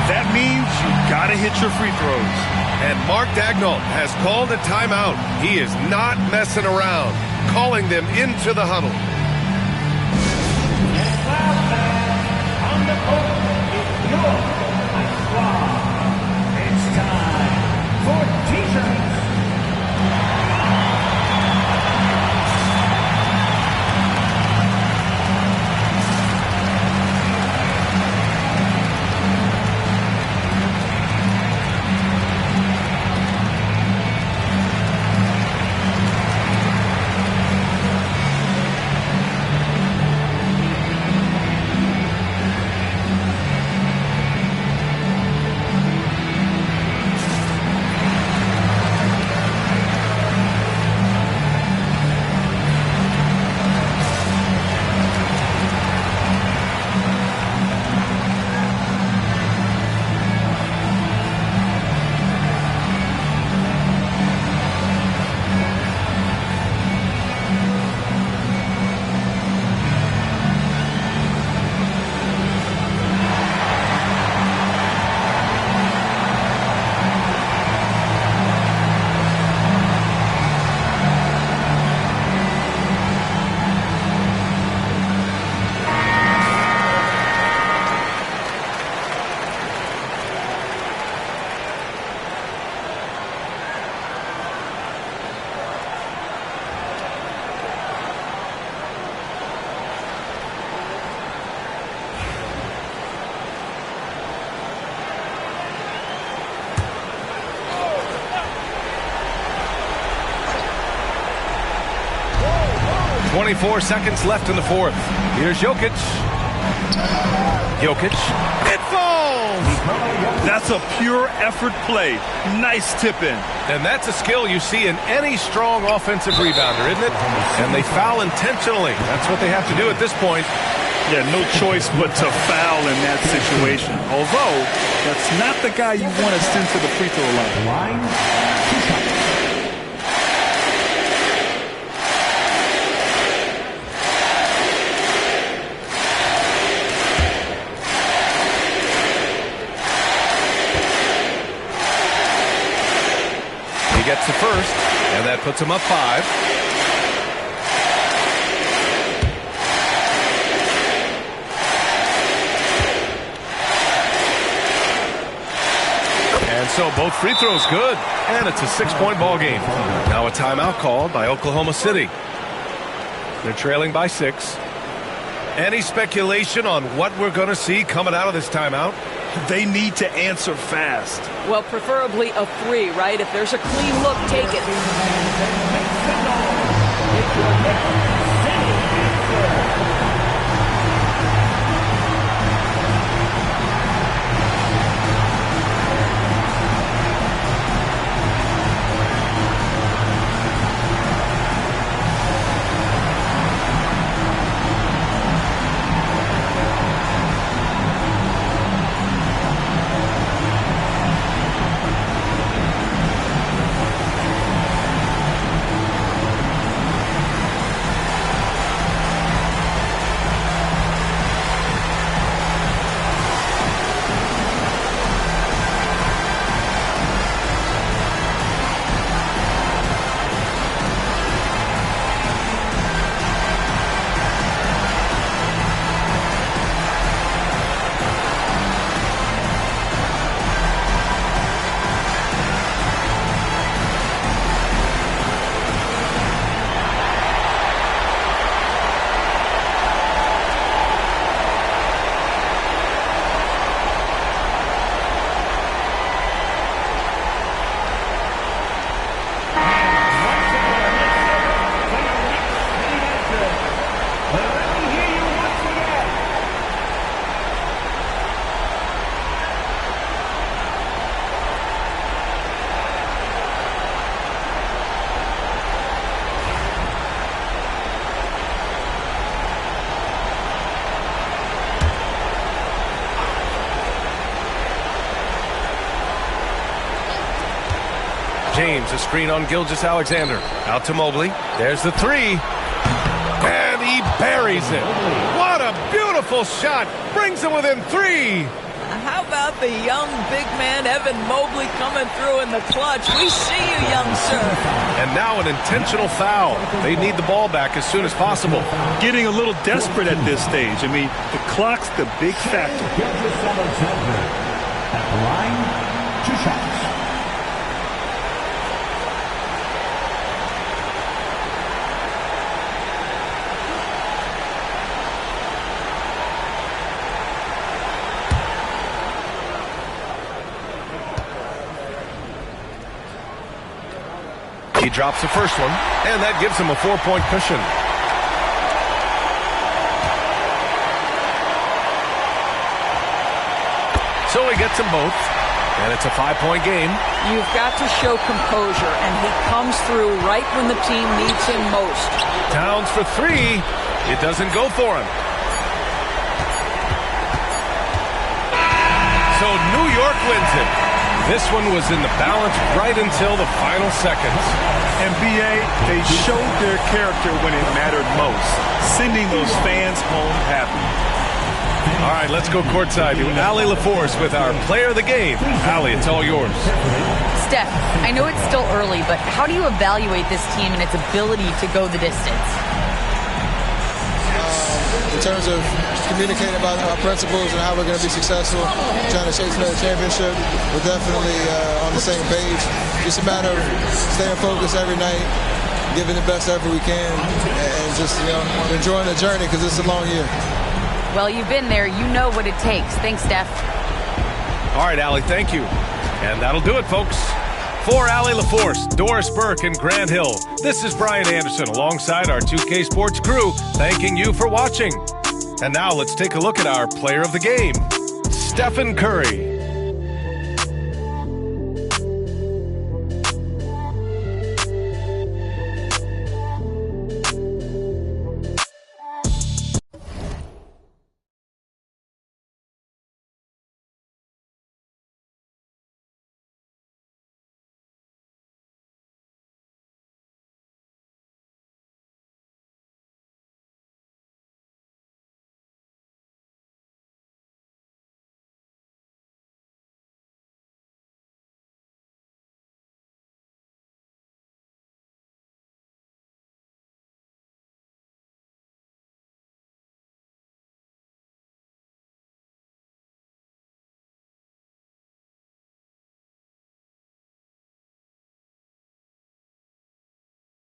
That means you gotta hit your free throws. And Mark Daigneault has called a timeout. He is not messing around, calling them into the huddle. It's time for t-shirts. .24 seconds left in the fourth. Here's Jokic. Jokic. It falls! That's a pure effort play. Nice tip-in. And that's a skill you see in any strong offensive rebounder, isn't it? And they foul intentionally. That's what they have to do at this point. Yeah, no choice but to foul in that situation. Although, that's not the guy you want to send to the free throw line. puts him up 5. And so both free throws good, and it's a 6-point ball game. Now a timeout called by Oklahoma City. They're trailing by 6. Any speculation on what we're going to see coming out of this timeout? They need to answer fast. Well, preferably a 3, right? If there's a clean look, take it. James, a screen on Gilgeous-Alexander. Out to Mobley. There's the 3. And he buries it. What a beautiful shot. Brings him within 3. How about the young big man, Evan Mobley, coming through in the clutch? We see you, young sir. And now an intentional foul. They need the ball back as soon as possible. Getting a little desperate at this stage. I mean, the clock's the big factor. Gilgeous-Alexander at the line, 2 shots. He drops the first one, and that gives him a 4-point cushion. So he gets them both, and it's a 5-point game. You've got to show composure, and he comes through right when the team needs him most. Towns for 3. It doesn't go for him. So New York wins it. This one was in the balance right until the final seconds. And B.A., they showed their character when it mattered most, sending those fans home happy. All right, let's go courtside to Allie LaForce with our player of the game. Allie, it's all yours. Steph, I know it's still early, but how do you evaluate this team and its ability to go the distance? In terms of communicating about our principles and how we're going to be successful, trying to chase another championship, we're definitely on the same page. Just a matter of staying focused every night, giving the best effort we can, and just enjoying the journey because it's a long year. Well, you've been there. You know what it takes. Thanks, Steph. All right, Allie, thank you. And that'll do it, folks. For Allie LaForce, Doris Burke, and Grant Hill, this is Brian Anderson alongside our 2K Sports crew, thanking you for watching. And now let's take a look at our player of the game, Stephen Curry.